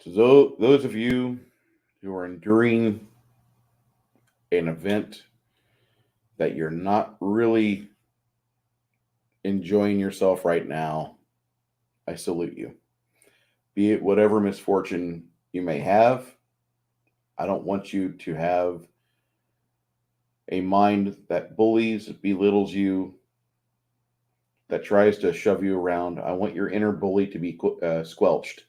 To those of you who are enduring an event that you're not really enjoying yourself right now, I salute you. Be it whatever misfortune you may have, I don't want you to have a mind that bullies, belittles you, that tries to shove you around. I want your inner bully to be squelched.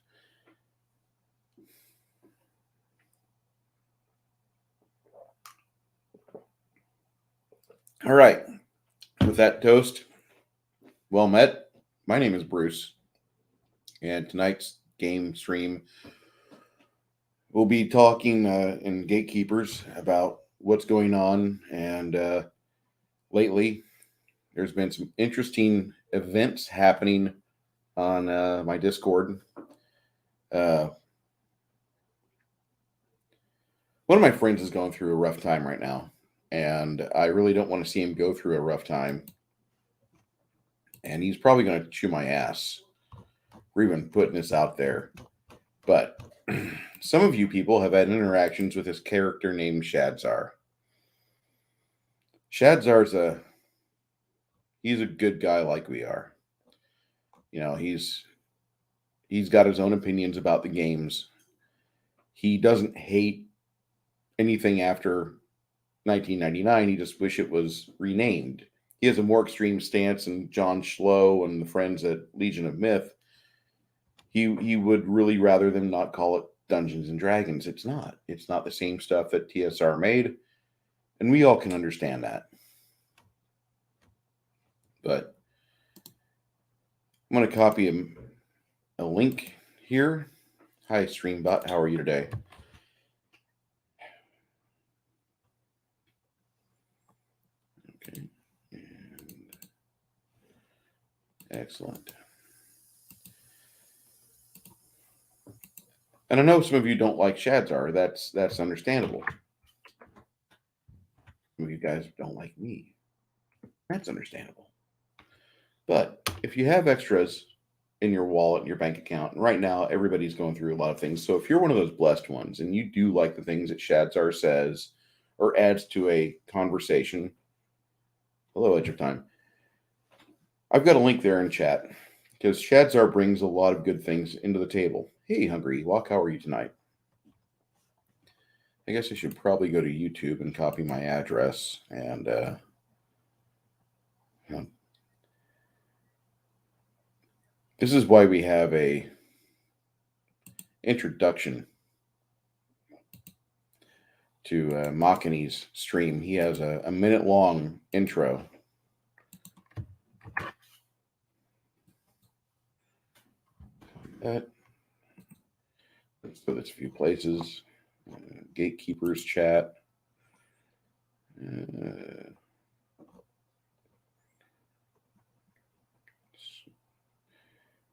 All right. With that toast, well met. My name is Bruce, and tonight's game stream we'll be talking in Gatekeepers about what's going on. And lately, there's been some interesting events happening on my Discord. Uh, one of my friends is going through a rough time right now, and I really don't want to see him go through a rough time. And he's probably going to chew my ass for even putting this out there. But some of you people have had interactions with this character named Shadzar. He's a good guy like we are. You know, he's got his own opinions about the games. He doesn't hate anything after 1999. He just wish it was renamed. He has a more extreme stance than John Schlow and the friends at Legion of Myth. He would really rather them not call it Dungeons and Dragons. It's not. It's not the same stuff that TSR made, and we all can understand that. But I'm going to copy a link here. Hi, Streambot. How are you today? Okay. Excellent. And I know some of you don't like Shadzar. That's understandable. Some of you guys don't like me. That's understandable. But if you have extras in your wallet and your bank account, and right now everybody's going through a lot of things. So if you're one of those blessed ones and you do like the things that Shadzar says or adds to a conversation, hello, Edge of Time. I've got a link there in chat because Shadzar brings a lot of good things into the table. Hey, Hungry Ewok, how are you tonight? I guess I should probably go to YouTube and copy my address and this is why we have a introduction to Makani's stream. He has a minute-long intro. Let's put this a few places. Gatekeepers chat.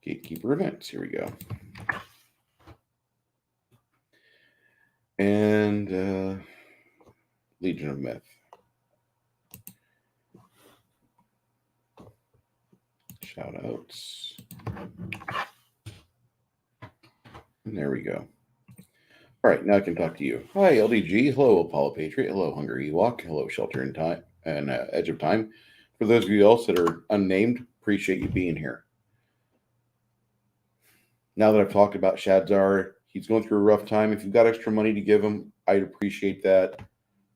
Gatekeeper events. Here we go. And Legion of Myth. Shout outs. And there we go. All right, now I can talk to you. Hi, LDG. Hello, Apollo Patriot. Hello, Hungry Ewok. Hello, Shelter in Time and Edge of Time. For those of you else that are unnamed, appreciate you being here. Now that I've talked about Shadzar, he's going through a rough time. If you've got extra money to give him, I'd appreciate that.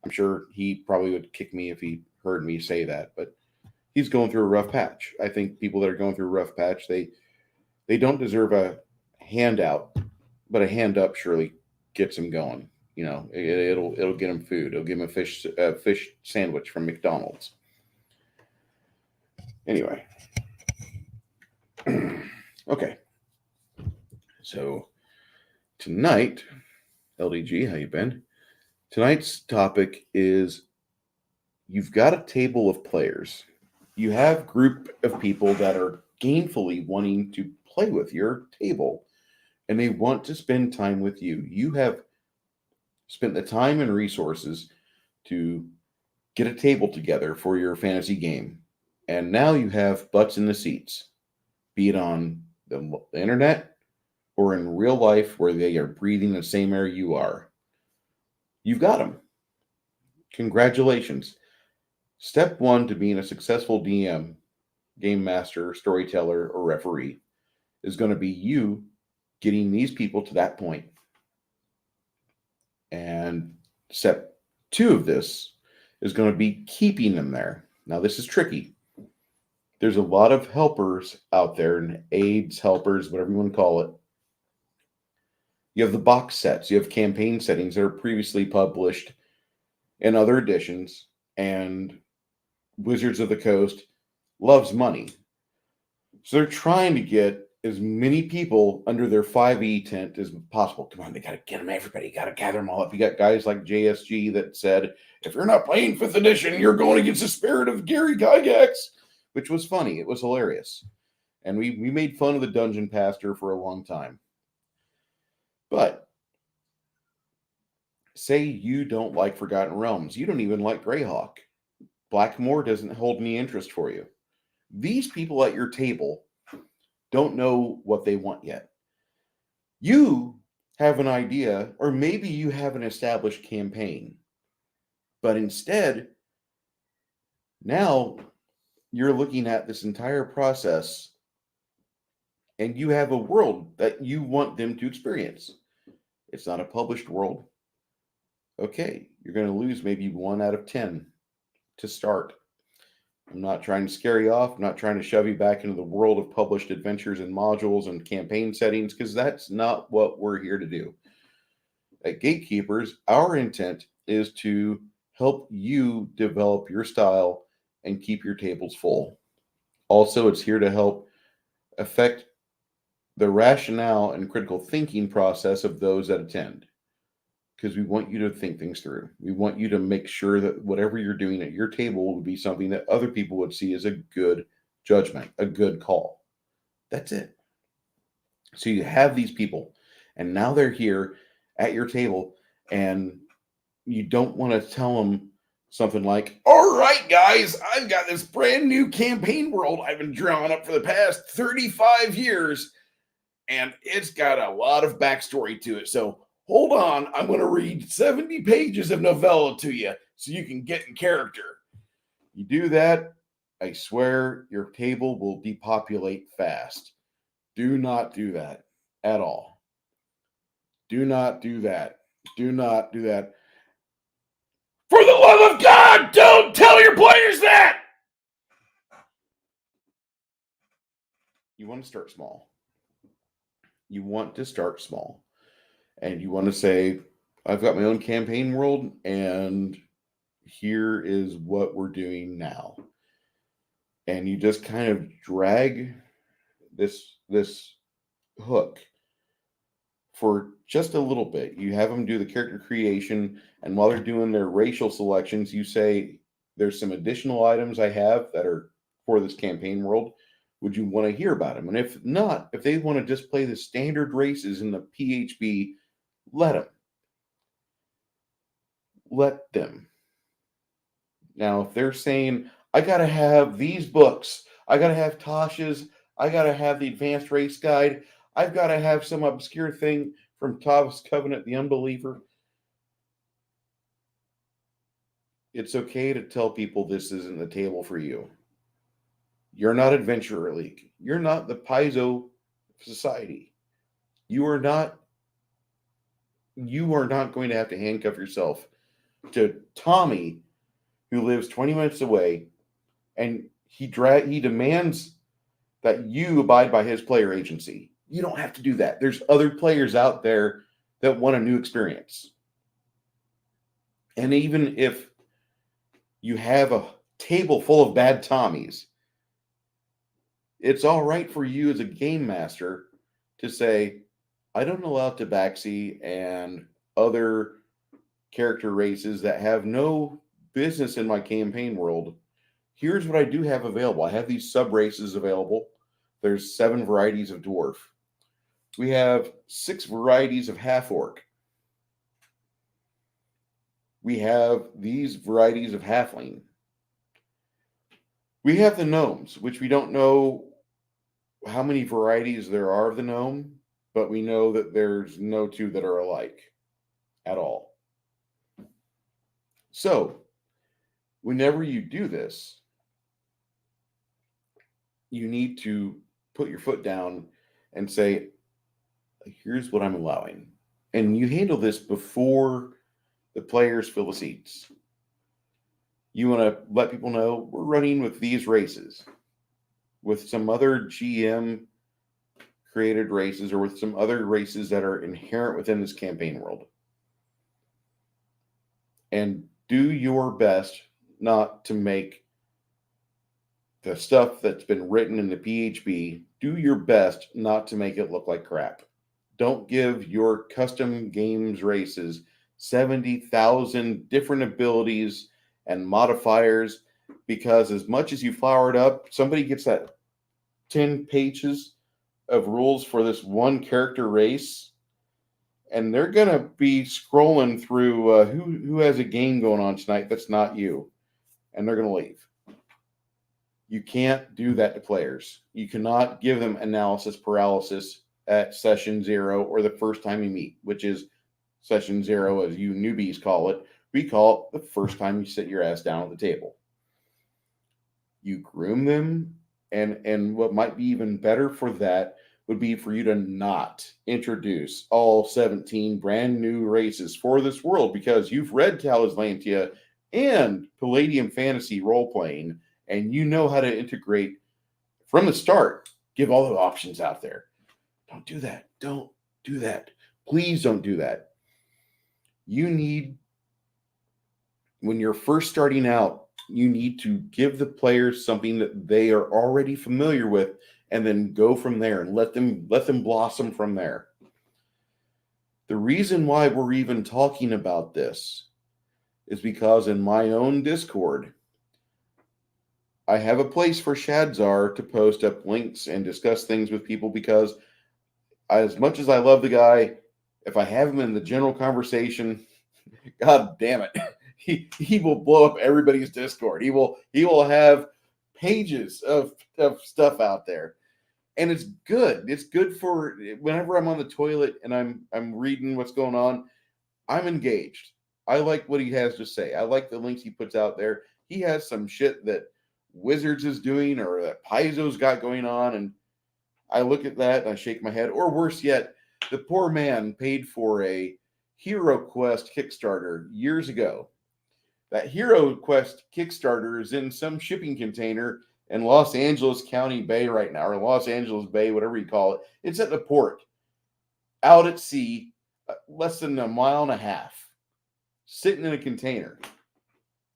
I'm sure he probably would kick me if he heard me say that, but he's going through a rough patch. I think people that are going through a rough patch, they don't deserve a handout, but a hand up surely gets him going. You know, it'll get him food. It'll give him a fish sandwich from McDonald's. Anyway, okay. So tonight, LDG, how you been? Tonight's topic is you've got a table of players. You have a group of people that are gainfully wanting to play with your table, and they want to spend time with you. You have spent the time and resources to get a table together for your fantasy game, and now you have butts in the seats, be it on the internet or in real life where they are breathing the same air you are, you've got them. Congratulations. Step one to being a successful DM, game master, storyteller, or referee is going to be you getting these people to that point. And step two of this is going to be keeping them there. Now, this is tricky. There's a lot of helpers out there, and aides, helpers, whatever you want to call it. You have the box sets, you have campaign settings that are previously published in other editions, and Wizards of the Coast loves money. So they're trying to get as many people under their 5e tent as possible. Come on, they got to get them, everybody. Got to gather them all up. You got guys like JSG that said, if you're not playing 5th edition, you're going against the spirit of Gary Gygax, which was funny. It was hilarious. And we made fun of the dungeon pastor for a long time. But say you don't like Forgotten Realms. You don't even like Greyhawk. Blackmoor doesn't hold any interest for you. These people at your table don't know what they want yet. You have an idea, or maybe you have an established campaign, but instead, now you're looking at this entire process and you have a world that you want them to experience. It's not a published world. Okay, you're going to lose maybe 1 out of 10 to start. I'm not trying to scare you off. I'm not trying to shove you back into the world of published adventures and modules and campaign settings, because that's not what we're here to do. At Gatekeepers, our intent is to help you develop your style and keep your tables full. Also, it's here to help affect the rationale and critical thinking process of those that attend, because we want you to think things through. We want you to make sure that whatever you're doing at your table would be something that other people would see as a good judgment, a good call. That's it. So you have these people, and now they're here at your table, and you don't want to tell them something like, all right, guys, I've got this brand new campaign world I've been drawing up for the past 35 years, and it's got a lot of backstory to it. So hold on, I'm going to read 70 pages of novella to you so you can get in character. You do that, I swear your table will depopulate fast. Do not do that at all. Do not do that. Do not do that. For the love of God, don't tell your players that! You want to start small. You want to start small. And you want to say, I've got my own campaign world, and here is what we're doing now. And you just kind of drag this hook for just a little bit. You have them do the character creation, and while they're doing their racial selections, you say, there's some additional items I have that are for this campaign world. Would you want to hear about them? And if not, if they want to just play the standard races in the PHB, let them. Let them. Now, if they're saying, I got to have these books, I got to have Tasha's, I got to have the Advanced Race Guide, I've got to have some obscure thing from Tav's Covenant, the Unbeliever. It's okay to tell people this isn't the table for you. You're not Adventurer League. You're not the Paizo Society. You are not going to have to handcuff yourself to Tommy, who lives 20 minutes away, and he demands that you abide by his player agency. You don't have to do that. There's other players out there that want a new experience. And even if you have a table full of bad Tommies, it's all right for you as a game master to say, I don't allow Tabaxi and other character races that have no business in my campaign world. Here's what I do have available. I have these sub races available. There's 7 varieties of dwarf. We have 6 varieties of half orc. We have these varieties of halfling. We have the gnomes, which we don't know how many varieties there are of the gnome, but we know that there's no two that are alike at all. So, whenever you do this, you need to put your foot down and say, here's what I'm allowing. And you handle this before the players fill the seats. You want to let people know we're running with these races, with some other GM created races, or with some other races that are inherent within this campaign world. And do your best not to make the stuff that's been written in the PHB, do your best not to make it look like crap. Don't give your custom games races 70,000 different abilities and modifiers, because as much as you flower it up, somebody gets that 10 pages of rules for this one character race, and they're going to be scrolling through who has a game going on tonight that's not you, and they're going to leave. You can't do that to players. You cannot give them analysis paralysis at session 0 or the first time you meet, which is session 0, as you newbies call it. We call it the first time you sit your ass down at the table. You groom them, and what might be even better for that would be for you to not introduce all 17 brand new races for this world, because you've read Talos Lantia and Palladium Fantasy role-playing, and you know how to integrate from the start. Give all the options out there. Don't do that. Don't do that. Please don't do that. You need, when you're first starting out, you need to give the players something that they are already familiar with, and then go from there and let them blossom from there. The reason why we're even talking about this is because in my own Discord, I have a place for Shadzar to post up links and discuss things with people, because as much as I love the guy, if I have him in the general conversation, God damn it, he will blow up everybody's Discord. He will have pages of stuff out there. And it's good. It's good for whenever I'm on the toilet and I'm reading what's going on, I'm engaged. I like what he has to say. I like the links he puts out there. He has some shit that Wizards is doing or that Paizo's got going on, and I look at that and I shake my head. Or worse yet, the poor man paid for a Hero Quest Kickstarter years ago. That Hero Quest Kickstarter is in some shipping container in Los Angeles County Bay right now, or Los Angeles Bay, whatever you call it. It's at the port, out at sea, less than a mile and a half, sitting in a container.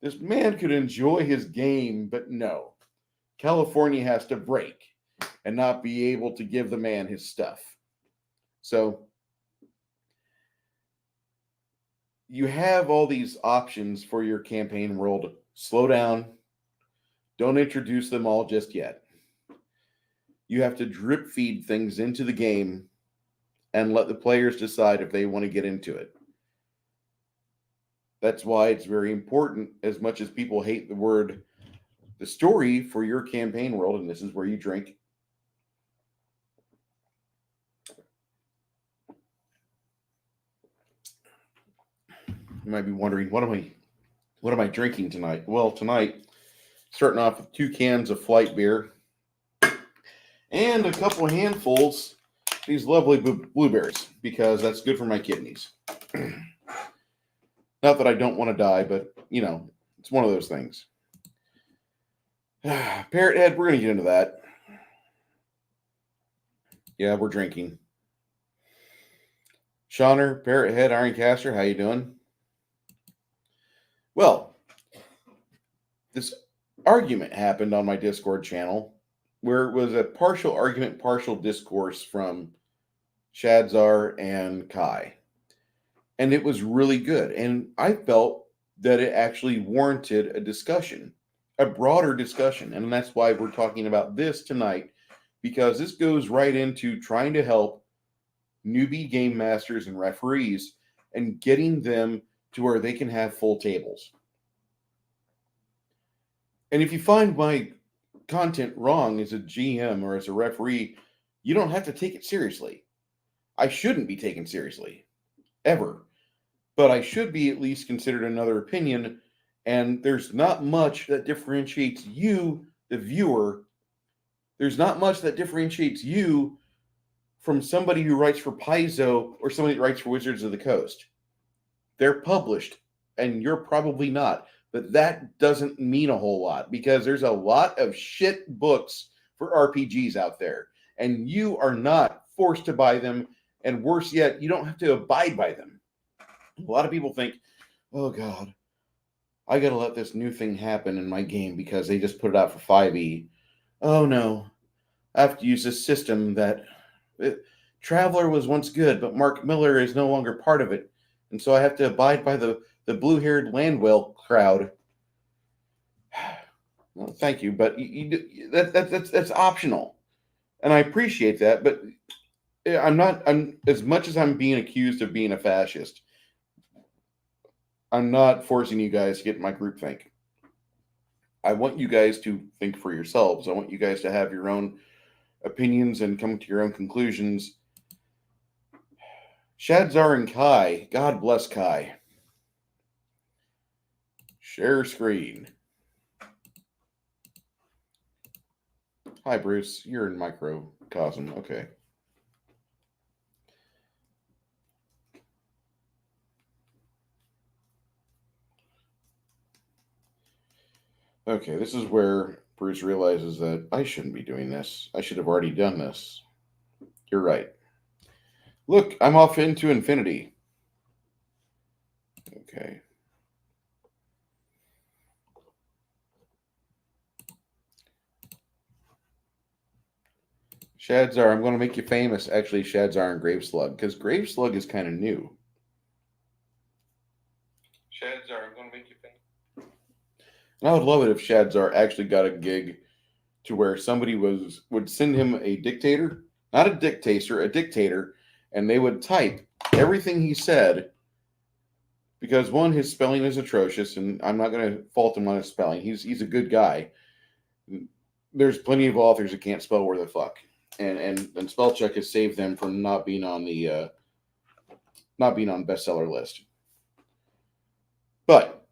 This man could enjoy his game, but no. California has to break and not be able to give the man his stuff. So you have all these options for your campaign world. Slow down. Don't introduce them all just yet. You have to drip feed things into the game and let the players decide if they want to get into it. That's why it's very important, as much as people hate the story for your campaign world, and this is where you drink. You might be wondering, what am I drinking tonight? Well, tonight, starting off with 2 cans of flight beer and a couple of handfuls of these lovely blueberries, because that's good for my kidneys. Not that I don't want to die, but, it's one of those things. Parrot Head, we're going to get into that. Yeah, we're drinking. Shawner, Parrot Head, Ironcaster, how you doing? Well, this argument happened on my Discord channel, where it was a partial argument, partial discourse from Shadzar and Kai. And it was really good. And I felt that it actually warranted a discussion, a broader discussion. And that's why we're talking about this tonight, because this goes right into trying to help newbie game masters and referees and getting them to where they can have full tables. And if you find my content wrong as a GM or as a referee, you don't have to take it seriously. I shouldn't be taken seriously, ever. But I should be at least considered another opinion. And there's not much that differentiates you, the viewer. There's not much that differentiates you from somebody who writes for Paizo or somebody that writes for Wizards of the Coast. They're published, and you're probably not. But that doesn't mean a whole lot because there's a lot of shit books for RPGs out there, and you are not forced to buy them. And worse yet, you don't have to abide by them. A lot of people think, oh God, I got to let this new thing happen in my game because they just put it out for 5e. Oh no, I have to use this system that Traveler was once good, but Mark Miller is no longer part of it. And so I have to abide by the blue-haired land whale crowd. Well, thank you, but that's optional. And I appreciate that, but I'm as much as I'm being accused of being a fascist, I'm not forcing you guys to get in my groupthink. I want you guys to think for yourselves. I want you guys to have your own opinions and come to your own conclusions. Shadzar and Kai, God bless Kai. Share screen. Hi, Bruce. You're in microcosm. Okay. Okay, this is where Bruce realizes that I shouldn't be doing this. I should have already done this. You're right. Look, I'm off into infinity. Okay. Shadzar, I'm going to make you famous. Actually, Shadzar and Graveslug, because Graveslug is kind of new. Shadzar, I'm going to make you famous. And I would love it if Shadzar actually got a gig to where somebody would send him a dictator, not a dictator, a dictator, and they would type everything he said. Because one, his spelling is atrocious, and I'm not going to fault him on his spelling. He's a good guy. There's plenty of authors that can't spell where the fuck, and spell check has saved them from not being on the bestseller list. But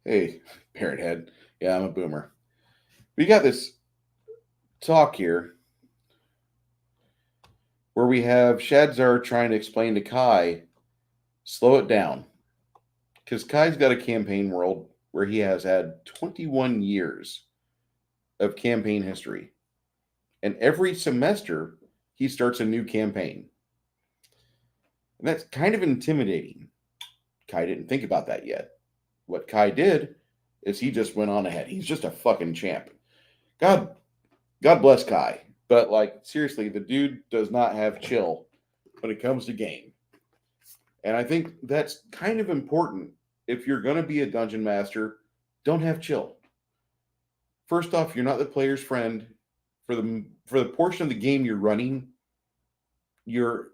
hey, parrot head, yeah, I'm a boomer. We got this talk here where we have Shadzar trying to explain to Kai, slow it down, because Kai's got a campaign world where he has had 21 years of campaign history. And every semester, he starts a new campaign. And that's kind of intimidating. Kai didn't think about that yet. What Kai did is he just went on ahead. He's just a fucking champ. God bless Kai. But, like, seriously, the dude does not have chill when it comes to game. And I think that's kind of important. If you're going to be a dungeon master, don't have chill. First off, you're not the player's friend. For the portion of the game you're running, you're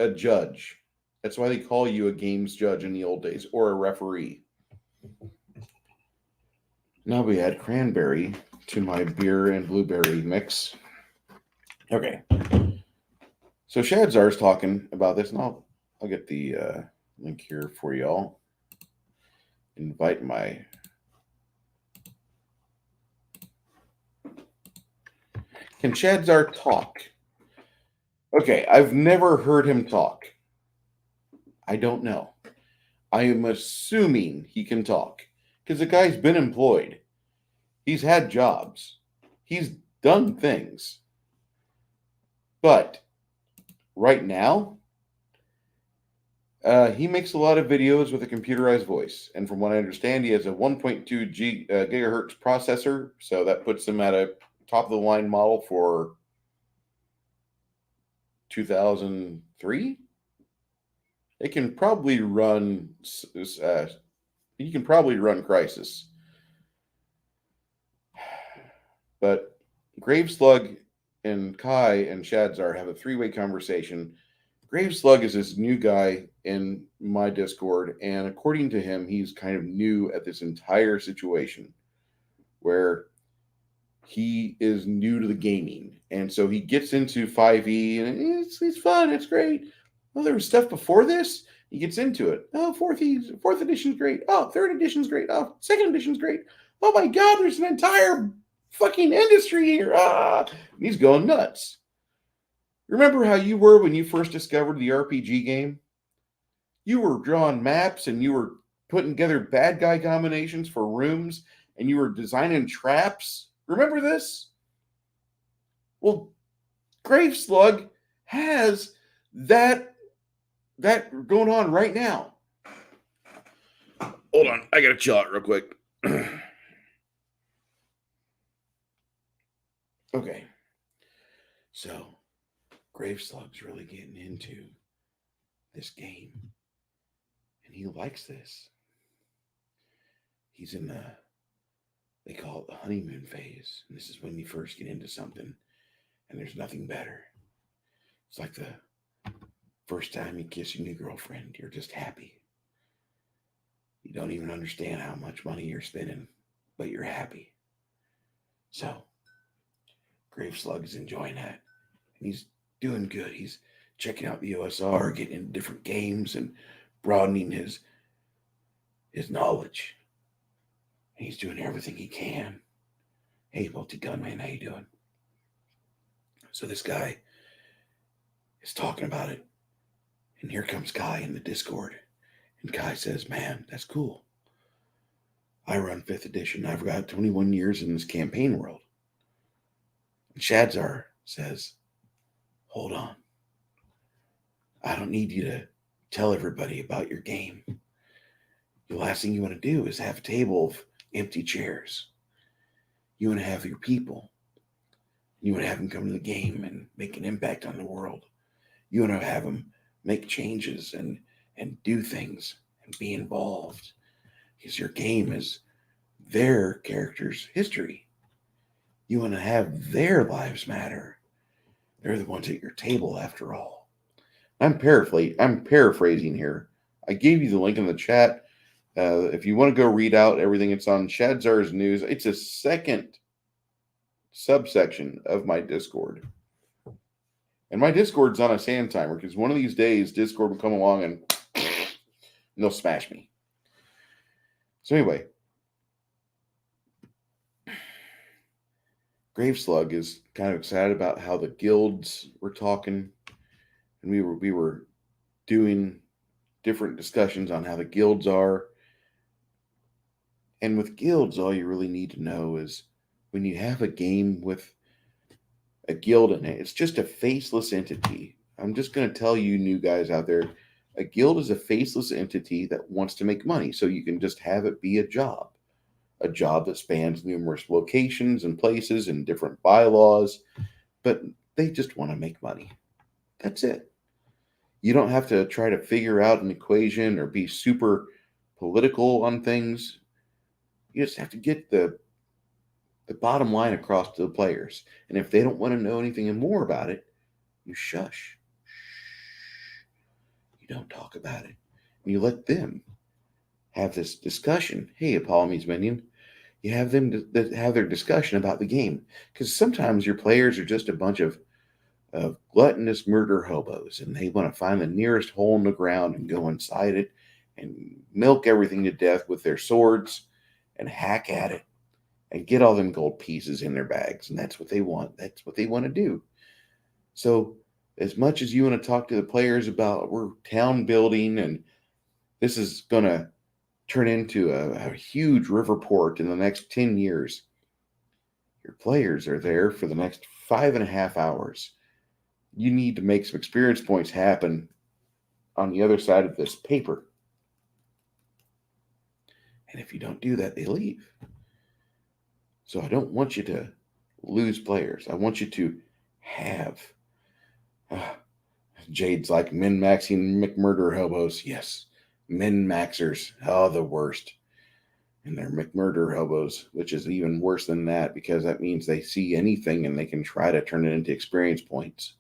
a judge. That's why they call you a games judge in the old days, or a referee. Now we add cranberry to my beer and blueberry mix. Okay. So Shadzar's talking about this, and I'll get the link here for y'all. Invite my... Can Shadzar talk? Okay, I've never heard him talk. I don't know. I am assuming he can talk because the guy's been employed. He's had jobs. He's done things. But right now, he makes a lot of videos with a computerized voice. And from what I understand, he has a 1.2 gigahertz processor. So that puts him at a top of the line model for 2003. It can probably run. He can probably run Crisis. But Graveslug and Kai and Shadzar have a three-way conversation. Graveslug is this new guy in my Discord, and according to him, he's kind of new at this entire situation, where he is new to the gaming, and so he gets into 5e, and it's fun, it's great. Oh, there was stuff before this. He gets into it. Oh, fourth edition's great. Oh, third edition's great. Oh, second edition's great. Oh my God, there's an entire fucking industry here. And he's going nuts. Remember how you were when you first discovered the RPG game? You were drawing maps and you were putting together bad guy combinations for rooms and you were designing traps. Remember this? Well, Grave Slug has that going on right now. Hold on, I gotta chill out real quick. Okay, so Grave Slug's really getting into this game, and he likes this. He's in they call it the honeymoon phase, and this is when you first get into something, and there's nothing better. It's like the first time you kiss your new girlfriend, you're just happy. You don't even understand how much money you're spending, but you're happy. So, Grave Slug is enjoying that. And he's doing good. He's checking out the OSR, getting into different games, and broadening his knowledge. And he's doing everything he can. Hey, multi-gunman, how you doing? So this guy is talking about it. And here comes Kai in the Discord. And Kai says, man, that's cool. I run 5th edition. I've got 21 years in this campaign world. And Shadzar says, hold on. I don't need you to tell everybody about your game. The last thing you want to do is have a table of empty chairs. You want to have your people. You want to have them come to the game and make an impact on the world. You want to have them make changes and do things and be involved. Because your game is their character's history. You want to have their lives matter. They're the ones at your table, after all. I'm paraphrasing here. I gave you the link in the chat. If you want to go read out everything, it's on Shadzar's News. It's a second subsection of my Discord. And my Discord's on a sand timer because one of these days Discord will come along and they'll smash me. So anyway, Grave Slug is kind of excited about how the guilds were talking, and we were doing different discussions on how the guilds are. And with guilds, all you really need to know is when you have a game with a guild in it, it's just a faceless entity. I'm just going to tell you new guys out there, a guild is a faceless entity that wants to make money. So you can just have it be a job that spans numerous locations and places and different bylaws, but they just want to make money. That's it. You don't have to try to figure out an equation or be super political on things. You just have to get the bottom line across to the players. And if they don't want to know anything more about it, you shush. You don't talk about it. And you let them have this discussion. Hey, Apollome's minion. You have them have their discussion about the game. Because sometimes your players are just a bunch of gluttonous murder hobos, and they want to find the nearest hole in the ground and go inside it and milk everything to death with their swords and hack at it and get all them gold pieces in their bags. And that's what they want. That's what they want to do. So as much as you want to talk to the players about we're town building and this is going to turn into a huge river port in the next 10 years, your players are there for the next 5.5 hours. You need to make some experience points happen on the other side of this paper. And if you don't do that, they leave. So I don't want you to lose players. I want you to have. Jade's like min-maxing McMurder hobos. Yes, min-maxers. Oh, the worst. And they're McMurder hobos, which is even worse than that because that means they see anything and they can try to turn it into experience points.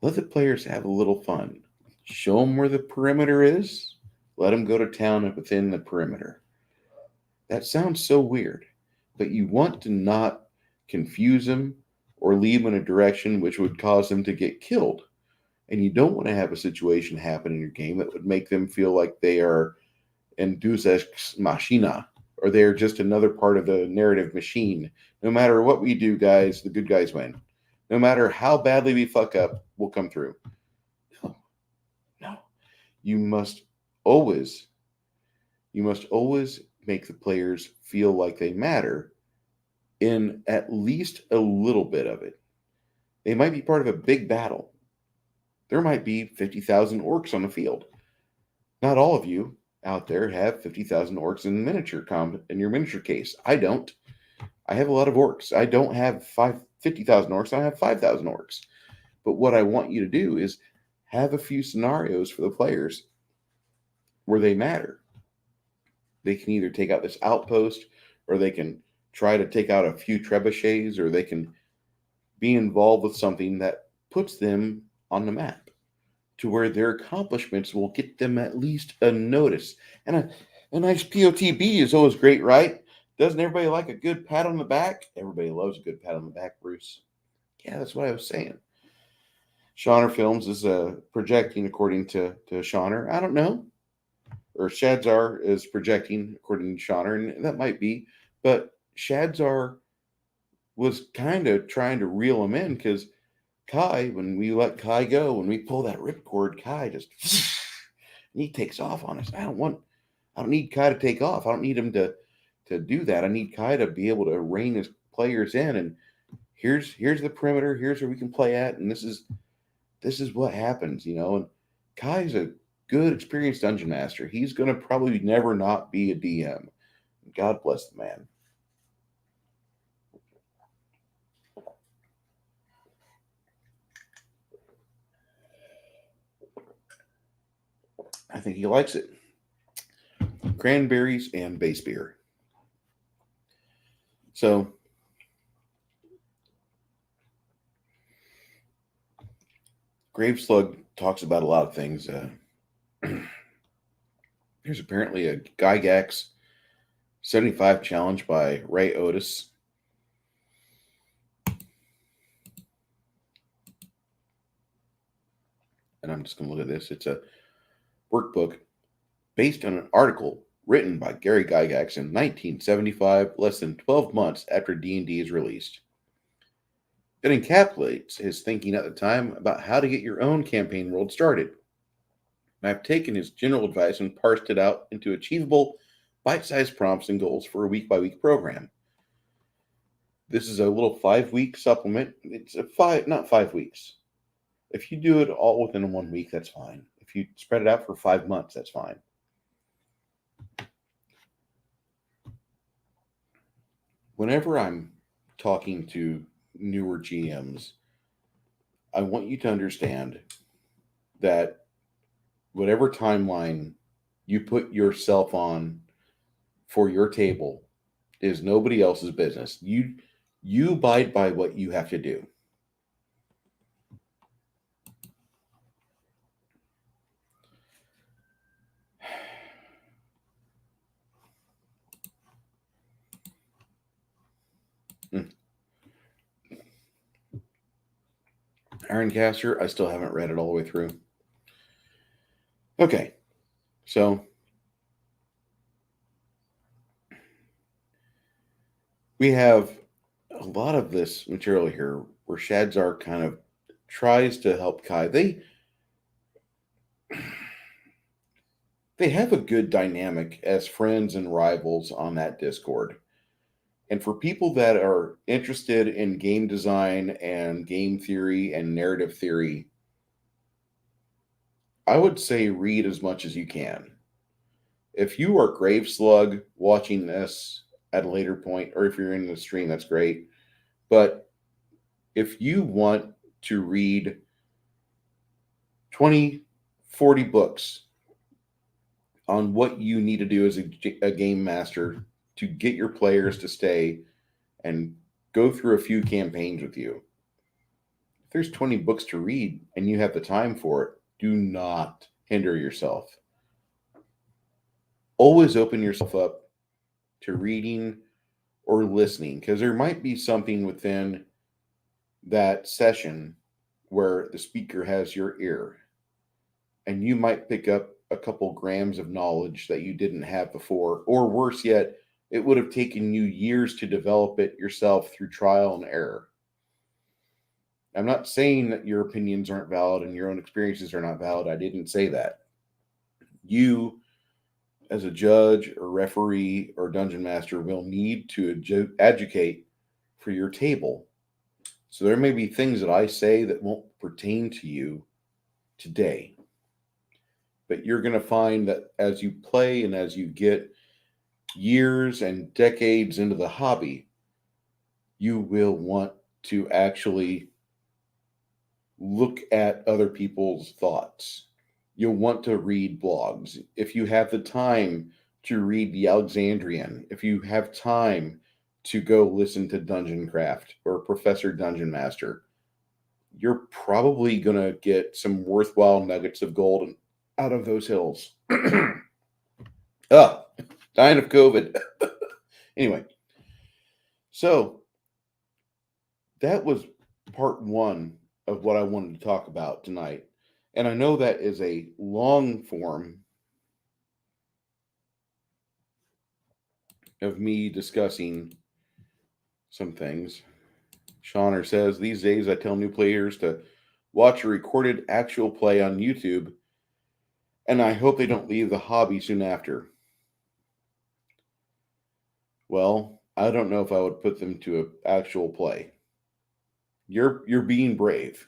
Let the players have a little fun. Show them where the perimeter is. Let them go to town within the perimeter. That sounds so weird, but you want to not confuse them or lead them in a direction which would cause them to get killed. And you don't want to have a situation happen in your game that would make them feel like they are in Deus Ex Machina, or they're just another part of the narrative machine. No matter what we do, guys, the good guys win. No matter how badly we fuck up, we'll come through. No, no. You must always, you must always make the players feel like they matter in at least a little bit of it. They might be part of a big battle. There might be 50,000 orcs on the field. Not all of you out there have 50,000 orcs in in your miniature case. I don't. I have a lot of orcs. I don't have 50,000 orcs. I have 5,000 orcs. But what I want you to do is have a few scenarios for the players where they matter. They can either take out this outpost, or they can try to take out a few trebuchets, or they can be involved with something that puts them on the map to where their accomplishments will get them at least a notice. And a nice POTB is always great, right? Doesn't everybody like a good pat on the back? Everybody loves a good pat on the back, Bruce. Yeah, that's what I was saying. Shawner Films is projecting according to Shawner. I don't know. Or Shadzar is projecting according to Shawner, and that might be. But Shadzar was kind of trying to reel him in because Kai, when we let Kai go, when we pull that ripcord, Kai just he takes off on us. I don't need Kai to take off. I don't need him to do that. I need Kai to be able to rein his players in, and here's the perimeter, here's where we can play at, and this is what happens, And Kai's a good experienced dungeon master. He's gonna probably never not be a DM. God bless the man. I think he likes it. Cranberries and base beer. So Graveslug talks about a lot of things. There's apparently a Gygax 75 challenge by Ray Otis. And I'm just going to look at this. It's a workbook based on an article written by Gary Gygax in 1975, less than 12 months after D&D is released. It encapsulates his thinking at the time about how to get your own campaign world started. I've taken his general advice and parsed it out into achievable, bite-sized prompts and goals for a week-by-week program. This is a little 5-week supplement. It's not 5 weeks. If you do it all within 1 week, that's fine. If you spread it out for 5 months, that's fine. Whenever I'm talking to newer GMs, I want you to understand that whatever timeline you put yourself on for your table is nobody else's business. You abide by what you have to do. Ironcaster, I still haven't read it all the way through. Okay, so we have a lot of this material here where Shadzar kind of tries to help Kai. They have a good dynamic as friends and rivals on that Discord. And for people that are interested in game design and game theory and narrative theory, I would say read as much as you can. If you are Graveslug watching this at a later point, or if you're in the stream, that's great. But if you want to read 20, 40 books on what you need to do as a game master to get your players to stay and go through a few campaigns with you. If there's 20 books to read and you have the time for it, do not hinder yourself. Always open yourself up to reading or listening, because there might be something within that session where the speaker has your ear, and you might pick up a couple grams of knowledge that you didn't have before, or worse yet, it would have taken you years to develop it yourself through trial and error. I'm not saying that your opinions aren't valid and your own experiences are not valid. I didn't say that. You, as a judge or referee or dungeon master, will need to educate for your table. So there may be things that I say that won't pertain to you today. But you're going to find that as you play and as you get years and decades into the hobby, you will want to actually look at other people's thoughts. You'll want to read blogs. If you have the time to read the Alexandrian, if you have time to go listen to Dungeon Craft or Professor Dungeon Master, you're probably going to get some worthwhile nuggets of gold out of those hills. Dying of COVID. Anyway, so that was part one of what I wanted to talk about tonight. And I know that is a long form of me discussing some things. Shauner says, these days I tell new players to watch a recorded actual play on YouTube, and I hope they don't leave the hobby soon after. Well, I don't know if I would put them to an actual play. You're being brave,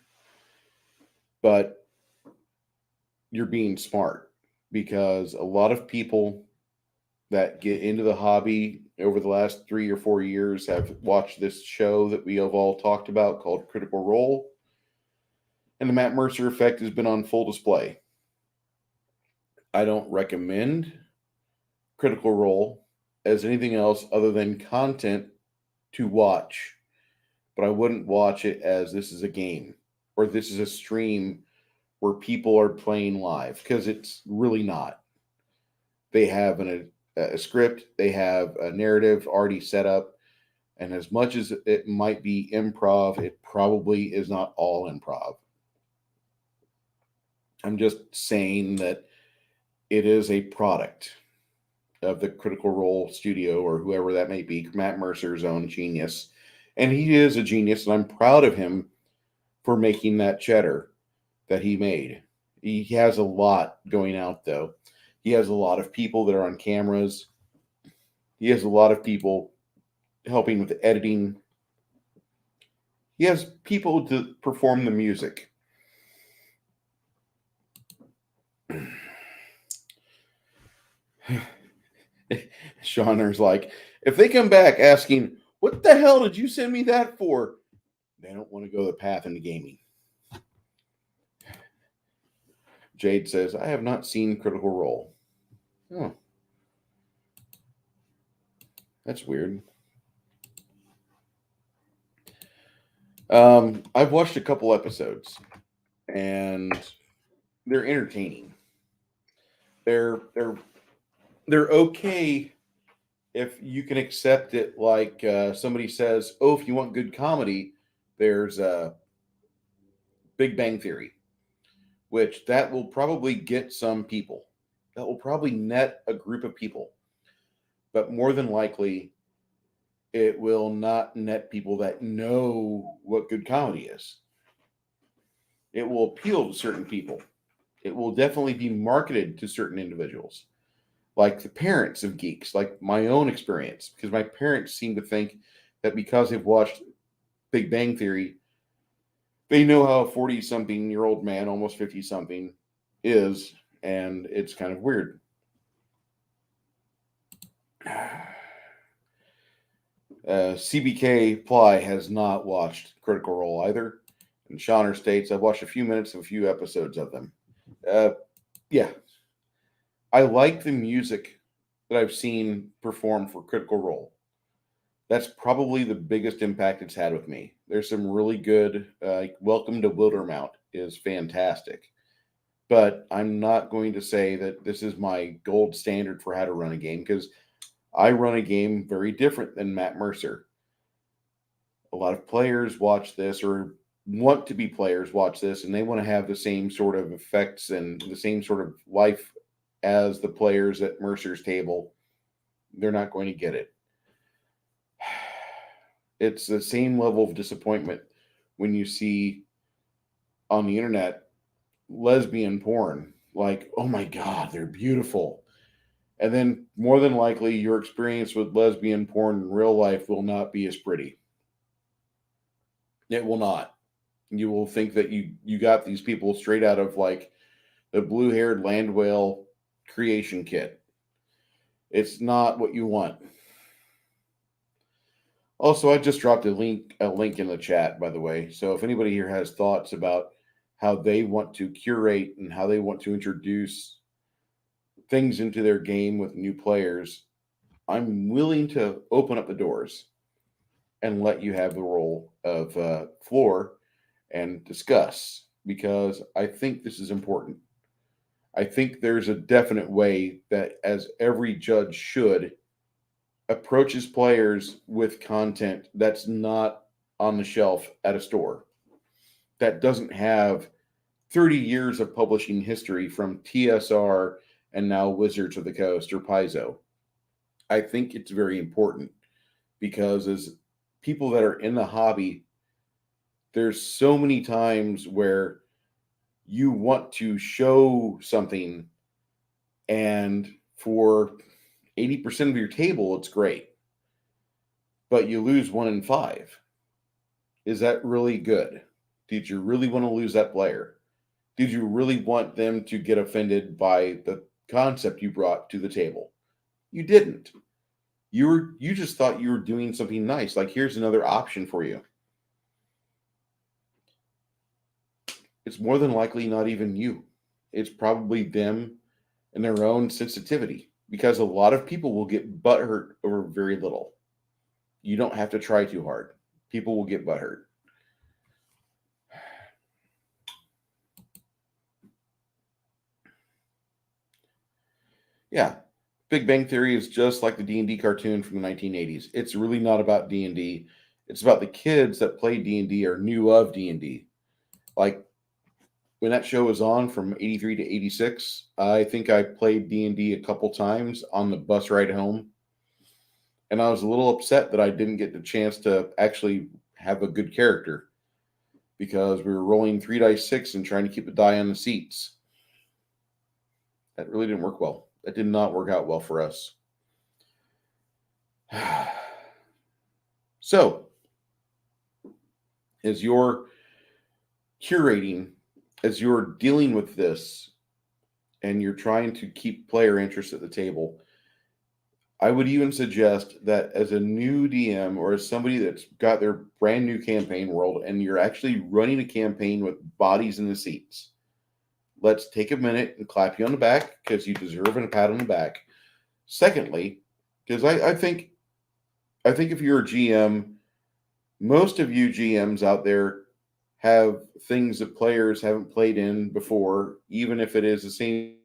but you're being smart, because a lot of people that get into the hobby over the last 3 or 4 years have watched this show that we have all talked about called Critical Role, and the Matt Mercer effect has been on full display. I don't recommend Critical Role as anything else other than content to watch, but I wouldn't watch it as this is a game or this is a stream where people are playing live, because it's really not. They have a script, they have a narrative already set up, and as much as it might be improv, it probably is not all improv. I'm just saying that it is a product of the Critical Role studio or whoever that may be, Matt Mercer's own genius. And he is a genius, and I'm proud of him for making that cheddar that he made. He has a lot going out, though. He has a lot of people that are on cameras. He has a lot of people helping with the editing. He has people to perform the music. Shauner's like, if they come back asking, what the hell did you send me that for? They don't want to go the path into gaming. Jade says, I have not seen Critical Role. Oh. That's weird. I've watched a couple episodes, and they're entertaining. They're okay if you can accept it. Like somebody says, "Oh, if you want good comedy, there's Big Bang Theory," which that will probably get some people. That will probably net a group of people, but more than likely, it will not net people that know what good comedy is. It will appeal to certain people. It will definitely be marketed to certain individuals, like the parents of geeks, like my own experience, because my parents seem to think that because they've watched Big Bang Theory, they know how a 40-something-year-old man, almost 50-something, is, and it's kind of weird. CBK Ply has not watched Critical Role either. And Shauner states, I've watched a few minutes of a few episodes of them. Yeah. I like the music that I've seen perform for Critical Role. That's probably the biggest impact it's had with me. There's some really good, Welcome to Wildermount is fantastic. But I'm not going to say that this is my gold standard for how to run a game, because I run a game very different than Matt Mercer. A lot of players watch this or want to be players watch this, and they want to have the same sort of effects and the same sort of life as the players at Mercer's table. They're not going to get it. It's the same level of disappointment when you see on the internet lesbian porn. Like, oh my God, they're beautiful. And then more than likely, your experience with lesbian porn in real life will not be as pretty. It will not. You will think that you got these people straight out of like the blue-haired land whale creation kit. It's not what you want. Also, I just dropped a link in the chat, by the way. So if anybody here has thoughts about how they want to curate and how they want to introduce things into their game with new players, I'm willing to open up the doors and let you have the role of floor and discuss, because I think this is important. I think there's a definite way that, as every judge should, approaches players with content that's not on the shelf at a store, that doesn't have 30 years of publishing history from TSR and now Wizards of the Coast or Paizo. I think it's very important because as people that are in the hobby, there's so many times where you want to show something, and for 80% of your table, it's great, but you lose 1 in 5. Is that really good? Did you really want to lose that player? Did you really want them to get offended by the concept you brought to the table? You didn't. You just thought you were doing something nice. Like, here's another option for you. It's more than likely not even you. It's probably them and their own sensitivity, because a lot of people will get butthurt over very little. You don't have to try too hard. People will get butthurt. Yeah, Big Bang Theory is just like the D&D cartoon from the 1980s. It's really not about D&D. It's about the kids that play D&D or knew of D&D. Like, when that show was on from 83 to 86, I think I played D&D a couple times on the bus ride home. And I was a little upset that I didn't get the chance to actually have a good character, because we were rolling 3 dice 6 and trying to keep the die on the seats. That really didn't work well. That did not work out well for us. So, as you're curating, as you're dealing with this, and you're trying to keep player interest at the table, I would even suggest that as a new DM or as somebody that's got their brand new campaign world and you're actually running a campaign with bodies in the seats, let's take a minute and clap you on the back, because you deserve a pat on the back. Secondly, because I think if you're a GM, most of you GMs out there have things that players haven't played in before, even if it is the same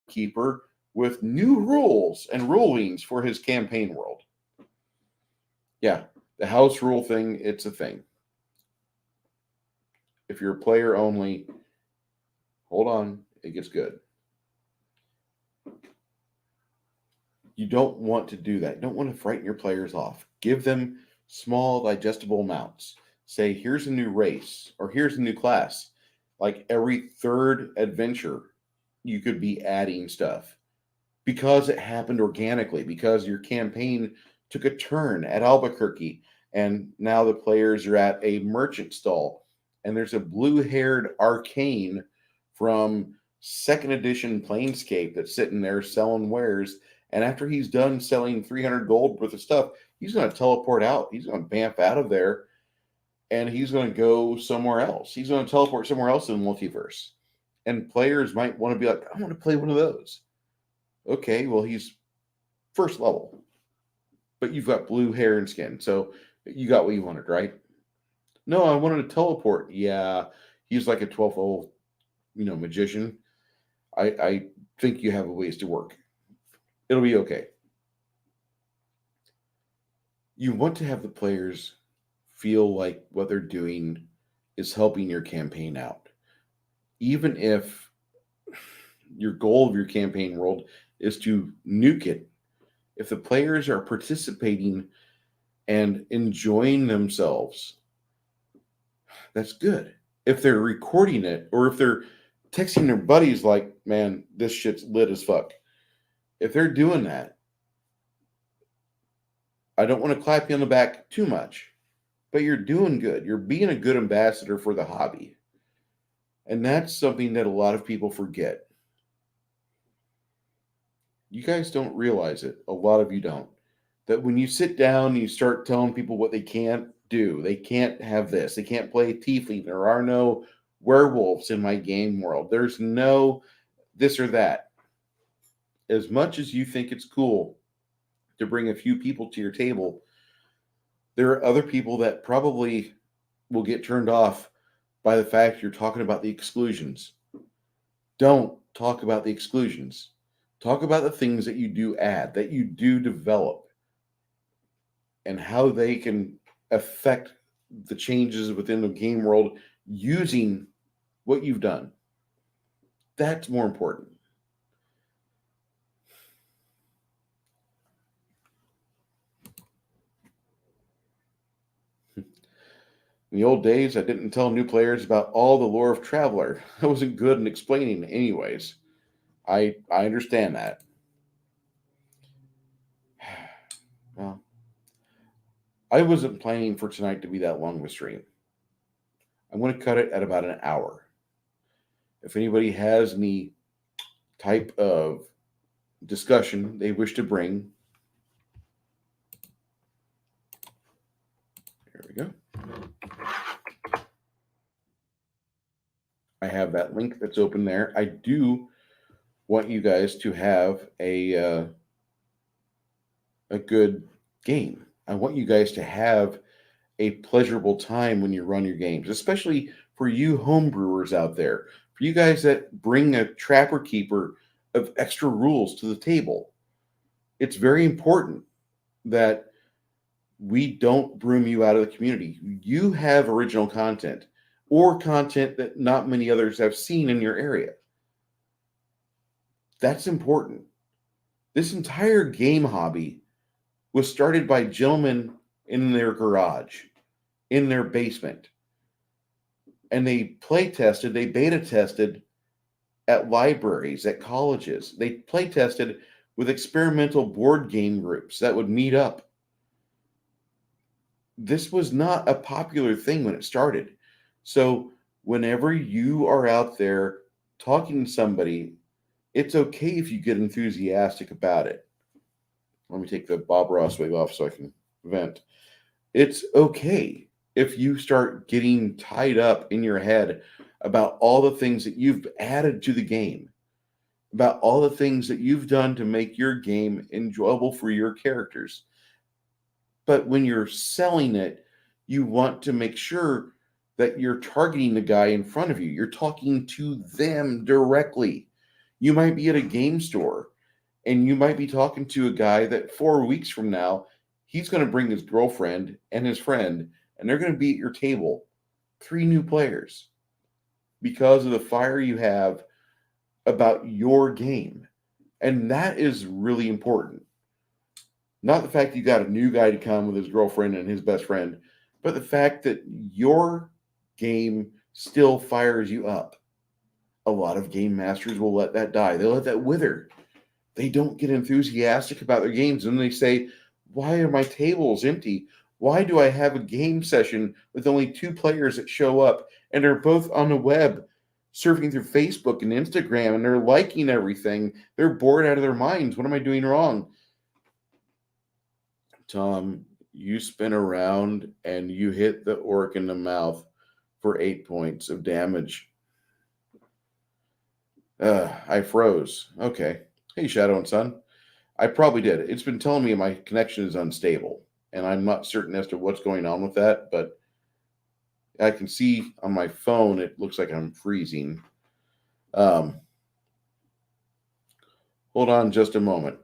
keeper with new rules and rulings for his campaign world. Yeah, the house rule thing, it's a thing. If you're a player only, hold on, it gets good. You don't want to do that. You don't want to frighten your players off. Give them small, digestible amounts. Say, here's a new race, or here's a new class. Like every third adventure, you could be adding stuff, because it happened organically, because your campaign took a turn at Albuquerque, and now the players are at a merchant stall, and there's a blue-haired arcane from second edition Planescape that's sitting there selling wares. And after he's done selling 300 gold worth of stuff, he's going to teleport out. He's going to bamf out of there, and he's going to go somewhere else. He's going to teleport somewhere else in the multiverse. And players might want to be like, I want to play one of those. Okay, well, he's first level, but you've got blue hair and skin, so you got what you wanted, right? No, I wanted to teleport. Yeah, he's like a 12th level, magician. I think you have a ways to work. It'll be okay. You want to have the players feel like what they're doing is helping your campaign out. Even if your goal of your campaign world is to nuke it, if the players are participating and enjoying themselves, that's good. If they're recording it or if they're texting their buddies like, man, this shit's lit as fuck. If they're doing that, I don't want to clap you on the back too much, but you're doing good. You're being a good ambassador for the hobby. And that's something that a lot of people forget. You guys don't realize it. A lot of you don't. That when you sit down and you start telling people what they can't do, they can't have this, they can't play tiefling, there are no werewolves in my game world, there's no this or that. As much as you think it's cool to bring a few people to your table, there are other people that probably will get turned off by the fact you're talking about the exclusions. Don't talk about the exclusions. Talk about the things that you do add, that you do develop, and how they can affect the changes within the game world using what you've done. That's more important. In the old days, I didn't tell new players about all the lore of Traveler. I wasn't good in explaining it anyways. I understand that. Well, I wasn't planning for tonight to be that long of a stream. I'm going to cut it at about an hour. If anybody has any type of discussion they wish to bring, here we go. I have that link that's open there. I do want you guys to have a good game. I want you guys to have a pleasurable time when you run your games, especially for you homebrewers out there, for you guys that bring a trapper keeper of extra rules to the table. It's very important that we don't broom you out of the community. You have original content or content that not many others have seen in your area. That's important. This entire game hobby was started by gentlemen in their garage, in their basement. And they play tested, they beta tested at libraries, at colleges. They play tested with experimental board game groups that would meet up. This was not a popular thing when it started. So, whenever you are out there talking to somebody, it's okay if you get enthusiastic about it. Let me take the Bob Ross wave off so I can vent. It's okay if you start getting tied up in your head about all the things that you've added to the game, about all the things that you've done to make your game enjoyable for your characters. But when you're selling it, you want to make sure that you're targeting the guy in front of you. You're talking to them directly. You might be at a game store and you might be talking to a guy that 4 weeks from now, he's going to bring his girlfriend and his friend, and they're going to be at your table. 3 new players because of the fire you have about your game. And that is really important. Not the fact you got a new guy to come with his girlfriend and his best friend, but the fact that your game still fires you up. A lot of game masters will let that die. They let that wither. They don't get enthusiastic about their games and they say, why are my tables empty? Why do I have a game session with only 2 players that show up and they're both on the web surfing through Facebook and Instagram and they're liking everything? They're bored out of their minds. What am I doing wrong? Tom, you spin around and you hit the orc in the mouth for 8 points of damage. I froze. Okay. Hey, Shadow and Sun. I probably did. It's been telling me my connection is unstable, and I'm not certain as to what's going on with that, but I can see on my phone it looks like I'm freezing. Hold on just a moment.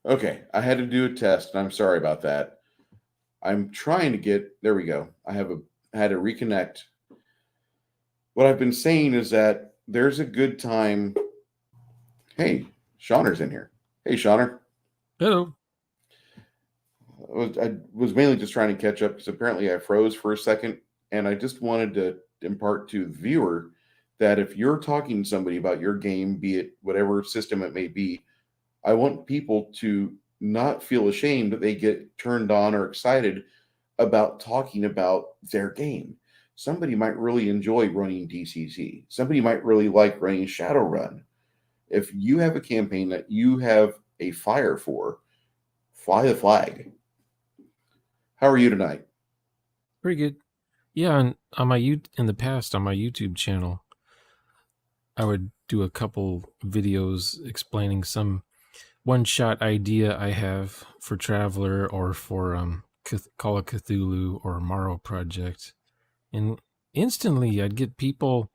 Okay, I had to do a test, and I'm sorry about that. I'm trying to get there. We go. I had to reconnect. What I've been saying is that there's a good time. Hey, Shauner's in here. Hey, Shauner. Hello. I was mainly just trying to catch up because apparently I froze for a second, and I just wanted to impart to the viewer that if you're talking to somebody about your game, be it whatever system it may be, I want people to not feel ashamed that they get turned on or excited about talking about their game. Somebody might really enjoy running DCC. Somebody might really like running Shadowrun. If you have a campaign that you have a fire for, fly the flag. How are you tonight? Pretty good. Yeah, and on my in the past on my YouTube channel, I would do a couple videos explaining some one-shot idea I have for Traveler or for Call of Cthulhu or Morrow Project. And instantly I'd get people,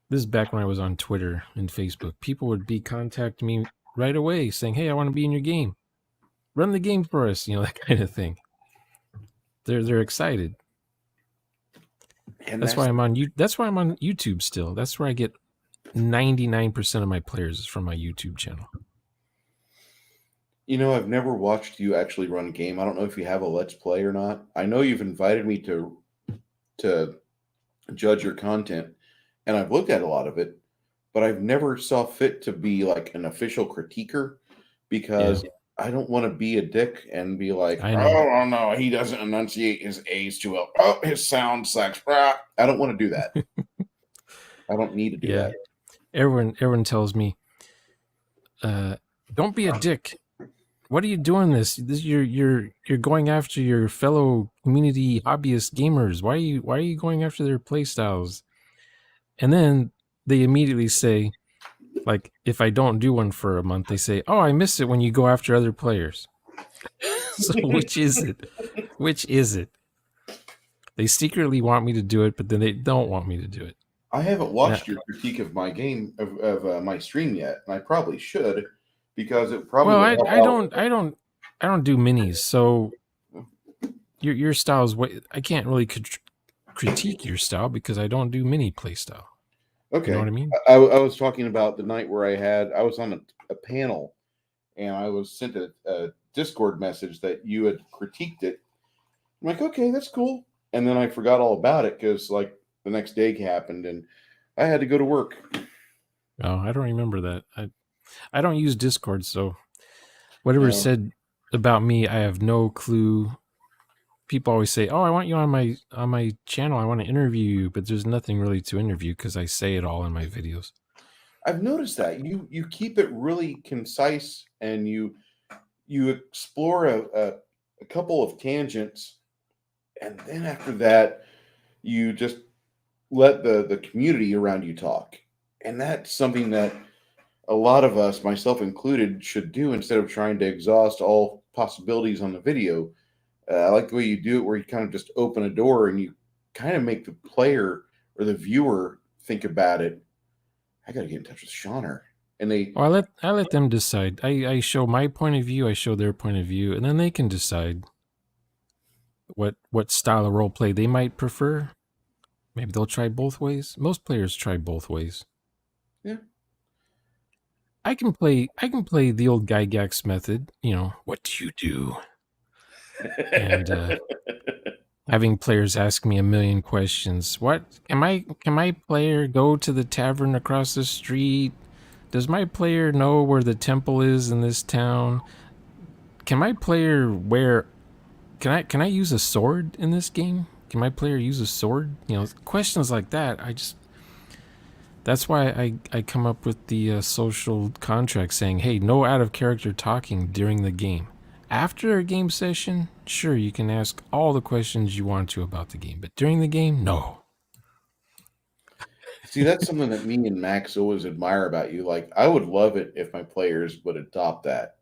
this is back when I was on Twitter and Facebook, people would be contacting me right away saying, "Hey, I want to be in your game. Run the game for us," that kind of thing. They're excited. And That's why I'm on you. That's why I'm on YouTube still. That's where I get 99% of my players is from my YouTube channel. I've never watched you actually run a game. I don't know if you have a Let's Play or not. I know you've invited me to judge your content, and I've looked at a lot of it, but I've never saw fit to be like an official critiquer Yeah, because I don't want to be a dick and be like, I know. oh no, he doesn't enunciate his A's too well. Oh, his sound sucks. Ah. I don't want to do that. I don't need to do Yeah, that. everyone tells me, uh, "Don't be a dick. What are you doing this you're going after your fellow community hobbyist gamers. Why are you going after their play styles?" And then they immediately say, like, if I don't do one for a month, they say, "Oh, I miss it when you go after other players." So which is it? Which is it? They secretly want me to do it, but then they don't want me to do it. I haven't And I, watched your critique of my game of my stream yet, and I probably should because it probably well, would I help I out. don't I don't I don't do minis, so your style is what I can't really critique your style because I don't do mini play style. You know what Okay, I mean? I was talking about the night where I was on a panel and I was sent a Discord message that you had critiqued it. I'm like, okay, that's cool, and then I forgot all about it because like the next day happened and I had to go to work. Oh, I don't remember that. I don't use Discord, so whatever is No, said about me, I have no clue. People always say, "Oh, I want you on my channel. I want to interview you," but there's nothing really to interview because I say it all in my videos. I've noticed that you keep it really concise and you explore a couple of tangents, and then after that, you just let the community around you talk. And that's something that a lot of us, myself included, should do instead of trying to exhaust all possibilities on the video. I like the way you do it, where you kind of just open a door and you kind of make the player or the viewer think about it. I got to get in touch with Shauner. And they, Well, I let them decide. I show my point of view, I show their point of view, and then they can decide what style of role play they might prefer. Maybe they'll try both ways. Most players try both ways. yeah. I can play the old Gygax method, what do you do? And having players ask me a million questions. What can my player go to the tavern across the street? Does my player know where the temple is in this town? Can my player wear can I use a sword in this game? Can my player use a sword? Questions like that. That's why I come up with the social contract saying, hey, no out of character talking during the game. After a game session, sure, you can ask all the questions you want to about the game, but during the game, no. See, that's something that me and Max always admire about you. Like, I would love it if my players would adopt that.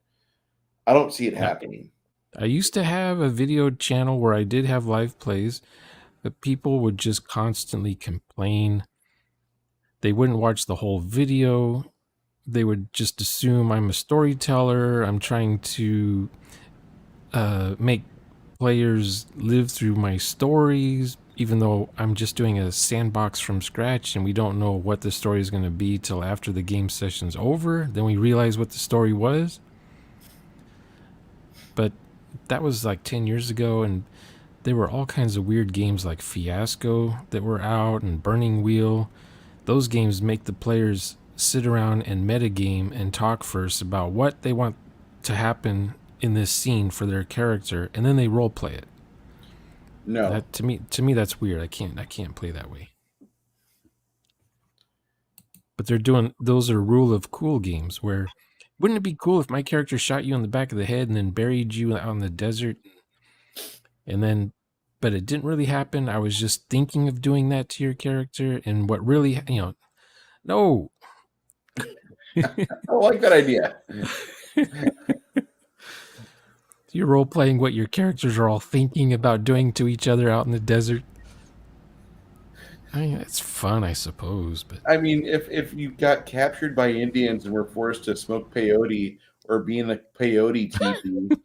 I don't see it Now, happening. I used to have a video channel where I did have live plays, but people would just constantly complain. They wouldn't watch the whole video. they would just assume I'm a storyteller. I'm trying to make players live through my stories, even though I'm just doing a sandbox from scratch and we don't know what the story is going to be till after the game session's over. Then we realize what the story was. But that was like 10 years ago, and there were all kinds of weird games like Fiasco that were out and Burning Wheel. Those games make the players sit around and metagame and talk first about what they want to happen in this scene for their character, and then they role play it. No. That to me that's weird. I can't play that way. But those are rule of cool games where wouldn't it be cool if my character shot you on the back of the head and then buried you out in the desert, and then but it didn't really happen. I was just thinking of doing that to your character, and what really, no. I like that idea. You're role playing what your characters are all thinking about doing to each other out in the desert. I mean, it's fun, I suppose, but I mean, if you got captured by Indians and were forced to smoke peyote or be in a peyote teepee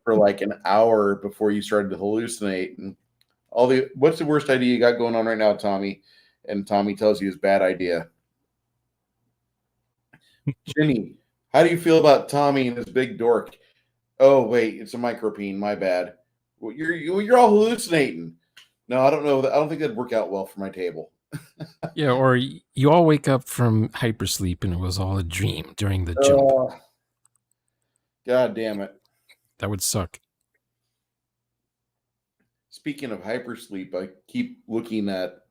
for like an hour before you started to hallucinate, and what's the worst idea you got going on right now, Tommy? And Tommy tells you his bad idea. Jenny, how do you feel about Tommy and his big dork? Oh wait, it's a micropene. My bad. Well, you're all hallucinating. No, I don't know. I don't think that'd work out well for my table. yeah, or you all wake up from hypersleep and it was all a dream during the jump. God damn it. That would suck. Speaking of hypersleep, I keep looking at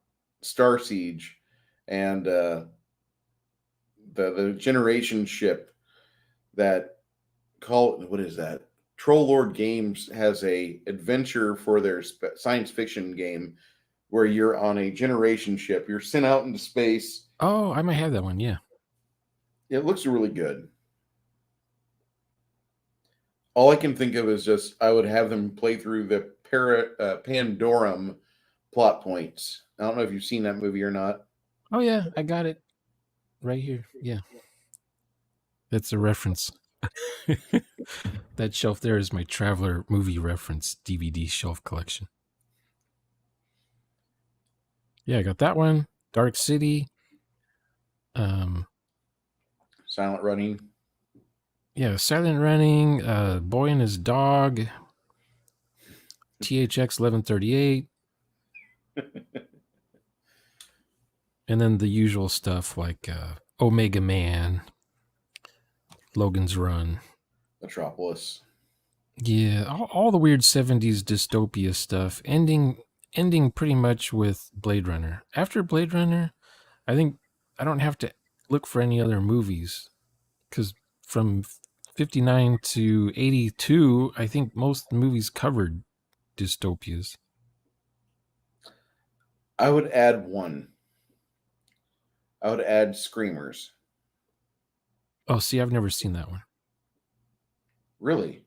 Star Siege and the generation ship that what is that? Troll Lord Games has a adventure for their science fiction game where you're on a generation ship. You're sent out into space. Oh, I might have that one. Yeah. It looks really good. All I can think of is just I would have them play through the Pandorum plot points. I don't know if you've seen that movie or not. Oh yeah, I got it right here. Yeah. That's a reference. That shelf there is my Traveler movie reference DVD shelf collection. Yeah, I got that one. Dark City. Silent Running. Yeah, Silent Running. Boy and His Dog. THX 1138. And then the usual stuff like Omega Man, Logan's Run, Metropolis. Yeah, all the weird 70s dystopia stuff, ending pretty much with Blade Runner. After Blade Runner, I think I don't have to look for any other movies, because from 59 to 82, I think most movies covered dystopias. I would add one. I would add Screamers. Oh, see, I've never seen that one. Really?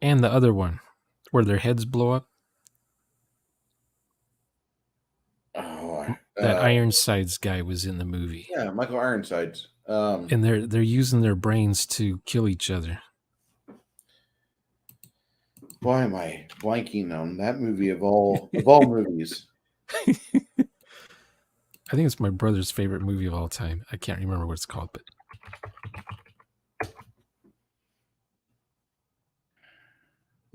And the other one, where their heads blow up. Oh, that Ironsides guy was in the movie. Yeah, Michael Ironsides. And they're using their brains to kill each other. Why am I blanking on that movie of all movies? I think it's my brother's favorite movie of all time. I can't remember what it's called, but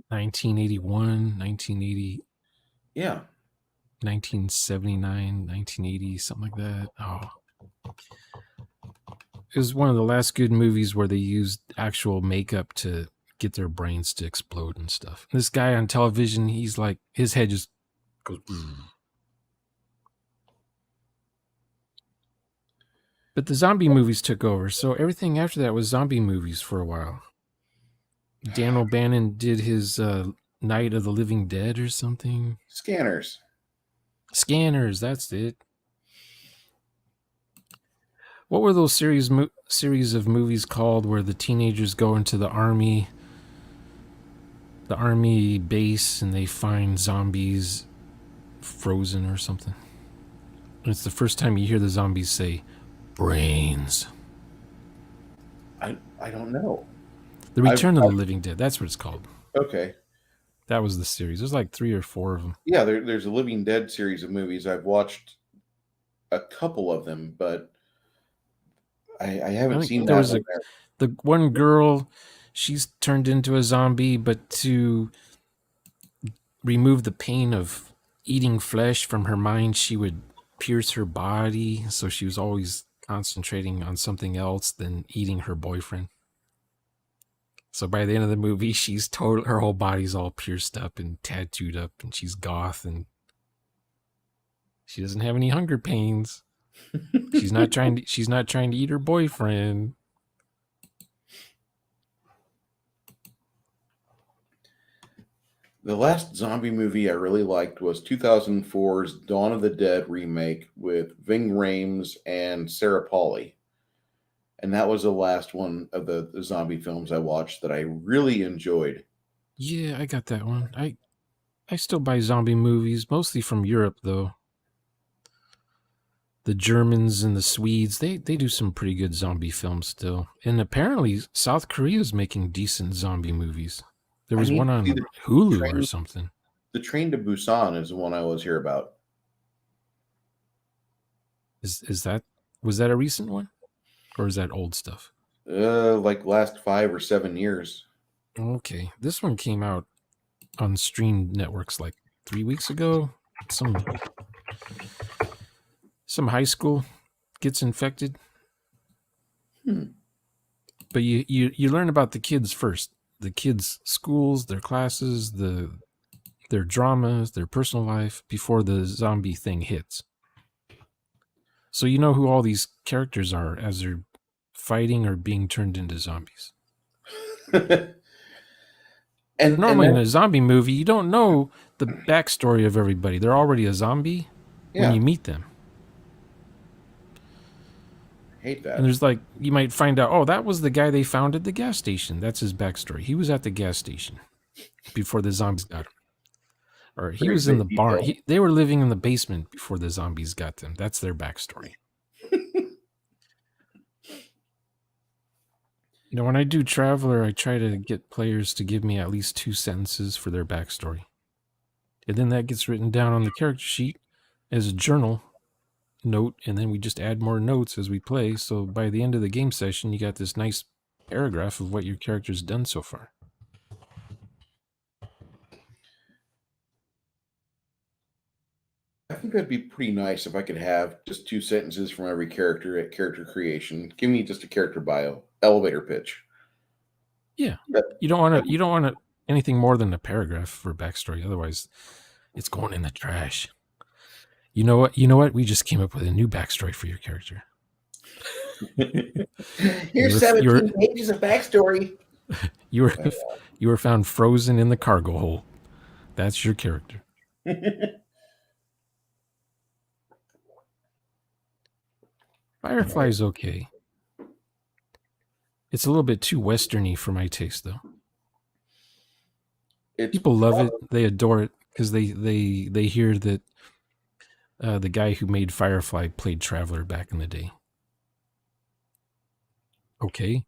1981, 1980. Yeah. 1979, 1980, something like that. Oh. It was one of the last good movies where they used actual makeup to get their brains to explode and stuff. This guy on television, he's like, his head just goes. But the zombie movies took over, so everything after that was zombie movies for a while. Dan O'Bannon did his Night of the Living Dead or something. Scanners, that's it. What were those series of movies called where the teenagers go into the army base and they find zombies frozen or something? And it's the first time you hear the zombies say, Brains. I don't know. The I've Return of the Living Dead. That's what it's called. okay. That was the series. There's like 3 or 4 of them. Yeah, there's a Living Dead series of movies. I've watched a couple of them, but I I haven't seen think there that was one. the one girl. She's turned into a zombie, but to remove the pain of eating flesh from her mind, she would pierce her body. So she was always concentrating on something else than eating her boyfriend. So by the end of the movie, her whole body's all pierced up and tattooed up, and she's goth, and she doesn't have any hunger pains. She's not trying to eat her boyfriend. The last zombie movie I really liked was 2004's Dawn of the Dead remake with Ving Rhames and Sarah Polley. And that was the last one of the zombie films I watched that I really enjoyed. Yeah, I got that one. I still buy zombie movies, mostly from Europe though. The Germans and the Swedes, they do some pretty good zombie films still. And apparently South Korea's making decent zombie movies. There I was need one to see on Hulu or train something. the Train to Busan is the one I always hear about. Is that was that a recent one? Or is that old stuff? Like last 5 or 7 years. Okay. This one came out on stream networks like 3 weeks ago. Some high school gets infected. But you learn about the kids first. The kids' schools, their classes, their dramas, their personal life before the zombie thing hits. So you know who all these characters are as they're fighting or being turned into zombies. and Normally in that, a zombie movie, you don't know the backstory of everybody. They're already a zombie when yeah, you meet them. hate And that. there's like, you might find out, oh, that was the guy they found at the gas station. That's his backstory. He was at the gas station before the zombies got him. Or he Very was in great the barn. detail. They were living in the basement before the zombies got them. That's their backstory. You know, when I do Traveler, I try to get players to give me at least 2 sentences for their backstory. And then that gets written down on the character sheet as a journal note, and then we just add more notes as we play. So by the end of the game session, you got this nice paragraph of what your character's done so far. I think that'd be pretty nice if I could have just 2 sentences from every character at character creation. Give me just a character bio, elevator pitch. Yeah. That, You don't want anything more than a paragraph for backstory. Otherwise, it's going in the trash. You know what? We just came up with a new backstory for your character. Here's 17 pages of backstory. You were found frozen in the cargo hold. That's your character. Firefly's okay. It's a little bit too westerny for my taste, though. People love it; they adore it because they hear that the guy who made Firefly played Traveler back in the day. Okay,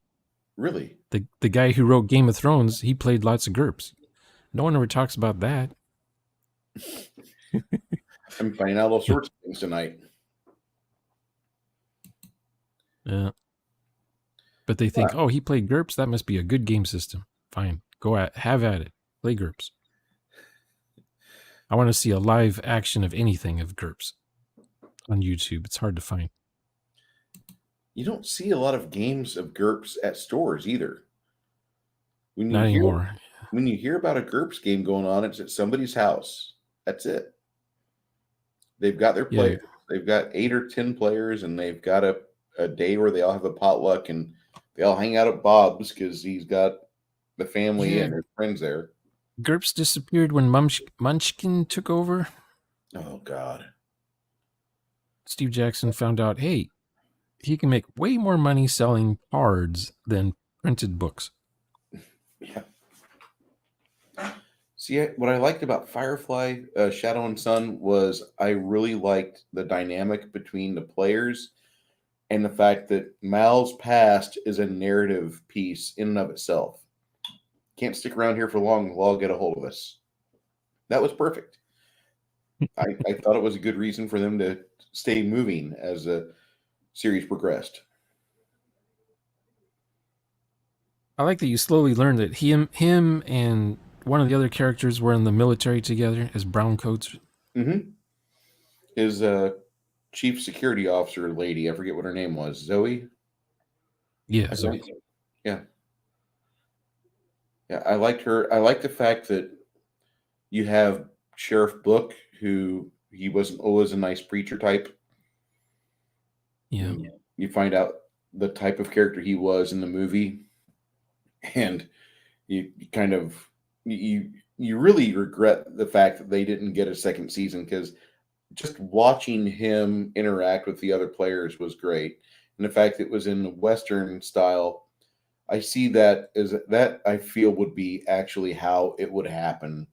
Really? the guy who wrote Game of Thrones, he played lots of GURPS. No one ever talks about that. I'm finding out all sorts of things tonight. Yeah. But they think, oh, he played GURPS. That must be a good game system. Fine. Have at it. Play GURPS. I want to see a live action of anything of GURPS on YouTube. It's hard to find. You don't see a lot of games of GURPS at stores either. Not anymore. When you hear about a GURPS game going on, it's at somebody's house. That's it. They've got their players. Yeah. They've got 8 or 10 players, and they've got a day where they all have a potluck, and they all hang out at Bob's because he's got the family and his friends there. GURPS disappeared when Munchkin took over. Oh, God. Steve Jackson found out, hey, he can make way more money selling cards than printed books. Yeah. See, what I liked about Firefly, Shadow and Sun was I really liked the dynamic between the players and the fact that Mal's past is a narrative piece in and of itself. Can't stick around here for long. Law get a hold of us. That was perfect. I thought it was a good reason for them to stay moving as the series progressed. I like that you slowly learned that him and one of the other characters were in the military together as brown coats. Mm-hmm. His chief security officer lady, I forget what her name was, Zoe. Yeah, I so think. Yeah, yeah. I liked her. I like the fact that you have Sheriff Book, who he wasn't always a nice preacher type. yeah. You find out the type of character he was in the movie, and you kind of you really regret the fact that they didn't get a second season, because just watching him interact with the other players was great. And the fact that it was in the Western style, I see that as that I feel would be actually how it would happen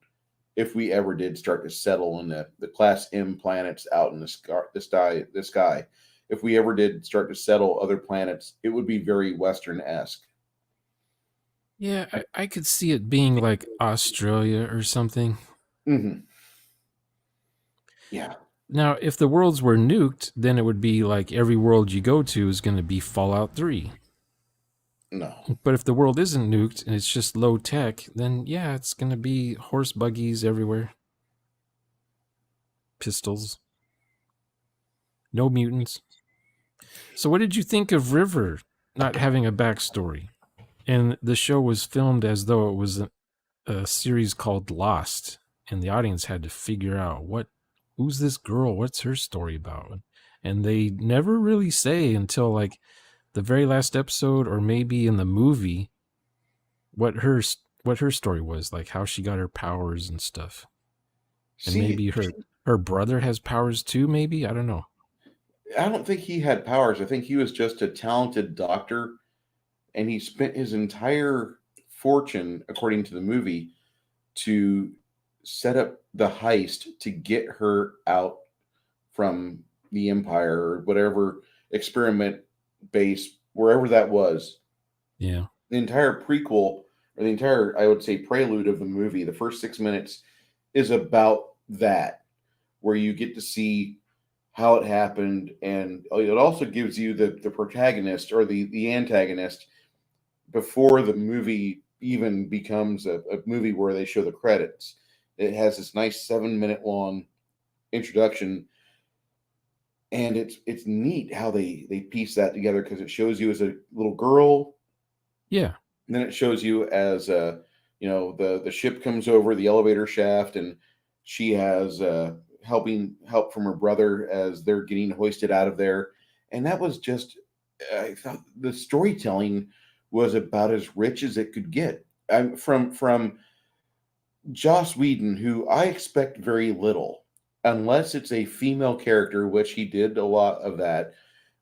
if we ever did start to settle in the Class M planets out in the sky. If we ever did start to settle other planets, it would be very Western-esque. Yeah, I could see it being like Australia or something. Mm-hmm. Yeah. Now, if the worlds were nuked, then it would be like every world you go to is going to be Fallout 3. No. But if the world isn't nuked and it's just low tech, then yeah, it's going to be horse buggies everywhere. Pistols. No mutants. So what did you think of River not having a backstory? And the show was filmed as though it was a series called Lost, and the audience had to figure out who's this girl? What's her story about? And they never really say until like the very last episode, or maybe in the movie, what her story was, like how she got her powers and stuff. And See, maybe her brother has powers too. Maybe, I don't know. I don't think he had powers. I think he was just a talented doctor, and he spent his entire fortune, according to the movie, to set up the heist to get her out from the Empire or whatever experiment base, wherever that was. Yeah, The entire prequel, or the entire, I would say, prelude of the movie, the first 6 minutes, is about that, where you get to see how it happened, and it also gives you the protagonist or the antagonist before the movie even becomes a movie where they show the credits. It has this nice 7 minute long introduction, and it's neat how they piece that together, because it shows you as a little girl, yeah, and then it shows you as the ship comes over the elevator shaft, and she has help from her brother as they're getting hoisted out of there. And that was just, I thought the storytelling was about as rich as it could get. From Joss Whedon, who I expect very little, unless it's a female character, which he did a lot of that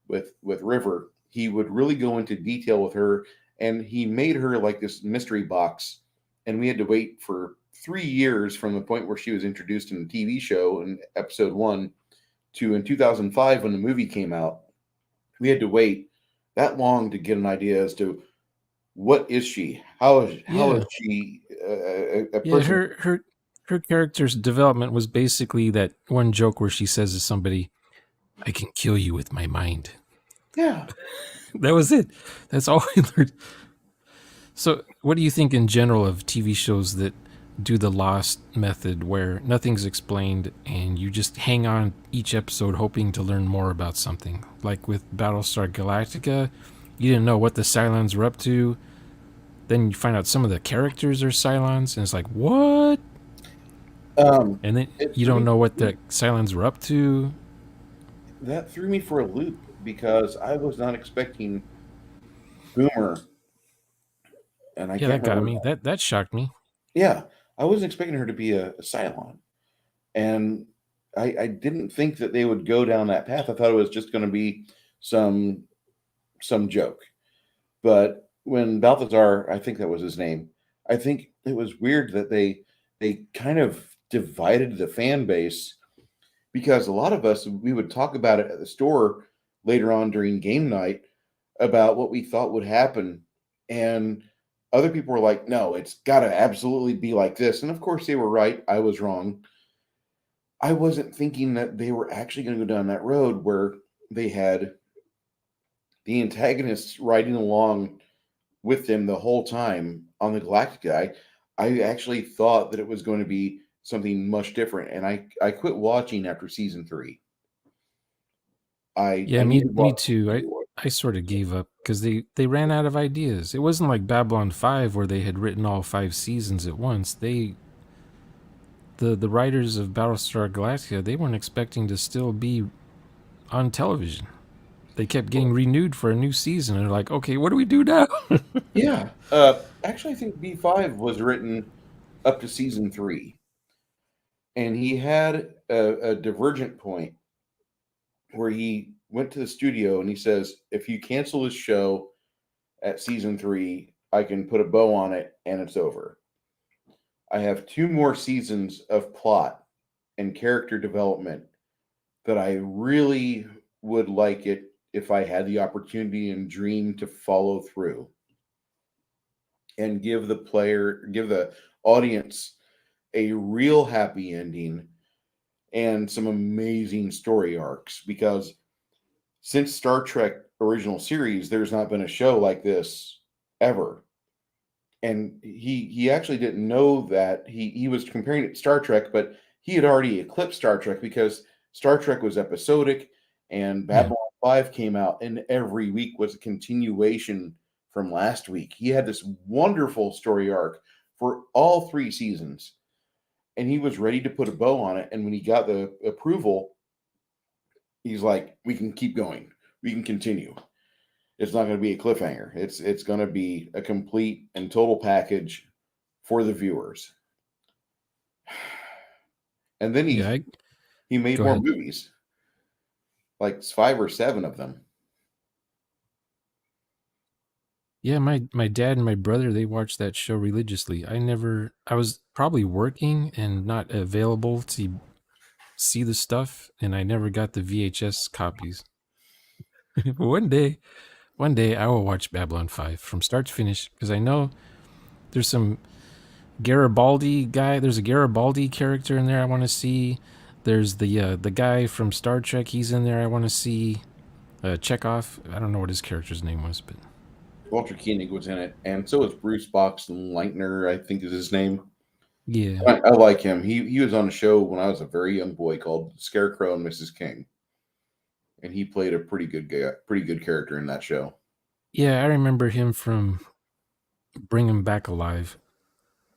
with River. He would really go into detail with her, and he made her like this mystery box, and we had to wait for 3 years from the point where she was introduced in the TV show in episode 1 to in 2005 when the movie came out. We had to wait that long to get an idea as to what is she, how is yeah, she a yeah. person. Her character's development was basically that one joke where she says to somebody, "I can kill you with my mind." Yeah. That was it. That's all we learned. So, what do you think in general of TV shows that do the Lost method, where nothing's explained and you just hang on each episode hoping to learn more about something? Like with Battlestar Galactica, you didn't know what the Cylons were up to. Then you find out some of the characters are Cylons, and it's like, what? And then It you threw don't me know what the Cylons were up to. that threw me for a loop, because I was not expecting Boomer, and I Yeah, can't that got remember. me. That shocked me. Yeah, I wasn't expecting her to be a Cylon, and I didn't think that they would go down that path. I thought it was just going to be some some joke. But when Balthazar, I think that was his name, I think it was weird that they kind of divided the fan base, because a lot of us, we would talk about it at the store later on during game night about what we thought would happen. And other people were like, no, it's got to absolutely be like this. And of course, they were right. I was wrong. I wasn't thinking that they were actually going to go down that road where they had the antagonists riding along with them the whole time on the Galactic Guy. I actually thought that it was going to be something much different, and I quit watching after season 3. Yeah, I need to me watch too. season 4. I sort of gave up because they ran out of ideas. It wasn't like Babylon 5 where they had written all 5 seasons at once. The writers of Battlestar Galactica, they weren't expecting to still be on television. They kept getting renewed for a new season. And they're like, okay, what do we do now? Yeah. Actually, I think B5 was written up to season 3, and he had a divergent point where he went to the studio and he says, if you cancel this show at season 3, I can put a bow on it and it's over. I have 2 more seasons of plot and character development that I really would like it if I had the opportunity and dream to follow through and give the audience a real happy ending and some amazing story arcs, because since Star Trek original series, there's not been a show like this ever. And he actually didn't know that he was comparing it to Star Trek, but he had already eclipsed Star Trek because Star Trek was episodic and Yeah. Babylon 5 came out, and every week was a continuation from last week. He had this wonderful story arc for all 3 seasons, and he was ready to put a bow on it. And when he got the approval, he's like, we can keep going. We can continue. It's not going to be a cliffhanger. It's going to be a complete and total package for the viewers. And then Yeah, he made go more ahead. movies, like 5 or 7 of them. Yeah, my dad and my brother, they watched that show religiously. I was probably working and not available to see the stuff, and I never got the VHS copies. But one day I will watch Babylon 5 from start to finish because I know there's some Garibaldi guy. There's a Garibaldi character in there I want to see. There's the guy from Star Trek. He's in there. I want to see. Chekhov. I don't know what his character's name was, but Walter Koenig was in it, and so was Bruce Boxton Leitner, I think is his name. yeah, I like him. He was on a show when I was a very young boy called Scarecrow and Mrs. King, and he played a pretty good character in that show. yeah. I remember him from Bring Him Back Alive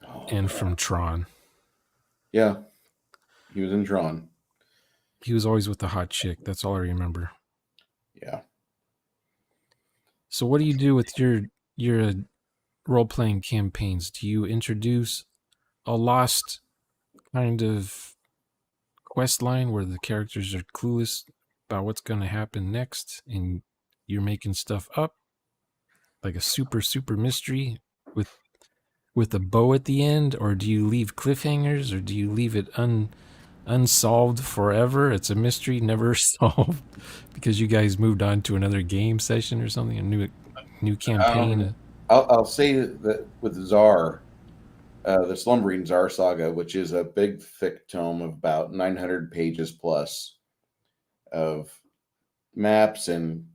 Oh and yeah, from Tron. yeah. He was in Tron. He was always with the hot chick. That's all I remember. Yeah. So, what do you do with your role playing campaigns? Do you introduce a lost kind of quest line where the characters are clueless about what's going to happen next, and you're making stuff up like a super mystery with a bow at the end, or do you leave cliffhangers, or do you leave it unsolved forever? It's a mystery never solved because you guys moved on to another game session or something, a new campaign. Um, I'll say that with Czar, the Slumbering Czar Saga, which is a big, thick tome of about 900 pages plus of maps and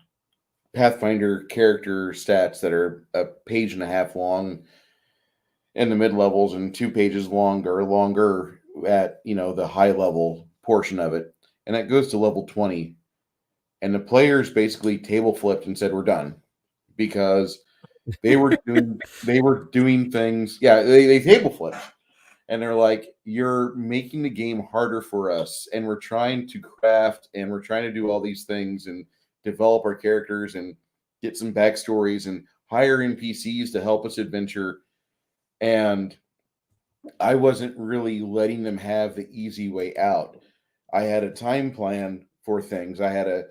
Pathfinder character stats that are a page and a half long in the mid levels and 2 pages longer at the high level portion of it, and that goes to level 20. And the players basically table flipped and said we're done because they were doing things. Yeah, they table flipped and they're like, you're making the game harder for us, and we're trying to craft and we're trying to do all these things and develop our characters and get some backstories and hire NPCs to help us adventure. And I wasn't really letting them have the easy way out. I had a time plan for things. I had a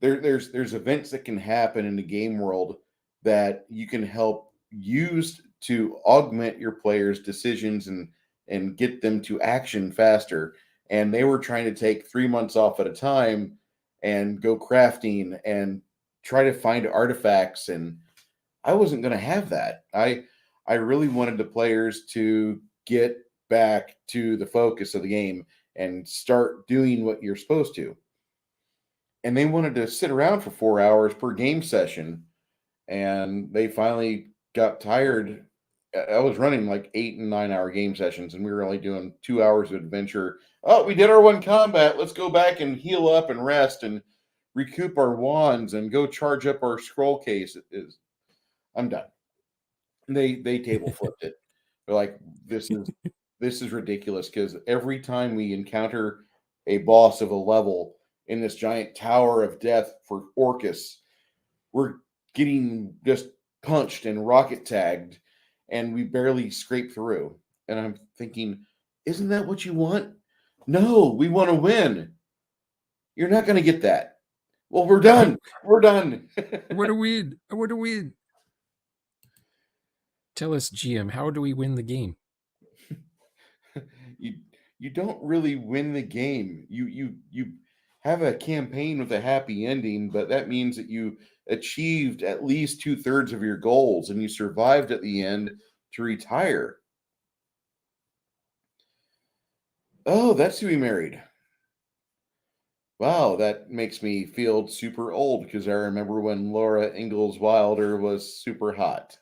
there's events that can happen in the game world that you can help use to augment your players' decisions and get them to action faster. And they were trying to take 3 months off at a time and go crafting and try to find artifacts. And I wasn't going to have that. I really wanted the players to get back to the focus of the game and start doing what you're supposed to. And they wanted to sit around for 4 hours per game session, and they finally got tired. I was running like 8 and 9 hour game sessions, and we were only doing 2 hours of adventure. Oh, we did our one combat. Let's go back and heal up and rest and recoup our wands and go charge up our scroll case. I'm done. They table flipped it. They're like, this is ridiculous, because every time we encounter a boss of a level in this giant tower of death for Orcus, we're getting just punched and rocket tagged, and we barely scrape through. And I'm thinking, isn't that what you want? No, we want to win. You're not going to get that. Well, we're done. We're done. What do we? What do we? Tell us, GM, how do we win the game? you you don't really win the game. You have a campaign with a happy ending, but that means that you achieved at least 2/3 of your goals and you survived at the end to retire. Oh, that's who he married. Wow, that makes me feel super old, because I remember when Laura Ingalls Wilder was super hot.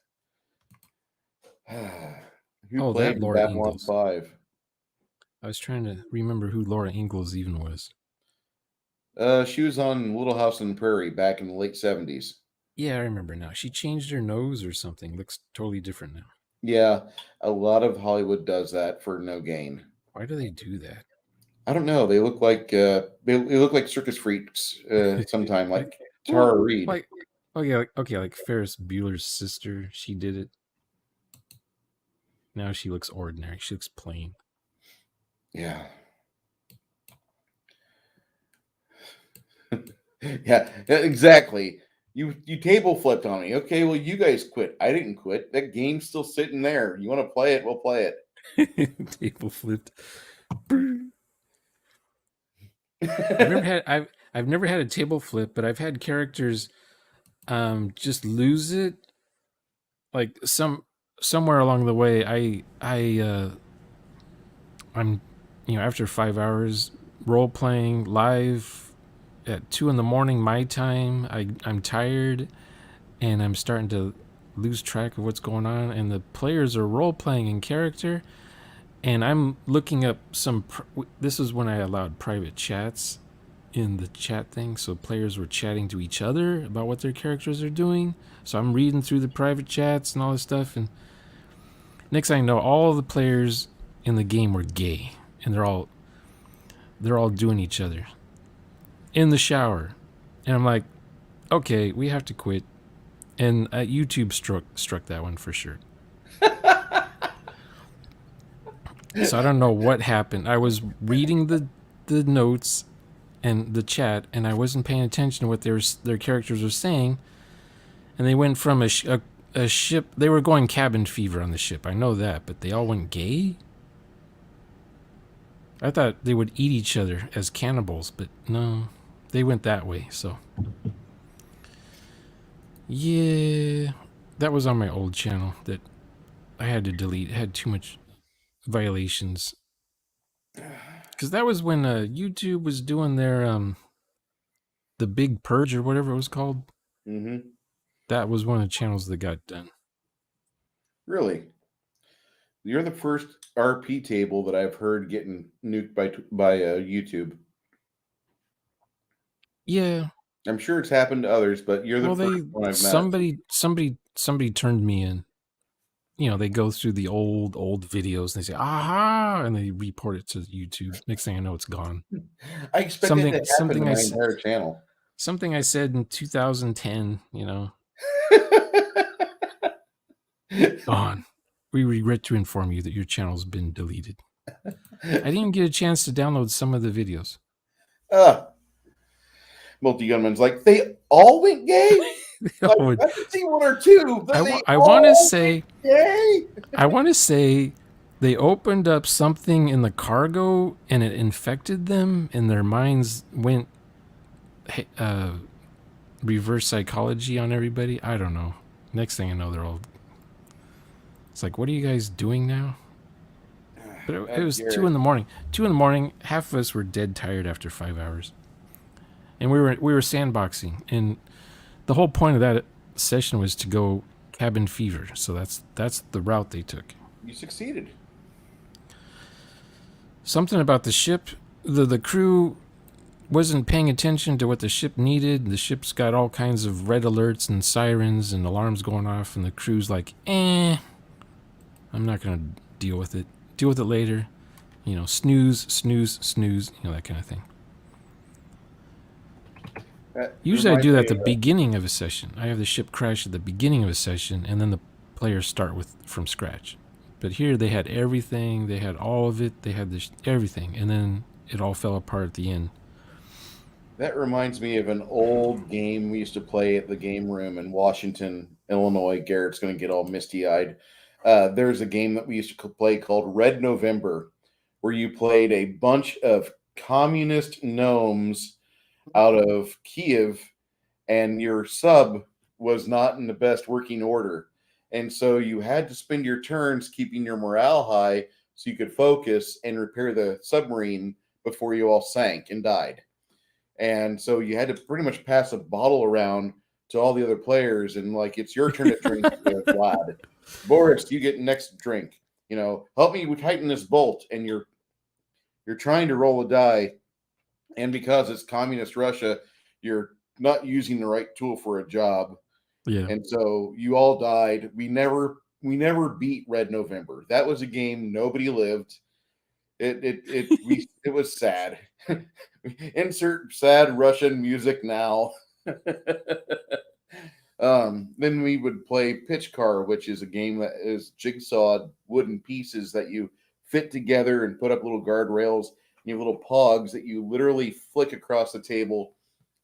Who Oh, that played in Laura Babylon Ingalls. 5? I was trying to remember who Laura Ingalls even was. She was on Little House on the Prairie back in the late 70s. Yeah, I remember now. She changed her nose or something. Looks totally different now. Yeah, a lot of Hollywood does that for no gain. Why do they do that? I don't know. They look like they look like circus freaks sometime, like Well, Tara Reid. like okay, like Ferris Bueller's sister. She did it. Now she looks ordinary. She looks plain. Yeah. Yeah, exactly. You table flipped on me. Okay, well, you guys quit. I didn't quit. That game's still sitting there. You want to play it? We'll play it. Table flipped. I've never had a table flip, but I've had characters just lose it. Like somewhere along the way, I'm after 5 hours role playing live at 2 a.m. my time, I'm tired and I'm starting to lose track of what's going on, and the players are role playing in character, and I'm looking up this is when I allowed private chats in the chat thing, so players were chatting to each other about what their characters are doing. So I'm reading through the private chats and all this stuff, and next thing I know, all the players in the game were gay, and they're all doing each other in the shower, and I'm like, okay, we have to quit. And YouTube struck that one for sure. So I don't know what happened. I was reading the notes and the chat, and I wasn't paying attention to what their characters were saying, and they went from a ship. They were going cabin fever on the ship. I know that, but they all went gay. I thought they would eat each other as cannibals, but no, they went that way. So yeah, that was on my old channel that I had to delete. It had too much violations. Because that was when YouTube was doing their the Big Purge or whatever it was called. Mm-hmm. That was one of the channels that got done. Really? You're the first RP table that I've heard getting nuked by YouTube. Yeah. I'm sure it's happened to others, but you're the first one I've met. Somebody turned me in. They go through the old videos and they say, aha, and they report it to YouTube. Next thing I know, it's gone. I expect that to happen to my entire channel. Something I said in 2010, gone. We regret to inform you that your channel's been deleted. I didn't even get a chance to download some of the videos. Multi-Gunman's like, they all went gay? Like, I can see one or two, but I want to say gay? I want to say they opened up something in the cargo and it infected them, and their minds went reverse psychology on everybody. I don't know. Next thing I know, they're all. It's like, what are you guys doing now? But it was Garrett, 2 in the morning. 2 in the morning. Half of us were dead tired after 5 hours, and we were sandboxing. And the whole point of that session was to go cabin fever. So that's the route they took. you succeeded. Something about the ship. The crew wasn't paying attention to what the ship needed. The ship's got all kinds of red alerts and sirens and alarms going off, and the crew's like, I'm not gonna deal with it. Deal with it later. Snooze, snooze, snooze. That kind of thing. That Usually I reminds do that me at the of, beginning of a session. I have the ship crash at the beginning of a session, and then the players start from scratch. But here they had everything. They had all of it. They had everything, and then it all fell apart at the end. that reminds me of an old game we used to play at the game room in Washington, Illinois. Garrett's going to get all misty eyed. There's a game that we used to play called Red November, where you played a bunch of communist gnomes out of Kiev, and your sub was not in the best working order. And so you had to spend your turns keeping your morale high so you could focus and repair the submarine before you all sank and died. And so you had to pretty much pass a bottle around to all the other players, and like, it's your turn to drink, Vlad. Boris, you get next drink. Help me tighten this bolt, and you're trying to roll a die, and because it's communist Russia, you're not using the right tool for a job, Yeah. and so you all died. We never beat Red November. That was a game nobody lived. It was sad. Insert sad Russian music now. Then we would play Pitch Car, which is a game that is jigsawed wooden pieces that you fit together and put up little guardrails. And you have little pogs that you literally flick across the table.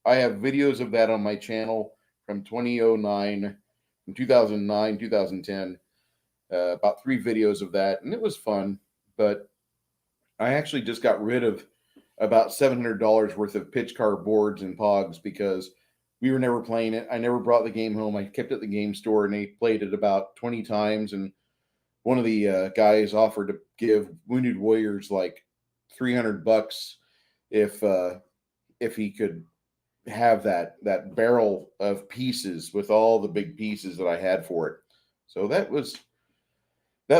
I have videos of that on my channel from 2009, from 2009, 2010. About 3 videos of that, and it was fun. But I actually just got rid of about $700 worth of pitch car boards and pogs because we were never playing it. I never brought the game home. I kept it at the game store, and they played it about 20 times. And one of the guys offered to give Wounded Warriors like $300 if he could have that barrel of pieces with all the big pieces that I had for it. So that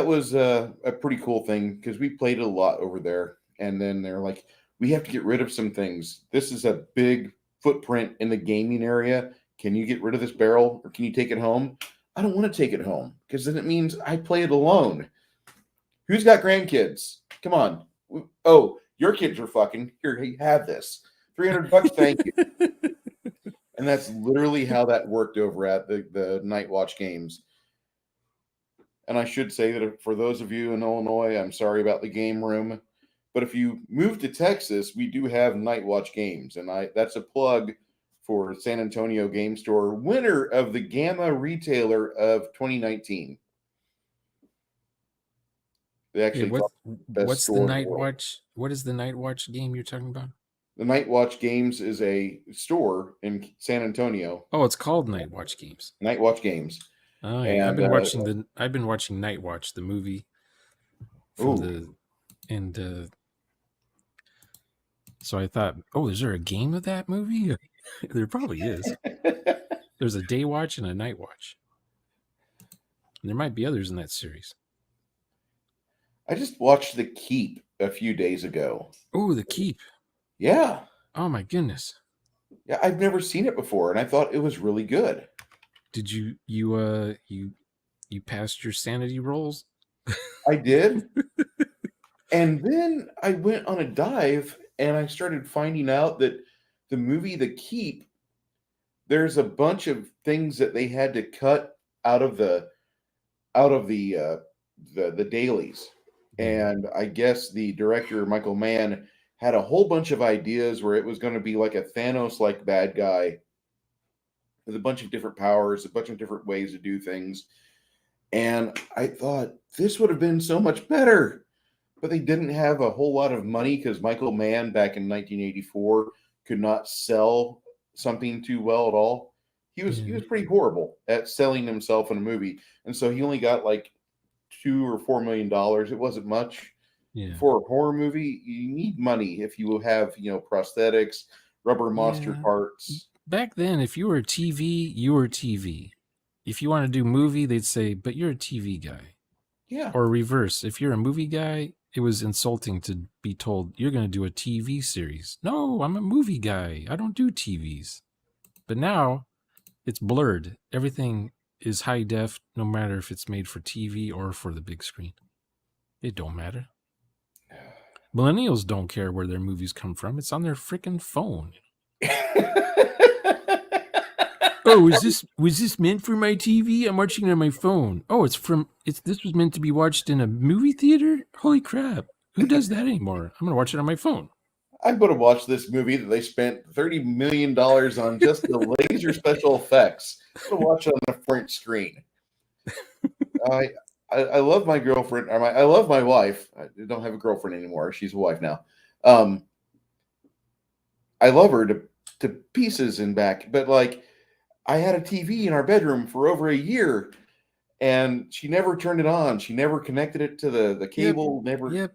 was a pretty cool thing because we played it a lot over there. And then they're like, we have to get rid of some things. This is a big footprint in the gaming area. Can you get rid of this barrel, or can you take it home? I don't want to take it home because then it means I play it alone. Who's got grandkids? Come on. Oh, your kids are fucking. Here, you have this. $300, thank you. And that's literally how that worked over at the Night Watch games. And I should say that for those of you in Illinois, I'm sorry about the game room. But if you move to Texas, we do have Night Watch games. And that's a plug for San Antonio Game Store, winner of the Gamma Retailer of 2019. They actually what's the Night Watch? What is the Night Watch game you're talking about? The Night Watch Games is a store in San Antonio. Oh, it's called Night Watch Games. Night Watch Games. Oh, yeah. I've been watching Night Watch, the movie from so I thought, is there a game of that movie? There probably is. There's a Day Watch and a Night Watch. And there might be others in that series. I just watched The Keep a few days ago. Oh, The Keep. Yeah. Oh my goodness. Yeah, I've never seen it before, and I thought it was really good. Did you passed your sanity rolls? I did. And then I went on a dive and I started finding out that the movie The Keep, there's a bunch of things that they had to cut out of the dailies. And I guess the director, Michael Mann, had a whole bunch of ideas where it was going to be like a Thanos-like bad guy with a bunch of different powers, a bunch of different ways to do things. And I thought this would have been so much better, but they didn't have a whole lot of money because Michael Mann back in 1984 could not sell something too well at all. He was pretty horrible at selling himself in a movie, and so he only got like $2 or $4 million. It wasn't much Yeah. for a horror movie. You need money if you have prosthetics, rubber monster Yeah. parts. Back then, if you were TV, you were TV. If you want to do movie, they'd say, but you're a TV guy. Yeah. Or reverse, if you're a movie guy, it was insulting to be told you're going to do a TV series. No, I'm a movie guy. I don't do TVs. But now it's blurred. Everything is high def, no matter if it's made for TV or for the big screen. It don't matter. Millennials don't care where their movies come from. It's on their freaking phone. Oh, was this meant for my TV? I'm watching it on my phone. Oh, this was meant to be watched in a movie theater? Holy crap. Who does that anymore? I'm gonna watch it on my phone. I'm going to watch this movie that they spent $30 million on just the laser special effects. I'm going to watch it on the front screen. I love my girlfriend. I love my wife. I don't have a girlfriend anymore. She's a wife now. I love her to pieces and back, but like I had a TV in our bedroom for over a year, and she never turned it on. She never connected it to the cable. Never. Yep.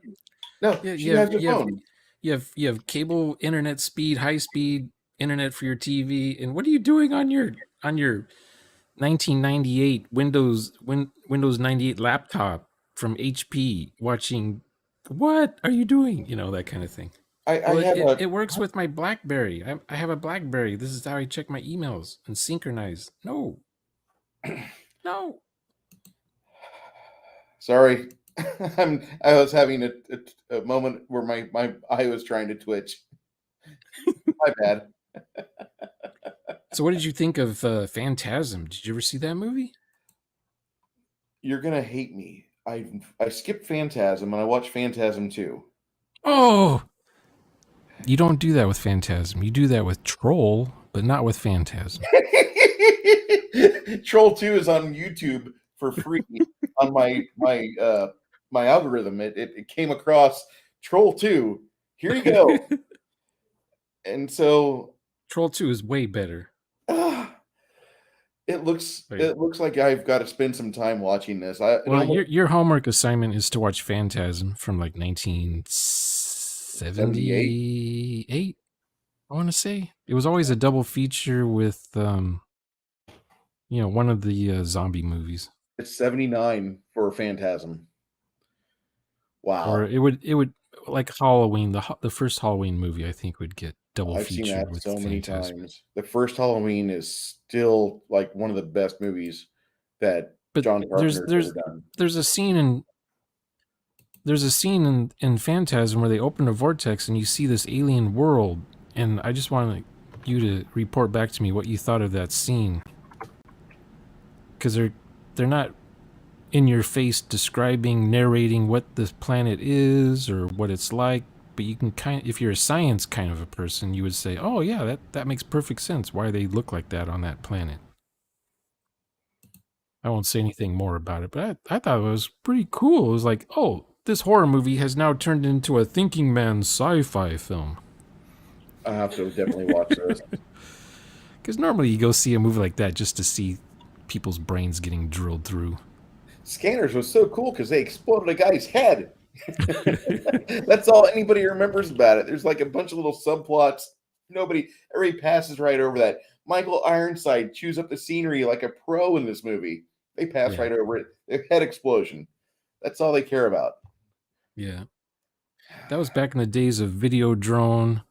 No, Yeah, she has a phone. you have cable internet speed, high speed internet for your TV. And what are you doing on your 1998 Windows 98 laptop from HP watching? What are you doing? That kind of thing. I Well, have it works with my BlackBerry. I have a BlackBerry. This is how I check my emails and synchronize. No. No. Sorry. I was having a moment where my eye was trying to twitch. My bad. So what did you think of Phantasm? Did you ever see that movie? You're gonna hate me. I skipped Phantasm and I watched Phantasm 2. Oh, you don't do that with Phantasm. You do that with Troll, but not with Phantasm. Troll 2 is on YouTube for free on my algorithm. It came across Troll 2. Here you go. And so Troll 2 is way better. it looks like I've got to spend some time watching this. Your homework assignment is to watch Phantasm from like 1978. I want to say it was always a double feature with one of the zombie movies. It's 79 for Phantasm. Wow. Or it would like Halloween, the first Halloween movie, I think would get double I've featured seen that with so many Phantasm. times. The first Halloween is still like one of the best movies that John Carpenter's ever done. There's a scene in Phantasm where they open a vortex and you see this alien world, and I just want you to report back to me what you thought of that scene, because they're not in your face narrating what this planet is or what it's like, but you can if you're a science kind of a person, you would say, oh yeah, that makes perfect sense why they look like that on that planet. I won't say anything more about it, but I thought it was pretty cool. It was like, oh, this horror movie has now turned into a thinking man's sci-fi film. I have to definitely watch this. Because normally you go see a movie like that just to see people's brains getting drilled through. Scanners was so cool because they exploded a guy's head. That's all anybody remembers about it. There's like a bunch of little subplots. Everybody passes right over that. Michael Ironside chews up the scenery like a pro in this movie. They pass right over it. Their head explosion. That's all they care about. Yeah. That was back in the days of Videodrome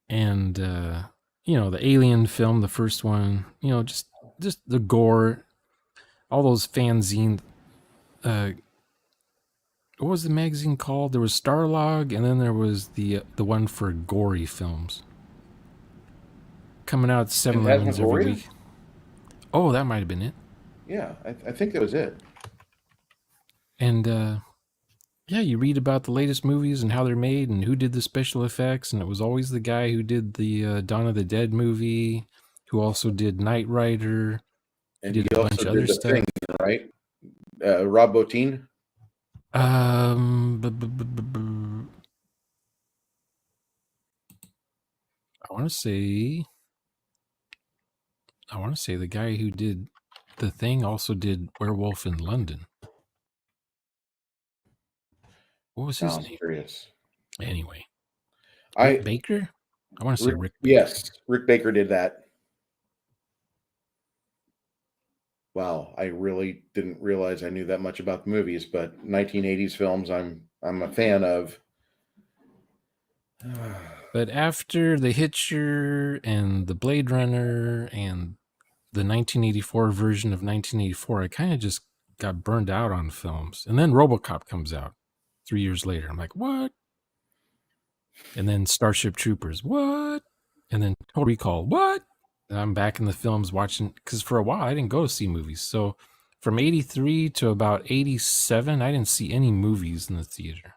and the Alien film, the first one. Just the gore, all those fanzine. What was the magazine called? There was Starlog, and then there was the one for gory films. Coming out 7-Elevens every week. Oh, that might have been it. Yeah, I think that was it. And you read about the latest movies and how they're made and who did the special effects, and it was always the guy who did the Dawn of the Dead movie, who also did Knight Rider, and he did a bunch of other stuff. Thing, right? Rob Bottin. I want to say the guy who did The Thing also did Werewolf in London. What was his Now I'm name? curious. Anyway, Rick I Baker? I want to say Rick, Rick Baker. yes, Rick Baker did that. Wow, I really didn't realize I knew that much about the movies, but 1980s films I'm a fan of. But after The Hitcher and The Blade Runner and the 1984 version of 1984, I kind of just got burned out on films. And then RoboCop comes out 3 years later. I'm like, what? And then Starship Troopers, what? And then Total Recall, what? And I'm back in the films watching, because for a while I didn't go to see movies. So from 83 to about 87, I didn't see any movies in the theater.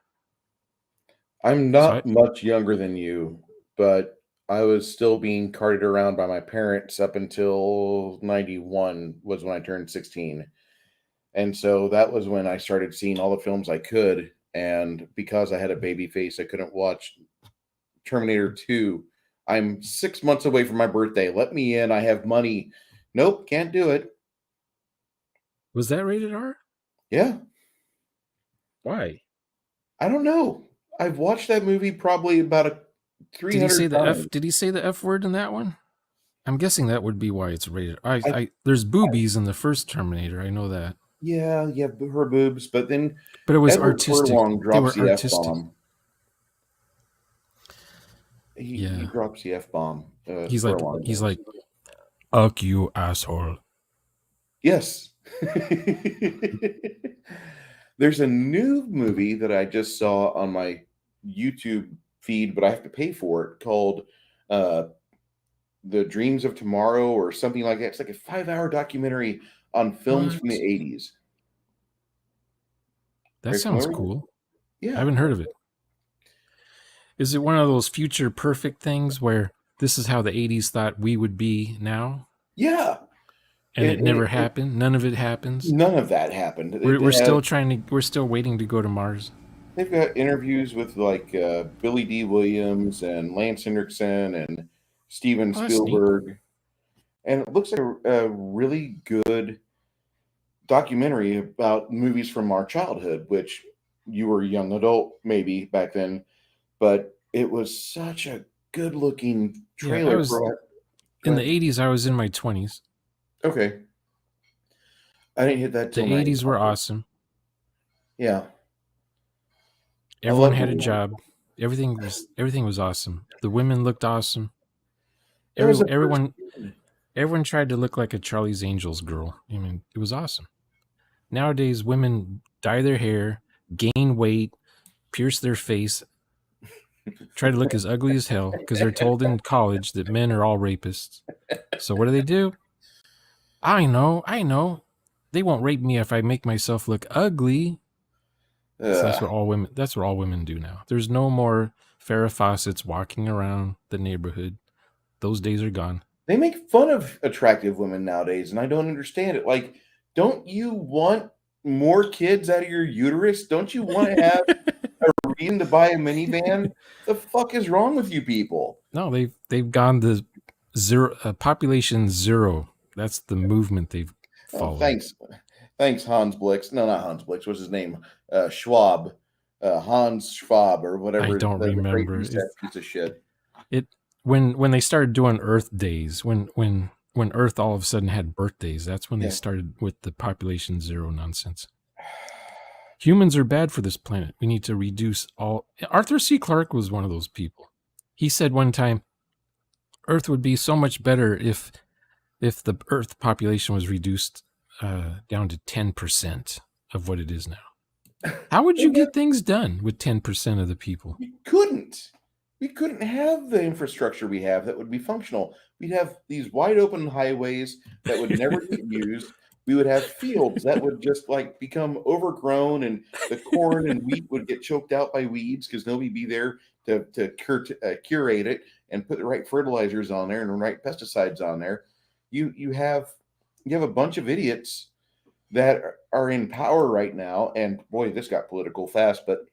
I'm So I, not much younger than you, but I was still being carted around by my parents up until 91 was when I turned 16. And so that was when I started seeing all the films I could. And because I had a baby face, I couldn't watch Terminator 2. I'm 6 months away from my birthday. Let me in. I have money. Nope, can't do it. was that rated R? Yeah, Why? I don't know. I've watched that movie probably about a Did he 300 say the F? times. Did he say the F word in that one? I'm guessing that would be why it's rated. I There's boobies in the first Terminator. I know that, Yeah, yeah, her boobs, but then but it was Edward artistic. Furlong They drops were the F artistic. bomb. He Yeah, drops the F bomb. he's like Furlong he's does. like, "Fuck you, asshole." Yes. There's a new movie that I just saw on my YouTube feed, but I have to pay for it called uh, The Dreams of Tomorrow or something like that. It's like a 5-hour documentary on films from the What? 80s. Are That you sounds familiar with it? cool. I Yeah. haven't heard of it. Is it one of those future perfect things where this is how the '80s thought we would be now, Yeah. and it never happened? None of it happens. None of that happened. It We're had still trying to. We're still waiting to go to Mars. They've got interviews with like Billy D. Williams and Lance Henriksen and Steven Oh, that's neat. Spielberg, and it looks like a really good documentary about movies from our childhood, which you were a young adult maybe back then, but it was such a good-looking Yeah, I trailer was for. Go in the ahead. '80s. I was in my 20s. Okay, I didn't hit that The till '80s were 95. awesome. Yeah, I Everyone love had a the. job. Everything was awesome. The women looked awesome. It was a first. Everyone tried to look like a Charlie's Angels girl. I mean, it was awesome. Nowadays, women dye their hair, gain weight, pierce their face, try to look as ugly as hell because they're told in college that men are all rapists. So what do? I know. They won't rape me if I make myself look ugly. So Ugh. that's what all women do now. There's no more Farrah Fawcett's walking around the neighborhood. Those days are gone. They make fun of attractive women nowadays, and I don't understand it. Like, don't you want more kids out of your uterus? Don't you want to have a reason to buy a minivan? The fuck is wrong with you people? No, they've gone the zero population zero. That's the movement they've Oh, followed. thanks, Hans Blix. No, not Hans Blix. What's his name? Schwab, Hans Schwab, or I whatever. don't The great remember piece of shit. it when they started doing Earth days. When Earth all of a sudden had birthdays, that's when they Yeah. started with the population zero nonsense. Humans are bad for this planet. We need to reduce all. Arthur C. Clarke was one of those people. He said one time, Earth would be so much better if the Earth population was reduced down to 10% of what it is now. How would you And get things done with 10% of the people? we couldn't. We couldn't have the infrastructure we have that would be functional. We'd have these wide open highways that would never get used. We would have fields that would just like become overgrown, and the corn and wheat would get choked out by weeds because nobody'd be there curate it and put the right fertilizers on there and the right pesticides on there. You have a bunch of idiots that are in power right now, and boy, this got political fast, but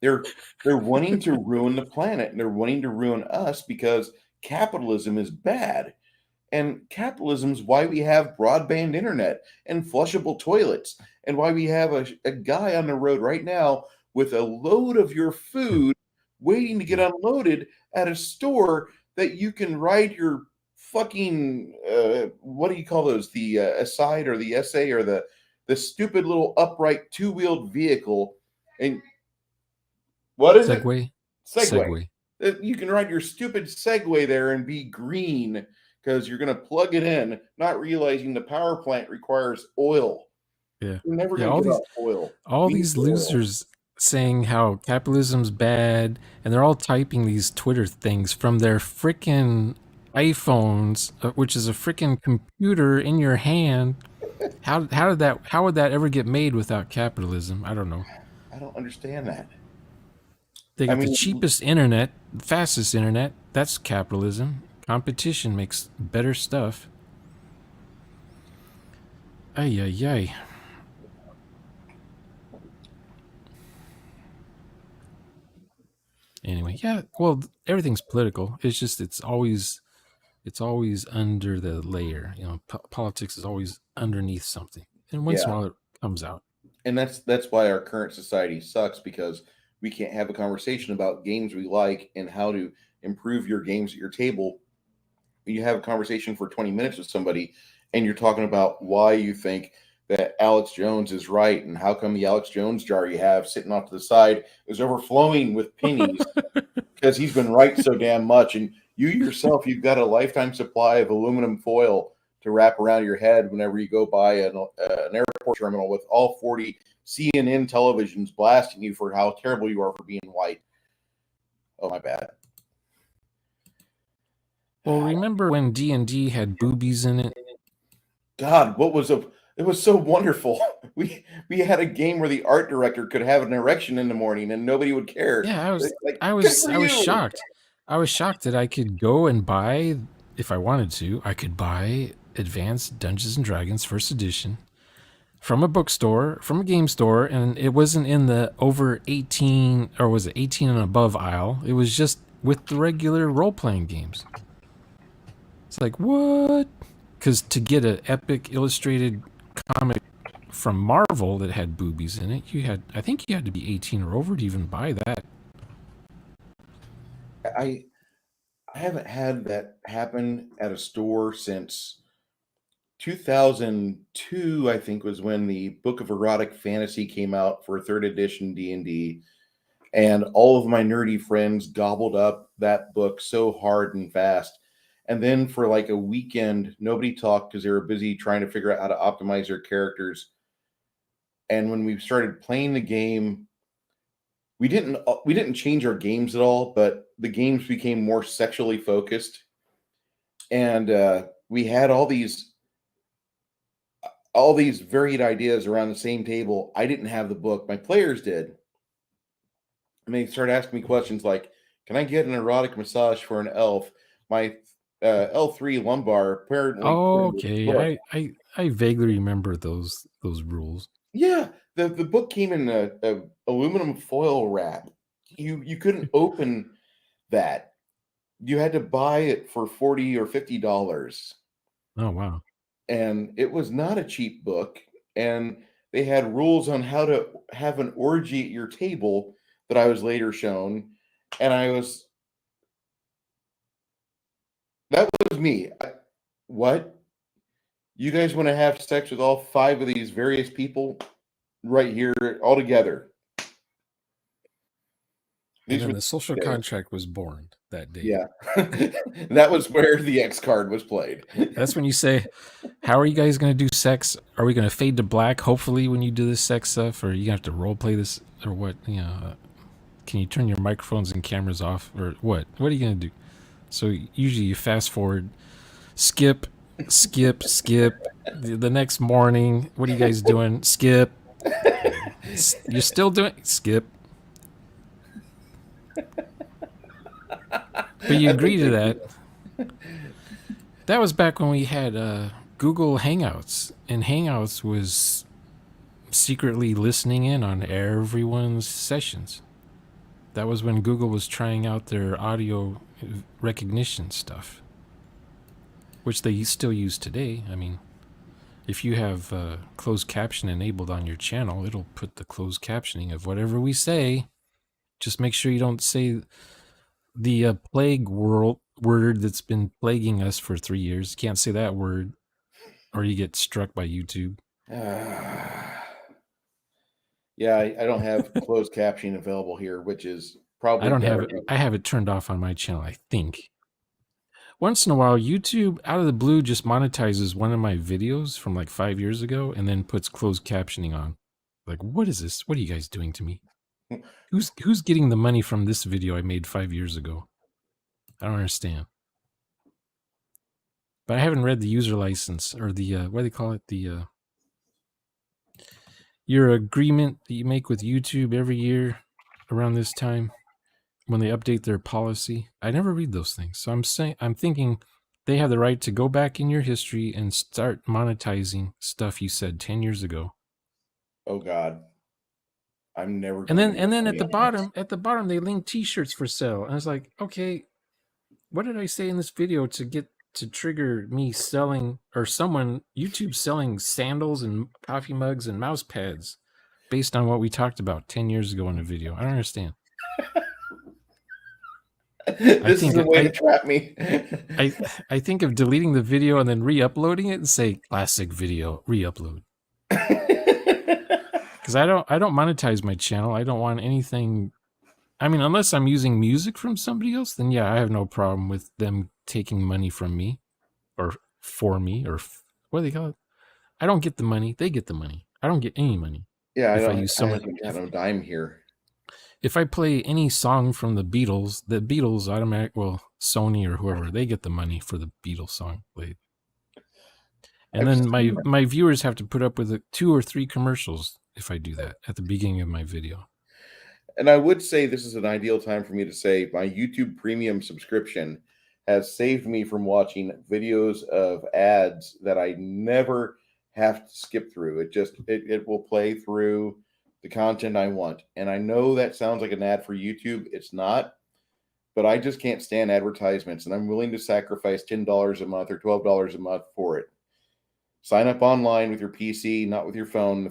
they're wanting to ruin the planet, and they're wanting to ruin us because capitalism is bad. And capitalism's why we have broadband internet and flushable toilets, and why we have a guy on the road right now with a load of your Hmm. food waiting to get Yeah. unloaded at a store that you can ride your fucking what do you call those, the aside or the SA or the stupid little upright two-wheeled vehicle. And what is it? Segway. Segway. Segway. You can ride your stupid Segway there and be green because you're going to plug it in, not realizing the power plant requires oil. Yeah. You're never Yeah. going to get off oil. All We need these oil. losers saying how capitalism's bad, and they're all typing these Twitter things from their freaking iPhones, which is a freaking computer in your hand. How would that ever get made without capitalism? I don't know. I don't understand that. They I got the mean, cheapest internet, fastest internet. That's capitalism. Competition makes better stuff. Ay ay ay. Anyway, yeah. Well, everything's political. It's just it's always under the layer. You know, politics is always underneath something, and once in a yeah, while it comes out. and that's why our current society sucks, because we can't have a conversation about games we like and how to improve your games at your table. You have a conversation for 20 minutes with somebody and you're talking about why you think that Alex Jones is right and how come the Alex Jones jar you have sitting off to the side is overflowing with pennies because he's been right so damn much. And you yourself, you've got a lifetime supply of aluminum foil to wrap around your head whenever you go by an airport terminal with all 40 CNN televisions blasting you for how terrible you are for being white. Oh, my bad. Well, remember when D&D had boobies in it? God, what was a it was so wonderful. We had a game where the art director could have an erection in the morning and nobody would care. Yeah, Like, good for I was you. shocked. I was shocked that I could go and buy, if I wanted to, I could buy Advanced Dungeons and Dragons First Edition from a bookstore, from a game store, and it wasn't in the over 18, or was it 18 and above aisle. It was just with the regular role playing games. It's like, what? Because to get an epic illustrated comic from Marvel that had boobies in it, I think you had to be 18 or over to even buy that. I I haven't had that happen at a store since 2002, I think was when the Book of Erotic Fantasy came out for 3rd edition D&D, and all of my nerdy friends gobbled up that book so hard and fast. And then for like a weekend, nobody talked because they were busy trying to figure out how to optimize their characters. And when we started playing the game, we didn't change our games at all, but the games became more sexually focused, and we had all these varied ideas around the same table. I didn't have the book; my players did, and they started asking me questions like, "Can I get an erotic massage for an elf?" My L3 lumbar apparently Oh, printed the okay. book. I vaguely remember those rules. Yeah, the book came in a aluminum foil wrap. You couldn't open that. You had to buy it for 40 or $50, Oh, wow. and it was not a cheap book. And they had rules on how to have an orgy at your table that I was later shown, and I was that was me. What? You guys want to have sex with all five of these various people right here all together? And These then were the social the days. contract was born that day. Yeah. That was where the X card was played. That's when you say, "How are you guys going to do sex? Are we going to fade to black? Hopefully, when you do this sex stuff, or you have to role play this, or what? You know, can you turn your microphones and cameras off, or what? What are you going to do?" So usually you fast forward, skip, skip, skip. The next morning, what are you guys doing? Skip. You're still doing skip, but you agree to that. That was back when we had Google Hangouts, and Hangouts was secretly listening in on everyone's sessions. That was when Google was trying out their audio recognition stuff, which they still use today. I mean, if you have closed caption enabled on your channel, it'll put the closed captioning of whatever we say. Just make sure you don't say the plague word that's been plaguing us for 3 years. You can't say that word, or you get struck by YouTube. Yeah, I don't have closed captioning available here, which is probably I don't have better. it. I have it turned off on my channel, I think. Once in a while, YouTube out of the blue just monetizes one of my videos from like 5 years ago and then puts closed captioning on. Like, what is this? What are you guys doing to me? Who's getting the money from this video I made 5 years ago? I don't understand. But I haven't read the user license or the what do they call it? The your agreement that you make with YouTube every year around this time when they update their policy. I never read those things. So I'm thinking they have the right to go back in your history and start monetizing stuff you said 10 years ago. Oh God, I'm never And going to then get and then money on this. at the bottom they link t-shirts for sale. And I was like, okay, what did I say in this video to trigger me selling or someone YouTube selling sandals and coffee mugs and mouse pads based on what we talked about 10 years ago in a video? I don't understand. This is a way to trap me. I think of deleting the video and then re-uploading it and say classic video, re-upload. Because I don't monetize my channel. I don't want anything. I mean, unless I'm using music from somebody else, then yeah, I have no problem with them taking money from me or for me or what do they call it? I don't get the money. They get the money. I don't get any money. Yeah, If I use I someone, haven't got no dime here. if I play any song from the Beatles automatic, well, Sony or whoever, they get the money for the Beatles song played. And then my viewers have to put up with 2 or 3 commercials if I do that at the beginning of my video. And I would say this is an ideal time for me to say my YouTube premium subscription has saved me from watching videos of ads that I never have to skip through. It will play through the content I want. And I know that sounds like an ad for YouTube. It's not, but I just can't stand advertisements, and I'm willing to sacrifice $10 a month or $12 a month for it. Sign up online with your PC, not with your phone.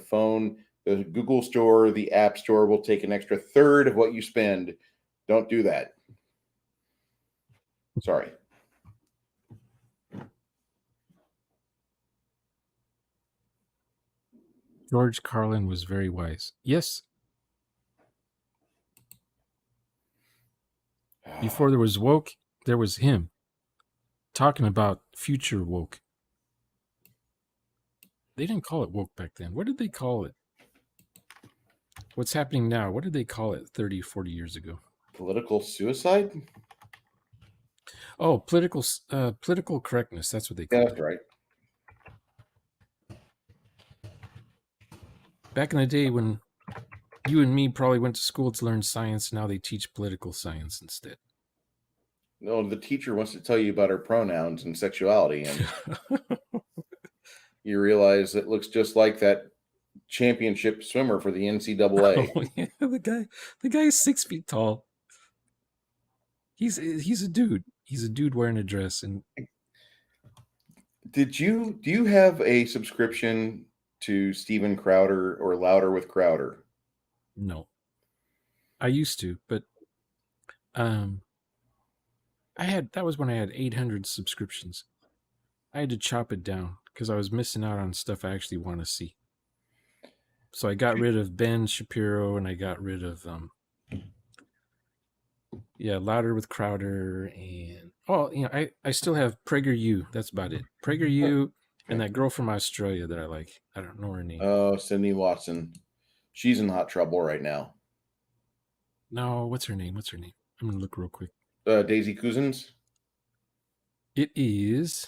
The Google Store, the App Store will take an extra third of what you spend. Don't do that. Sorry. George Carlin was very wise. Yes. Before there was woke, there was him talking about future woke. They didn't call it woke back then. What did they call it? What's happening now? What did they call it 30, 40 years ago? Political suicide? Oh, political correctness. That's what they called Yeah, that's it. right. Back in the day when you and me probably went to school to learn science, now they teach political science instead. No, the teacher wants to tell you about her pronouns and sexuality, and you realize it looks just like that championship swimmer for the NCAA. Oh, yeah, the guy is 6 feet tall. He's a dude. He's a dude wearing a dress. And do you have a subscription to Steven Crowder or Louder with Crowder? no, I used to, but that was when I had 800 subscriptions. I had to chop it down because I was missing out on stuff I actually want to see. So I got rid of Ben Shapiro and I got rid of Louder with Crowder, and I still have PragerU. That's about it. PragerU and that girl from Australia that I like. I don't know her name. Oh, Cindy Watson. She's in hot trouble right now. No, what's her name? I'm gonna look real quick. Daisy Cousins. It is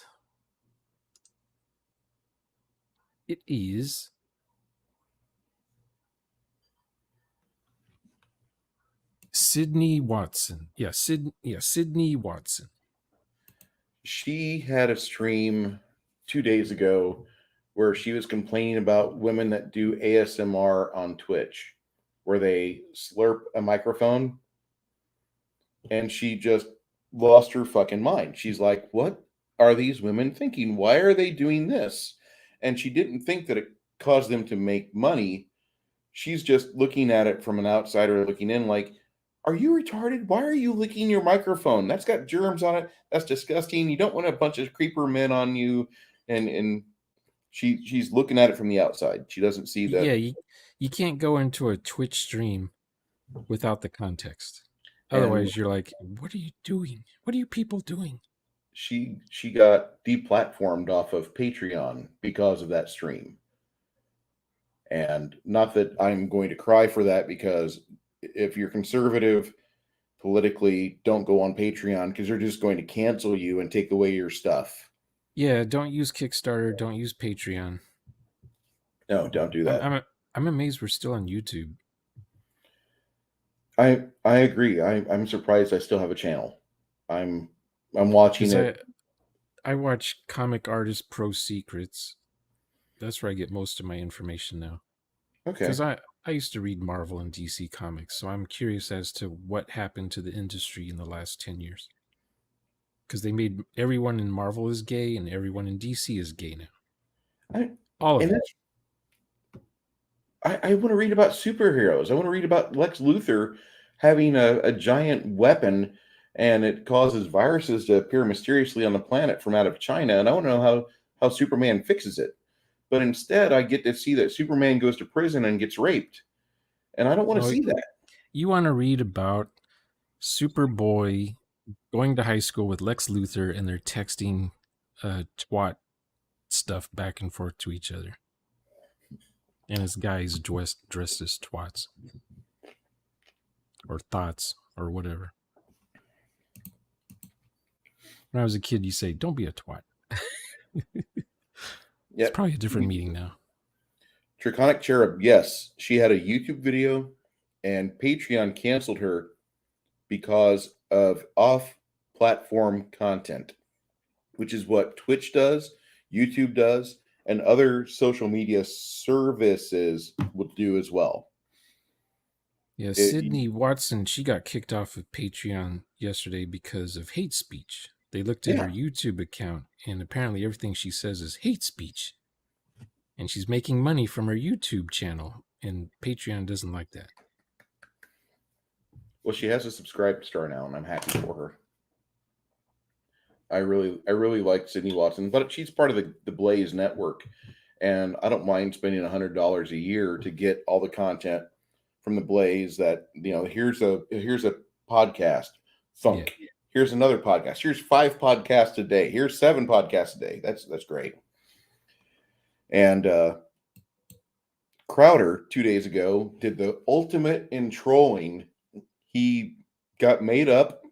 Sydney Watson. Yeah, Sydney Watson. She had a stream 2 days ago where she was complaining about women that do ASMR on Twitch, where they slurp a microphone. and she just lost her fucking mind. She's like, what are these women thinking? Why are they doing this? And she didn't think that it caused them to make money. She's just looking at it from an outsider looking in, like, are you retarded? Why are you licking your microphone? That's got germs on it. That's disgusting. You don't want a bunch of creeper men on you. And she's looking at it from the outside. She doesn't see that. Yeah, you can't go into a Twitch stream without the context. And Otherwise, you're like, what are you doing? What are you people doing? she got deplatformed off of Patreon because of that stream. And not that I'm going to cry for that, because if you're conservative politically, don't go on Patreon, because they're just going to cancel you and take away your stuff. Yeah, don't use Kickstarter. Don't use Patreon. No, don't do that. I'm amazed we're still on YouTube. I agree. I'm surprised I still have a channel. I'm watching it. I watch Comic Artist Pro Secrets. That's where I get most of my information now. Okay. Because I used to read Marvel and DC comics, so I'm curious as to what happened to the industry in the last 10 years. Because they made everyone in Marvel is gay and everyone in DC is gay now. All of it. I want to read about superheroes. I want to read about Lex Luthor having a giant weapon, and it causes viruses to appear mysteriously on the planet from out of China. And I want to know how Superman fixes it. But instead, I get to see that Superman goes to prison and gets raped. And I don't want to see that. You want to read about Superboy going to high school with Lex Luthor, and they're texting twat stuff back and forth to each other. And his guys dressed as twats. Or thoughts, or whatever. When I was a kid, you say, don't be a twat. It's probably a different meaning now. Draconic Cherub, yes. She had a YouTube video, and Patreon canceled her because of off-platform content, which is what Twitch does, YouTube does, and other social media services will do as well. Yeah, Sydney Watson, she got kicked off of Patreon yesterday because of hate speech. They looked at her YouTube account, and apparently everything she says is hate speech. And she's making money from her YouTube channel, and Patreon doesn't like that. Well, she has a subscribe star now, and I'm happy for her. I really like Sydney Watson, but she's part of the Blaze network, and I don't mind spending $100 a year to get all the content from the Blaze. That, you know, here's a podcast, thunk. Yeah. Here's another podcast. Here's 5 podcasts a day. Here's 7 podcasts a day. That's great. And Crowder 2 days ago did the ultimate in trolling. He got made up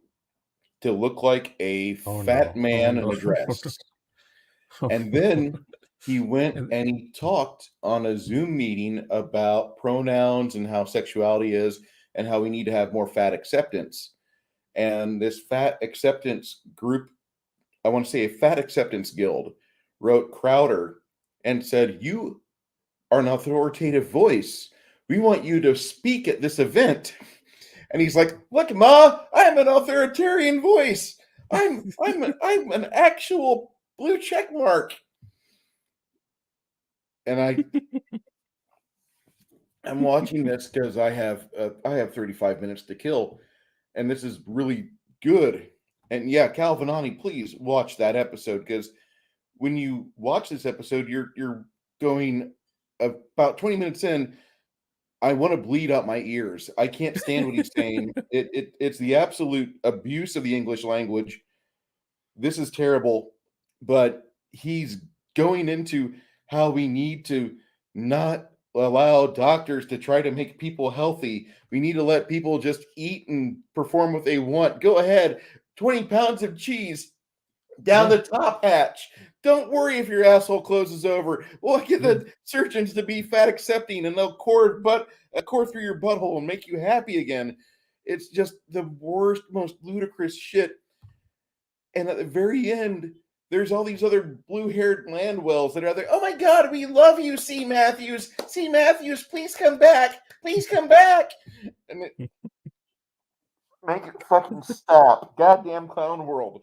to look like a fat man in a dress. And then he went and he talked on a Zoom meeting about pronouns and how sexuality is, and how we need to have more fat acceptance. And this fat acceptance group, I want to say a fat acceptance guild, wrote Crowder and said, you are an authoritative voice. We want you to speak at this event. And he's like, look, Ma, I'm an authoritarian voice. I'm an actual blue check mark. And I'm watching this because I have 35 minutes to kill, and this is really good. And yeah, Calvinani, please watch that episode, because when you watch this episode, you're going about 20 minutes in. I want to bleed out my ears. I can't stand what he's saying. It's the absolute abuse of the English language. This is terrible, but he's going into how we need to not allow doctors to try to make people healthy. We need to let people just eat and perform what they want. Go ahead, 20 pounds of cheese down the top hatch. Don't worry if your asshole closes over. We'll get the surgeons to be fat accepting, and they'll core through your butthole and make you happy again. It's just the worst, most ludicrous shit. And at the very end, there's all these other blue-haired Landwells that are there. Oh my God, we love you, C. Matthews. C. Matthews, please come back. Please come back. And Make it fucking stop. Goddamn clown world.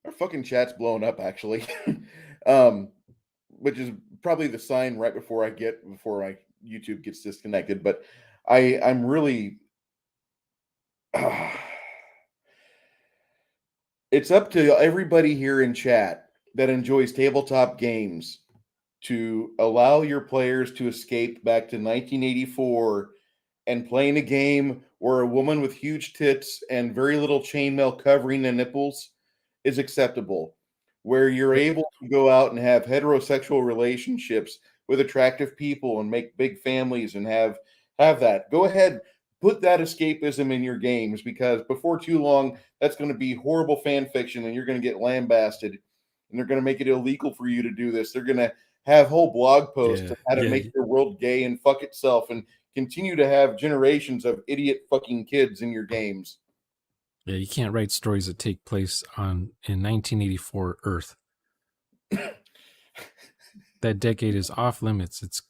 Our fucking chat's blowing up, actually. um, which is probably the sign right before my YouTube gets disconnected. But I'm really it's up to everybody here in chat that enjoys tabletop games to allow your players to escape back to 1984 and playing a game where a woman with huge tits and very little chainmail covering the nipples is acceptable, where you're able to go out and have heterosexual relationships with attractive people and make big families and have that. Go ahead, put that escapism in your games, because before too long that's going to be horrible fan fiction and you're going to get lambasted, and they're going to make it illegal for you to do this. They're going to have whole blog posts Yeah, of how to yeah, make your world gay and fuck itself and continue to have generations of idiot fucking kids in your games. yeah. You can't write stories that take place in 1984 Earth. That decade is off limits. It's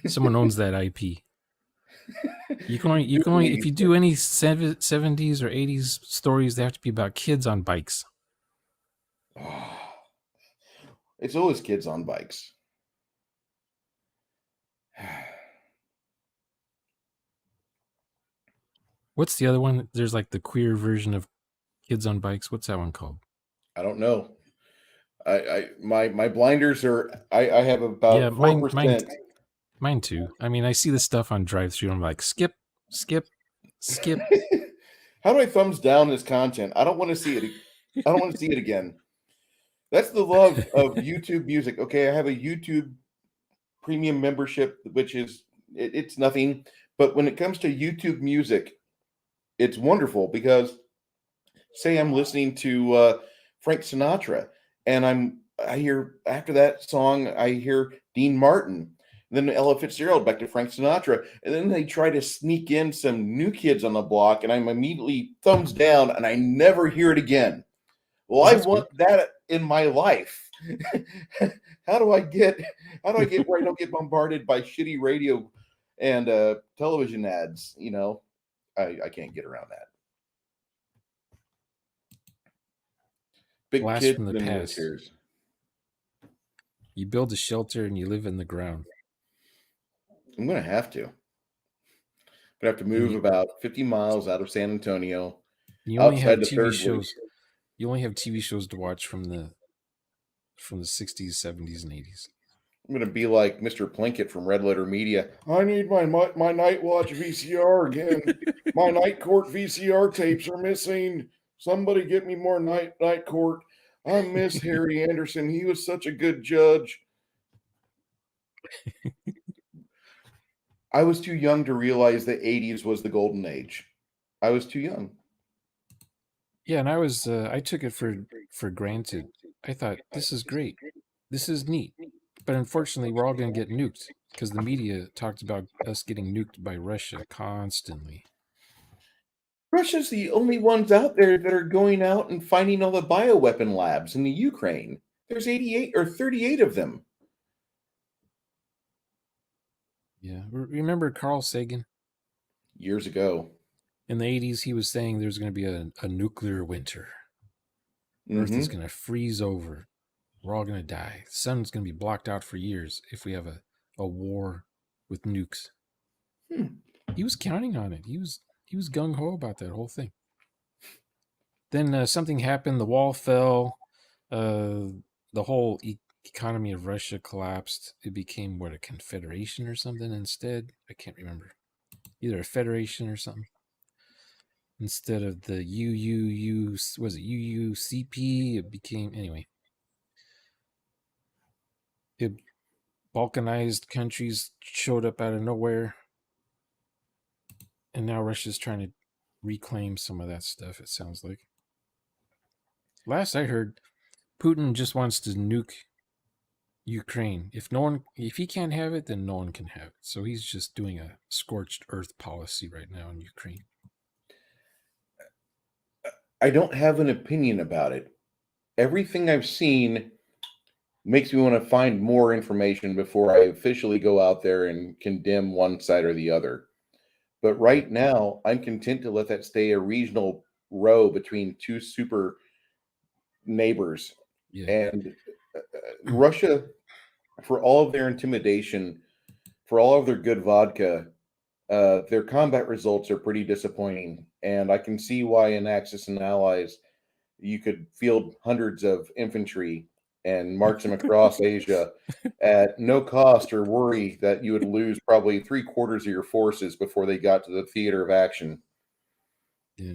someone owns that IP. You can only if you do any 70s or 80s stories, they have to be about kids on bikes. It's always kids on bikes. What's the other one? There's like the queer version of kids on bikes. What's that one called? I don't know. My blinders are I have Yeah, about 4%. mine too. I mean, I see the stuff on drive-through. I'm like, skip. How do I thumbs down this content? I don't want to see it. I don't want to see it again. That's the love of YouTube music. Okay, I have a YouTube premium membership, which is it's nothing. But when it comes to YouTube music, it's wonderful because say I'm listening to Frank Sinatra, and I hear after that song I hear Dean Martin, then Ella Fitzgerald, back to Frank Sinatra, and then they try to sneak in some new kids on the block, and I'm immediately thumbs down, and I never hear it again. Well, Oh, I that's want good. that in my life. how do I get where I don't get bombarded by shitty radio and television ads? I can't get around that. Big Blast kids from the in past. wheelchairs. You build a shelter and you live in the ground. I'm gonna have to. I'm gonna have to move about 50 miles out of San Antonio, You only outside have the TV third loop. shows. You only have TV shows to watch from the 60s, 70s, and 80s. I'm gonna be like Mr. Plinkett from Red Letter Media. I need my Night Watch VCR again. My Night Court VCR tapes are missing. Somebody get me more Night Court. I miss Harry Anderson. He was such a good judge. I was too young to realize the 80s was the golden age. I was too young. Yeah, and I took it for granted. I thought this is great. This is neat. But unfortunately, we're all going to get nuked because the media talked about us getting nuked by Russia constantly. Russia's the only ones out there that are going out and finding all the bioweapon labs in the Ukraine. There's 88 or 38 of them. Yeah. Remember Carl Sagan? Years ago. In the 80s, he was saying there's going to be a nuclear winter. Earth is going to freeze over. We're all going to die. The sun's going to be blocked out for years if we have a war with nukes. He was counting on it. He was gung-ho about that whole thing. Then something happened. The wall fell. The whole economy of Russia collapsed. It became, a confederation or something instead? I can't remember. Either a federation or something. Instead of the UUCP, it became, anyway. Balkanized countries showed up out of nowhere. And now Russia's trying to reclaim some of that stuff, it sounds like. Last I heard, Putin just wants to nuke Ukraine. If he can't have it, then no one can have it. So he's just doing a scorched earth policy right now in Ukraine. I don't have an opinion about it. everything I've seen makes me want to find more information before I officially go out there and condemn one side or the other. But Yeah. right now, I'm content to let that stay a regional row between two super neighbors. Yeah. And Russia, for all of their intimidation, for all of their good vodka, their combat results are pretty disappointing. And I can see why in Axis and Allies you could field hundreds of infantry and march them across Asia at no cost or worry that you would lose probably three-quarters of your forces before they got to the theater of action. Yeah.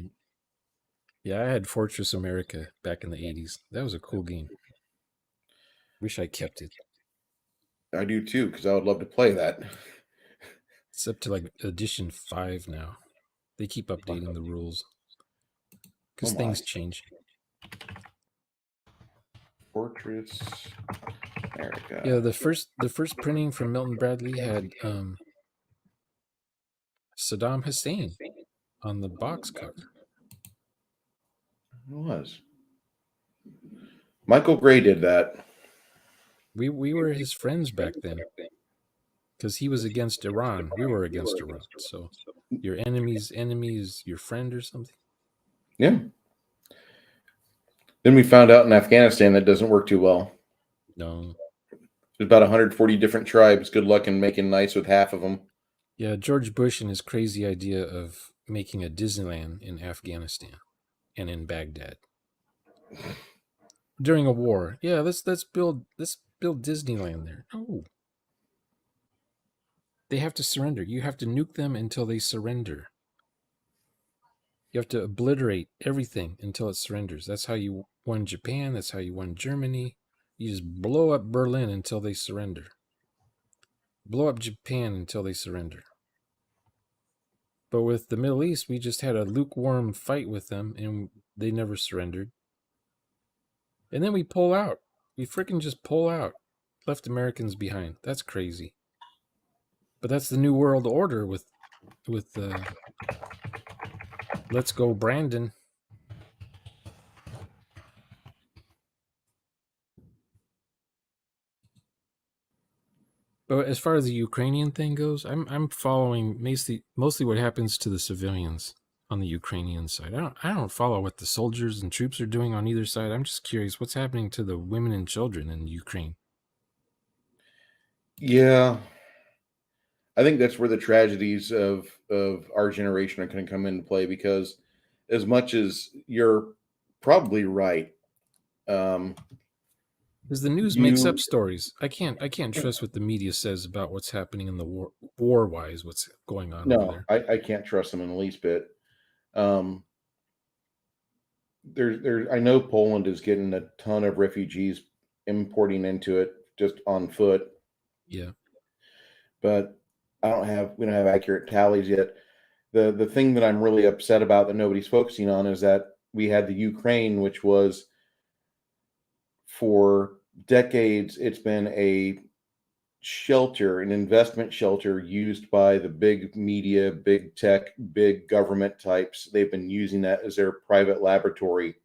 Yeah, I had Fortress America back in the 80s. That was a cool game. Wish I kept it. I do too, because I would love to play that. It's up to like edition 5 now. They keep updating the rules Oh because my. things change. Fortress Yeah, America. the first printing from Milton Bradley had Saddam Hussein on the box cover. It was. Michael Gray did that. We were his friends back then because he was against Iran. We were against Iran. So your enemy's enemy is your friend or something. Yeah. Then we found out in Afghanistan that doesn't work too well. No. There's about 140 different tribes. Good luck in making nice with half of them. Yeah, George Bush and his crazy idea of making a Disneyland in Afghanistan and in Baghdad during a war. Yeah, let's build Disneyland there. No. They have to surrender. You have to nuke them until they surrender. You have to obliterate everything until it surrenders. That's how you won Japan. That's how you won Germany. You just blow up Berlin until they surrender. Blow up Japan until they surrender. But with the Middle East, we just had a lukewarm fight with them and they never surrendered. And then we pull out. We freaking just pull out. Left Americans behind. That's crazy. But that's the new world order with Let's Go Brandon. But as far as the Ukrainian thing goes, I'm following mostly what happens to the civilians on the Ukrainian side. I don't follow what the soldiers and troops are doing on either side. I'm just curious what's happening to the women and children in Ukraine. Yeah. I think that's where the tragedies of our generation are going to come into play because as much as you're probably right, um, Because the news makes up you stories. I can't trust what the media says about what's happening in the war wise, what's going on over no, there. I can't trust them in the least bit. Um, there I know Poland is getting a ton of refugees importing into it just on foot, Yeah. but we don't have accurate tallies yet. The thing that I'm really upset about that nobody's focusing on is that we had the Ukraine, which was for decades it's been a shelter, an investment shelter used by the big media, big tech, big government types. They've been using that as their private laboratory.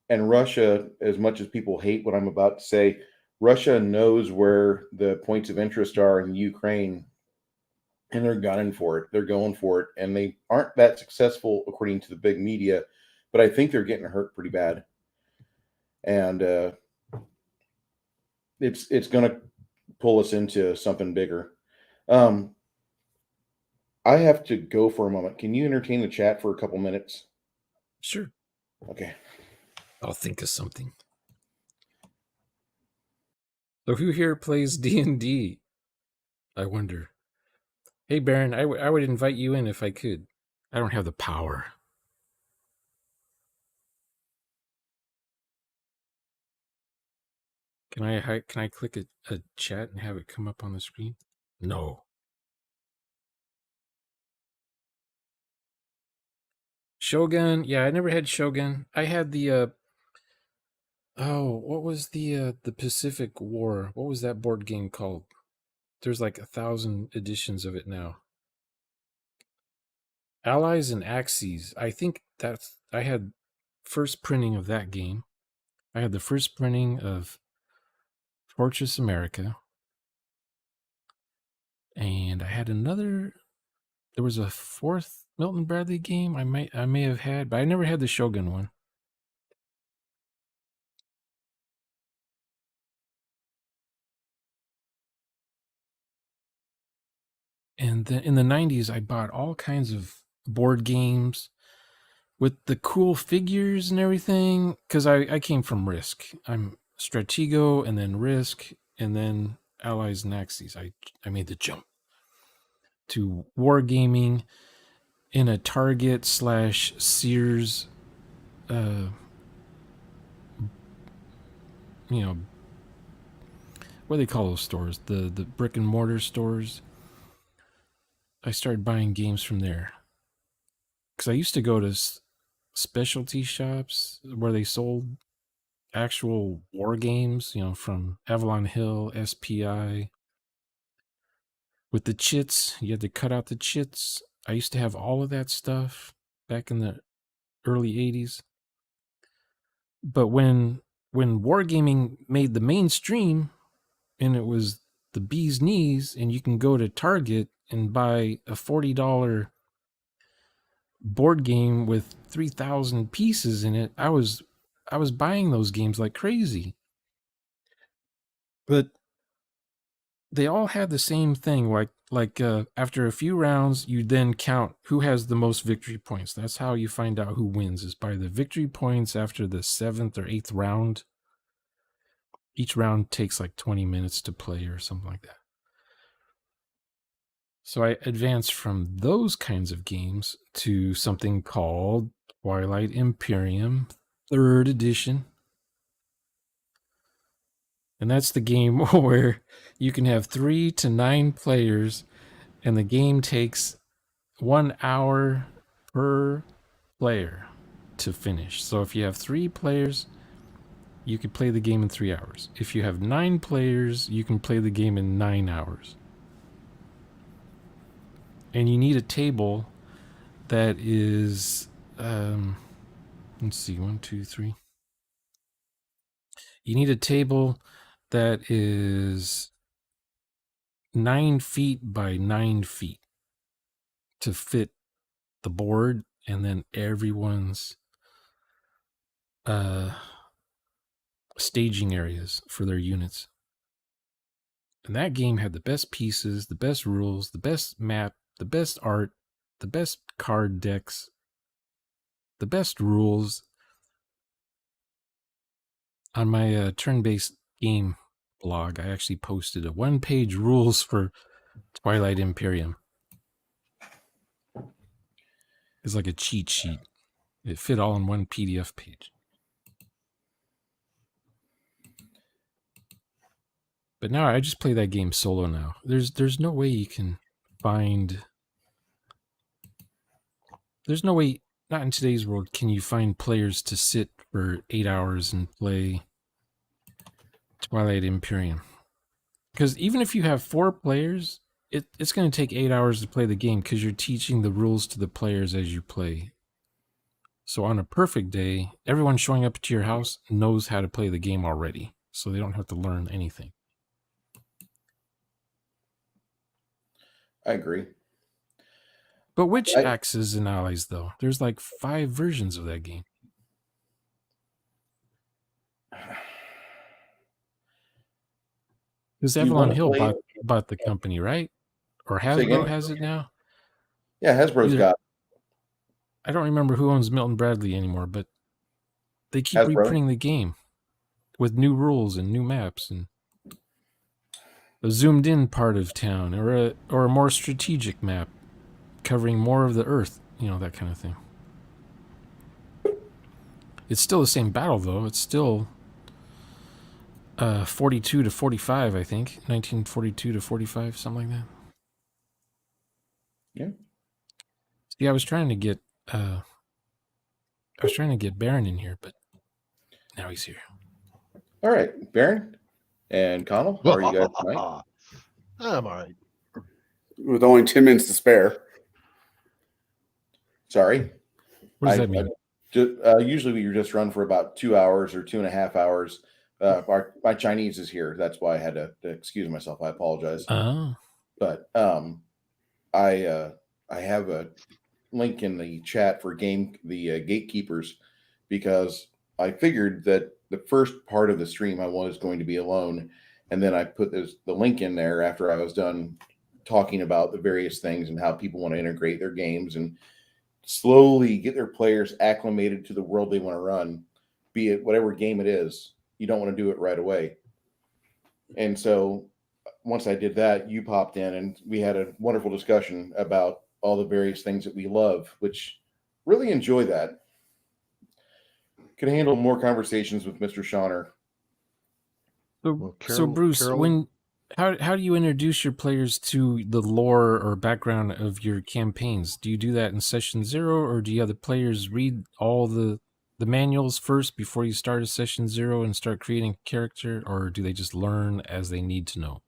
And Russia, as much as people hate what I'm about to say, Russia knows where the points of interest are in Ukraine and they're gunning for it. They're going for it. And they aren't that successful according to the big media, but I think they're getting hurt pretty bad. And it's going to pull us into something bigger. Um, I have to go for a moment. Can you entertain the chat for a couple minutes? Sure. Okay. I'll think of something. So who here plays D&D? I wonder. Hey, Baron, I would invite you in if I could. I don't have the power. Can I click a chat and have it come up on the screen? No. Shogun? Yeah, I never had Shogun. I had the what was the Pacific War? What was that board game called? There's like 1,000 editions of it now. Allies and Axes. I think I had first printing of that game. I had the first printing of Fortress America, and I had another. There was a fourth Milton Bradley game I may have had, but I never had the Shogun one. And then in the 90s, I bought all kinds of board games with the cool figures and everything, because I came from Risk. I'm Stratego and then Risk and then Allies and Axis. I made the jump to wargaming in a Target / Sears, what do they call those stores? The brick and mortar stores. I started buying games from there because I used to go to specialty shops where they sold actual war games, from Avalon Hill, SPI. With the chits, you had to cut out the chits. I used to have all of that stuff back in the early 80s. But when wargaming made the mainstream and it was the bee's knees, and you can go to Target and buy a $40 board game with 3,000 pieces in it, I was buying those games like crazy. But they all had the same thing, like after a few rounds, you then count who has the most victory points. That's how you find out who wins, is by the victory points after the 7th or 8th round. Each round takes like 20 minutes to play or something like that. So I advanced from those kinds of games to something called Twilight Imperium 3rd edition. And that's the game where you can have 3 to 9 players, and the game takes 1 hour per player to finish. So if you have 3 players, you can play the game in 3 hours. If you have 9 players, you can play the game in 9 hours. And you need a table that is, let's see, 1, 2, 3. You need a table that is 9 feet by 9 feet to fit the board, and then everyone's staging areas for their units. And that game had the best pieces, the best rules, the best map, the best art, the best card decks, the best rules. On my turn-based game blog, I actually posted a 1-page rules for Twilight Imperium. It's like a cheat sheet. It fit all in one PDF page. But now I just play that game solo now. There's no way you can find... There's no way, not in today's world, can you find players to sit for 8 hours and play Twilight Imperium. Because even if you have 4 players, it's going to take 8 hours to play the game because you're teaching the rules to the players as you play. So on a perfect day, everyone showing up to your house knows how to play the game already, so they don't have to learn anything. I agree. But which Axes and Allies, though? There's like 5 versions of that game. Because Avalon Hill bought the company, right? Or Hasbro has it now? Yeah, Hasbro's got... I don't remember who owns Milton Bradley anymore, but they keep reprinting the game with new rules and new maps and a zoomed in part of town, or a more strategic map covering more of the earth, that kind of thing. It's still the same battle, though. It's still 42 to 45, I think. 1942 to 45, something like that. Yeah. See, I was trying to get Baron in here, but now he's here. All right, Baron and Connell, how are you guys tonight? I'm all right. With only 10 minutes to spare. Sorry. What does that mean? Usually we just run for about 2 hours or 2.5 hours. My Chinese is here. That's why I had to excuse myself. I apologize. Oh, But I have a link in the chat for the gatekeepers, because I figured that the first part of the stream I was going to be alone, and then I put the link in there after I was done talking about the various things and how people want to integrate their games and slowly get their players acclimated to the world they want to run, be it whatever game it is. You don't want to do it right away. And so once I did that, you popped in and we had a wonderful discussion about all the various things that we love, which really enjoy that. Can handle more conversations with Mr. Shawner. so Bruce, how do you introduce your players to the lore or background of your campaigns? Do you do that in session 0, or do you have the players read all the manuals first before you start a session 0 and start creating a character, or do they just learn as they need to know?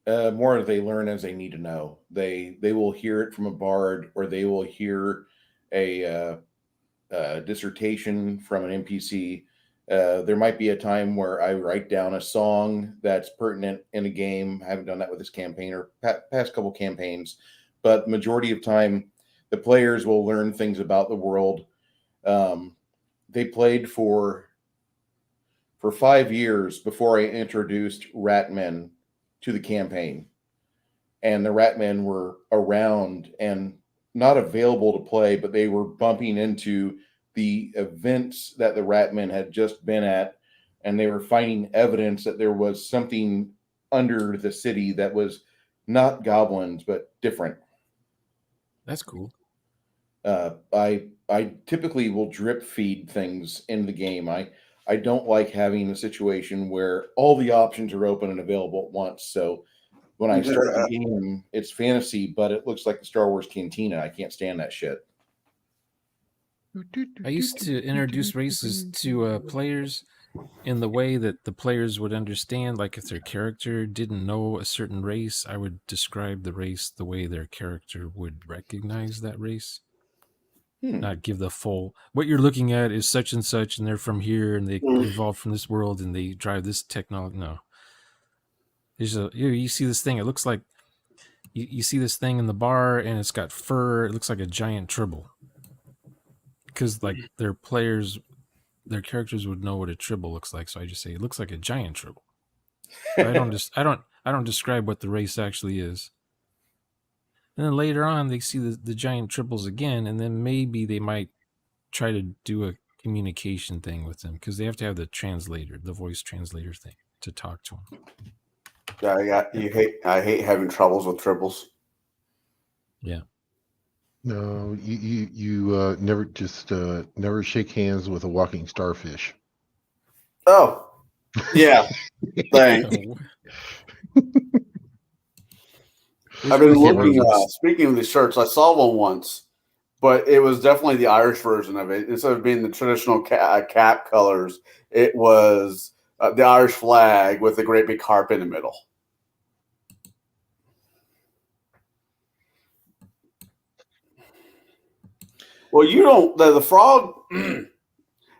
More they learn as they need to know. They will hear it from a bard, or they will hear a dissertation from an NPC. There might be a time where I write down a song that's pertinent in a game. I haven't done that with this campaign or past couple campaigns, but majority of time, the players will learn things about the world. They played for 5 years before I introduced Ratmen to the campaign, and the Ratmen were around and not available to play, but they were bumping into the events that the Ratmen had just been at, and they were finding evidence that there was something under the city that was not goblins but different. That's cool. I typically will drip feed things in the game. I don't like having a situation where all the options are open and available at once. So when I start the game, it's fantasy, but it looks like the Star Wars Cantina. I can't stand that shit. I used to introduce races to players in the way that the players would understand. Like if their character didn't know a certain race, I would describe the race the way their character would recognize that race. Not give the full, what you're looking at is such and such, and they're from here, and they evolved from this world, and they drive this technology. No. You see this thing, it looks like, you see this thing in the bar, and it's got fur, it looks like a giant tribble. Because like their characters would know what a tribble looks like, so I just say it looks like a giant tribble. But I don't describe what the race actually is. And then later on, they see the giant tribbles again, and then maybe they might try to do a communication thing with them, because they have to have the translator, the voice translator thing, to talk to them. I hate having troubles with tribbles. Yeah. No, you never shake hands with a walking starfish. Oh, yeah. Thanks. I've been looking. Speaking of the shirts, I saw one once, but it was definitely the Irish version of it. Instead of being the traditional cap colors, it was the Irish flag with a great big harp in the middle. Well, you don't. The frog.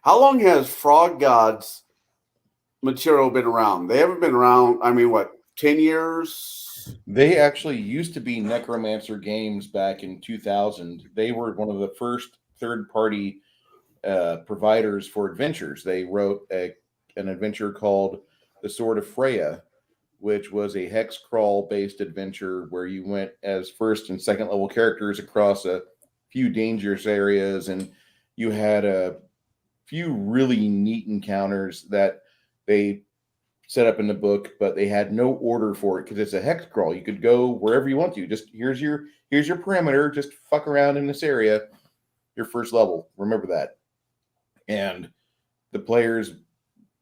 How long has Frog Gods material been around? They haven't been around. I mean, what, 10 years? They actually used to be Necromancer Games back in 2000. They were one of the first third-party providers for adventures. They wrote an adventure called The Sword of Freya, which was a hex crawl-based adventure where you went as first and second level characters across a few dangerous areas, and you had a few really neat encounters that they set up in the book, but they had no order for it because it's a hex crawl. You could go wherever you want to. Just here's your perimeter. Just fuck around in this area. Your first level. Remember that. And the players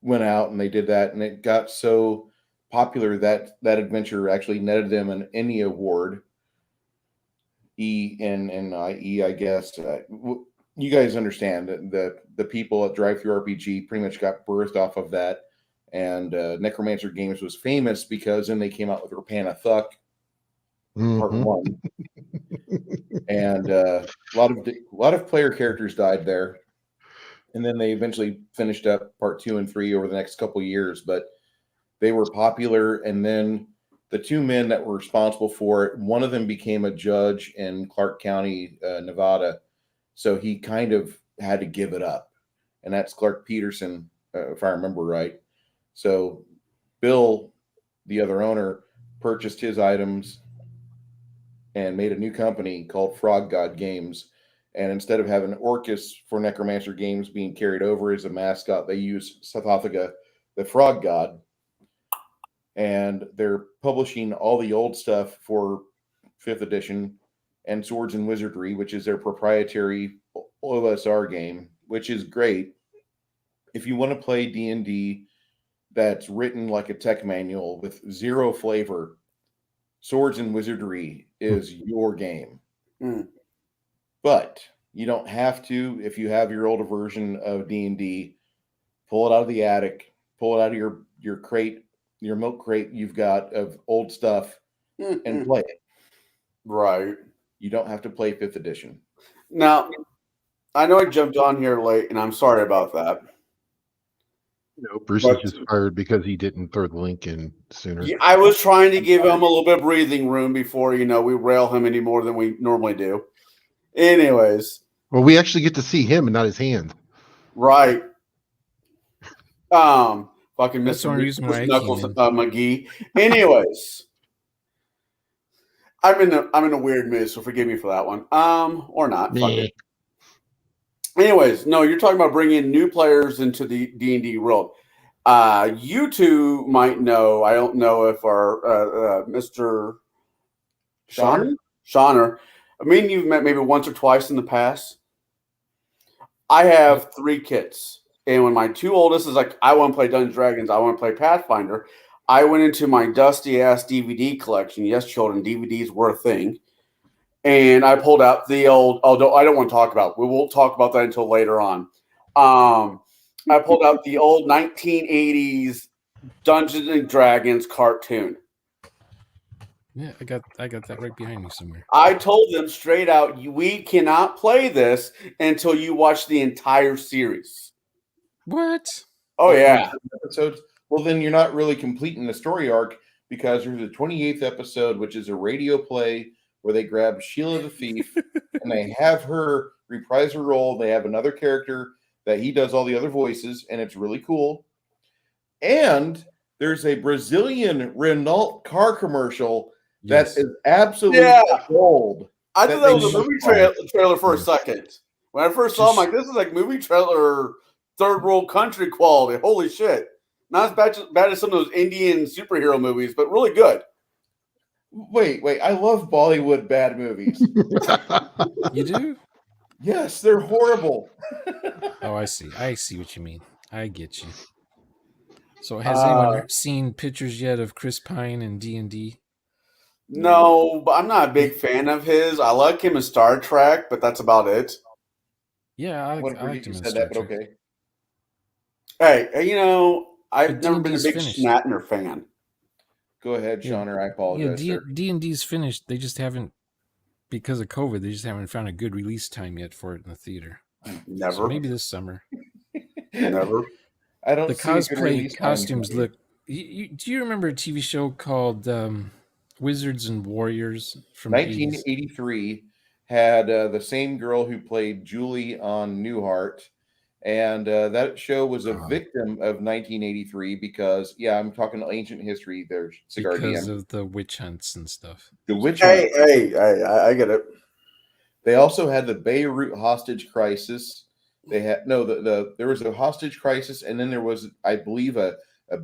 went out and they did that, and it got so popular that adventure actually netted them an Emmy award. ENNIE, I guess. You guys understand that the people at Drive Through RPG pretty much got birthed off of that. And Necromancer Games was famous because then they came out with Rapana Thuck, Part 1, and a lot of player characters died there. and then they eventually finished up part 2 and 3 over the next couple of years. But they were popular, and then the two men that were responsible for it, one of them became a judge in Clark County, Nevada, so he kind of had to give it up, and that's Clark Peterson, if I remember right. So Bill, the other owner, purchased his items and made a new company called Frog God Games. And instead of having Orcus for Necromancer Games being carried over as a mascot, they use Sarcophaga, the frog god. And they're publishing all the old stuff for 5th edition and Swords and Wizardry, which is their proprietary OSR game, which is great. If you want to play D&D that's written like a tech manual with zero flavor, Swords and Wizardry is your game. But you don't have to. If you have your older version of D&D, pull it out of the attic, pull it out of your crate, your milk crate you've got of old stuff, and play it. Right. You don't have to play 5th edition. Now, I know I jumped on here late, and I'm sorry about that. Bruce is just fired because he didn't throw the link in sooner. Yeah, I was trying to give him a little bit of breathing room before, we rail him any more than we normally do. Anyways. Well, we actually get to see him and not his hand. Right. Fucking That's Mr. Knuckles McGee. Anyways. I'm in a weird mood, so forgive me for that one. Or not. Fuck it. Anyways, no, you're talking about bringing new players into the D&D world. You two might know. I don't know if our Mr. Shauner. I mean, you've met maybe once or twice in the past. I have 3 kids, and when my 2 oldest is like, I want to play Dungeons & Dragons, I want to play Pathfinder, I went into my dusty ass DVD collection. Yes, children, DVDs were a thing. And I pulled out the old, although I don't want to talk about it. We won't talk about that until later on. I pulled out the old 1980s Dungeons and Dragons cartoon. Yeah, I got that right behind me somewhere. I told them straight out, we cannot play this until you watch the entire series. What? Oh, yeah. Episodes. Well, then you're not really completing the story arc, because there's a 28th episode, which is a radio play where they grab Sheila the Thief and they have her reprise her role. They have another character that he does all the other voices, and it's really cool. And there's a Brazilian Renault car commercial that is absolutely gold. I thought that was a movie trailer for a second. When I first saw it, I'm like, this is like movie trailer, third world country quality. Holy shit. Not as bad as some of those Indian superhero movies, but really good. Wait. I love Bollywood bad movies. You do? Yes, they're horrible. Oh, I see. I see what you mean. I get you. So has anyone seen pictures yet of Chris Pine and D&D? No, but I'm not a big fan of his. I like him in Star Trek, but that's about it. Yeah, I liked him in Star Trek. Okay. Hey, I've never been a big Shatner fan. Go ahead, Shauner. I apologize. Yeah, D&D's finished. They just haven't, because of COVID, they just haven't found a good release time yet for it in the theater. Never. So maybe this summer. Never. I don't. The cosplay costumes look. Do you remember a TV show called Wizards and Warriors from 1983? Had the same girl who played Julie on Newhart. And that show was a victim of 1983 because, I'm talking ancient history there, Cigar because DM. of the witch hunts and stuff. The witch hunts. Hey, I get it. They also had the Beirut hostage crisis. They had there was a hostage crisis, and then there was, I believe, a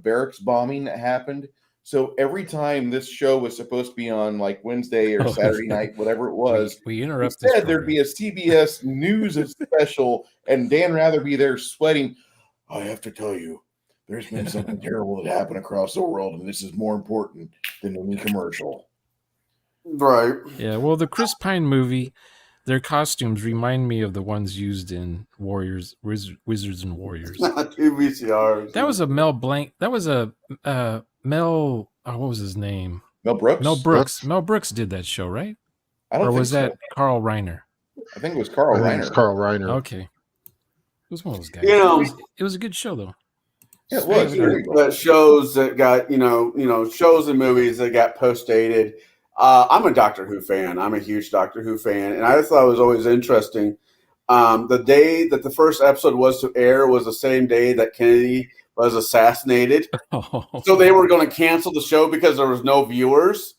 barracks bombing that happened. So every time this show was supposed to be on like Wednesday or Saturday night, whatever it was, we interrupt. Instead, there'd be a CBS News special, and Dan Rather be there sweating. I have to tell you, there's been something terrible that happened across the world, and this is more important than any commercial. Right. Yeah. Well, the Chris Pine movie, their costumes remind me of the ones used in Wizards and Warriors. Two VCRs. That was a Mel Blanc. That was a Mel. What was his name? Mel Brooks. Mel Brooks. Mel Brooks did that show, right? I don't. Or was think that Carl Reiner? I think it was Carl Reiner. It's Carl Reiner. Okay. was one of those guys. You know, it was a good show though. Yeah, it was. speaking of shows that got shows and movies that got post dated. I'm a Doctor Who fan. I'm a huge Doctor Who fan, and I thought it was always interesting. The day that the first episode was to air was the same day that Kennedy was assassinated. So they were going to cancel the show because there was no viewers.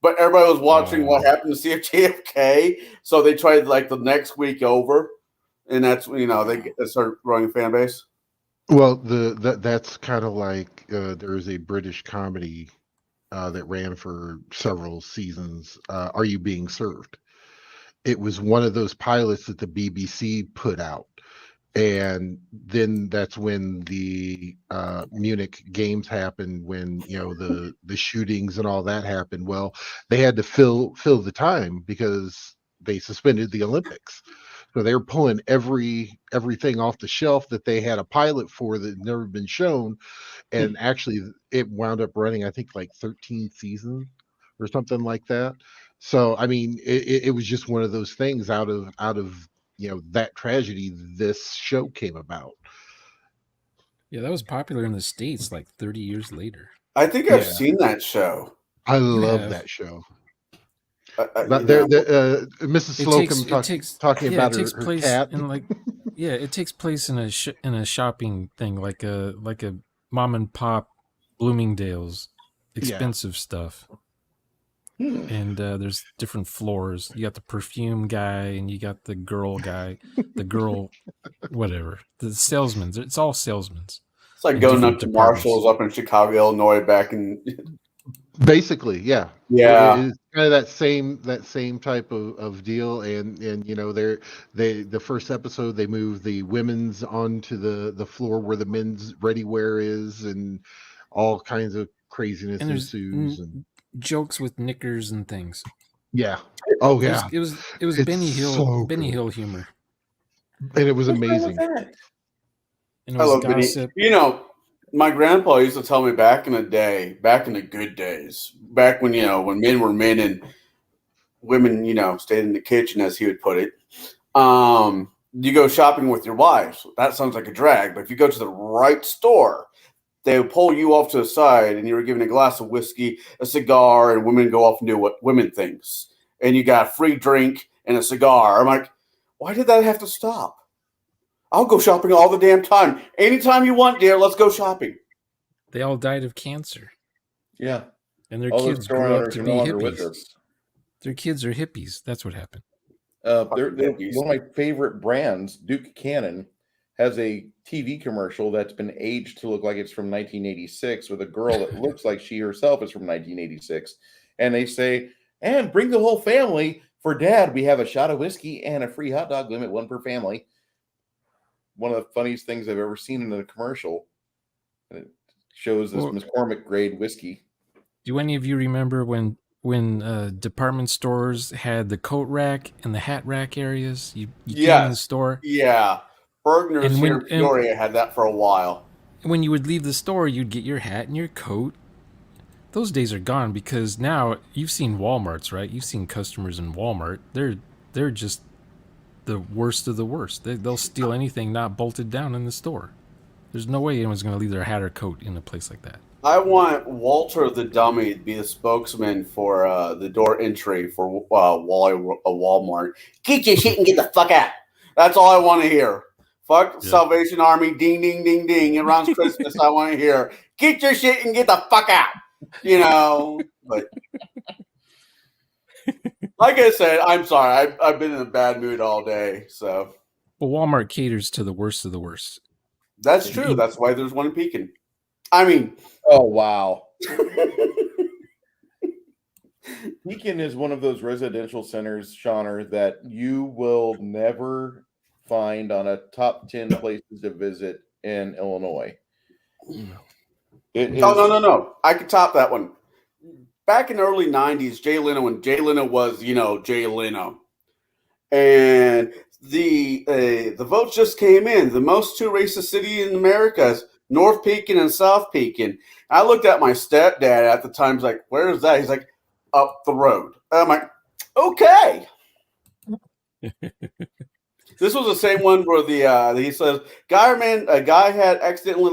But everybody was watching what happened to CFJFK. So they tried like the next week over. And that's, they started growing a fan base. Well, that's kind of like there is a British comedy that ran for several seasons. Are You Being Served? It was one of those pilots that the BBC put out. And then that's when the Munich games happened, when the shootings and all that happened. Well, they had to fill the time because they suspended the Olympics. So they were pulling everything off the shelf that they had a pilot for that had never been shown. And actually it wound up running, I think, like 13 seasons or something like that. So I mean, it was just one of those things out of that tragedy, this show came about. Yeah, that was popular in the States like 30 years later. I think I've seen that show. I love that show. But Mrs. Slocum talking about her cat. It takes place in a shopping thing, like a mom and pop Bloomingdale's, expensive stuff. And there's different floors. You got the perfume guy, and you got the girl guy, the girl, whatever. The salesmen. It's all salesmen. It's like going up to Marshall's up in Chicago, Illinois, back in. Basically, yeah. It's kind of that same type of deal, and the first episode they moved the women's onto the floor where the men's ready wear is, and all kinds of craziness ensues. And jokes with knickers and things. Yeah. Oh yeah. It was Benny Hill humor, and it was amazing. And it was gossip. My grandpa used to tell me back in the day, back in the good days, back when when men were men and women stayed in the kitchen, as he would put it. You go shopping with your wives. That sounds like a drag, but if you go to the right store, they would pull you off to the side, and you were given a glass of whiskey, a cigar, and women go off and do what women thinks. And you got a free drink and a cigar. I'm like, why did that have to stop? I'll go shopping all the damn time. Anytime you want, dear, let's go shopping. They all died of cancer. Yeah. And their kids grew up to be hippies. Their kids are hippies. That's what happened. They're one of my favorite brands, Duke Cannon, has a TV commercial that's been aged to look like it's from 1986 with a girl that looks like she herself is from 1986. And they say, and bring the whole family. For Dad, we have a shot of whiskey and a free hot dog, limit one per family. One of the funniest things I've ever seen in a commercial. And it shows this McCormick grade whiskey. Do any of you remember when department stores had the coat rack and the hat rack areas? You came in the store? Yeah. Bergner's here in Peoria had that for a while. When you would leave the store, you'd get your hat and your coat. Those days are gone because now you've seen Walmarts, right? You've seen customers in Walmart. They're just the worst of the worst. They'll steal anything not bolted down in the store. There's no way anyone's going to leave their hat or coat in a place like that. I want Walter the dummy to be the spokesman for the door entry for Walmart. Get your shit and get the fuck out. That's all I want to hear. Fuck Salvation Army, ding, ding, ding, ding. Around Christmas, I want to hear, get your shit and get the fuck out. But like I said, I'm sorry. I've been in a bad mood all day. So, well, Walmart caters to the worst of the worst. That's true. That's why there's one in Pekin. I mean, oh wow. Pekin is one of those residential centers, Shawner, that you will never find on a top 10 places to visit in Illinois. No. I could top that one. Back in the early 90s, Jay Leno, when Jay Leno was, Jay Leno. And the votes just came in. The most two racist city in America is North Pekin and South Pekin. I looked at my stepdad at the time. He's like, where is that? He's like, up the road. I'm like, okay. This was the same one where he says, a guy had accidentally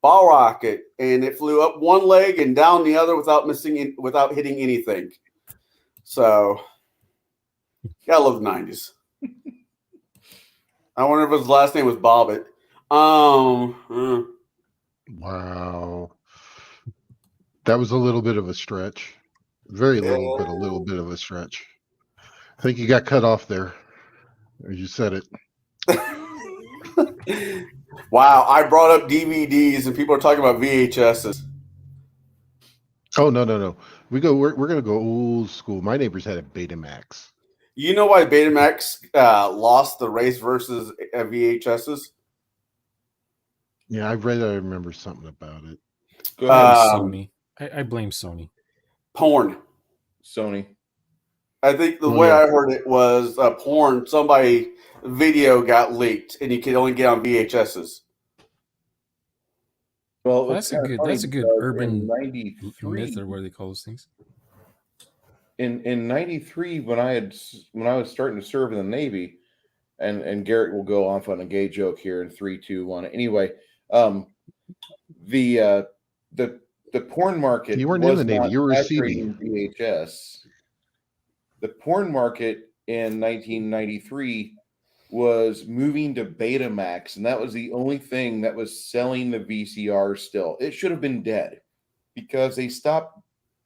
ball rocket and it flew up one leg and down the other without hitting anything. So, gotta love the 90s. I wonder if his last name was Bobbitt. Wow. That was a little bit of a stretch. Very little, but a little bit of a stretch. I think you got cut off there. As you said it. Wow, I brought up DVDs and people are talking about VHSs. Oh no. We're gonna go old school. My neighbors had a Betamax. You know why Betamax lost the race versus VHSs? Yeah, I remember something about it. Go ahead. Sony. I blame Sony. Porn. Sony. I think the way I heard it was porn. Somebody video got leaked, and you could only get on VHSs. Well, That's a good urban myth, or what do they call those things? In '93, when I was starting to serve in the Navy, and Garrett will go off on a gay joke here in 3, 2, 1. Anyway, the porn market. You weren't in the Navy. You were a CB. VHS. The porn market in 1993 was moving to Betamax, and that was the only thing that was selling the VCR still. It should have been dead because they stopped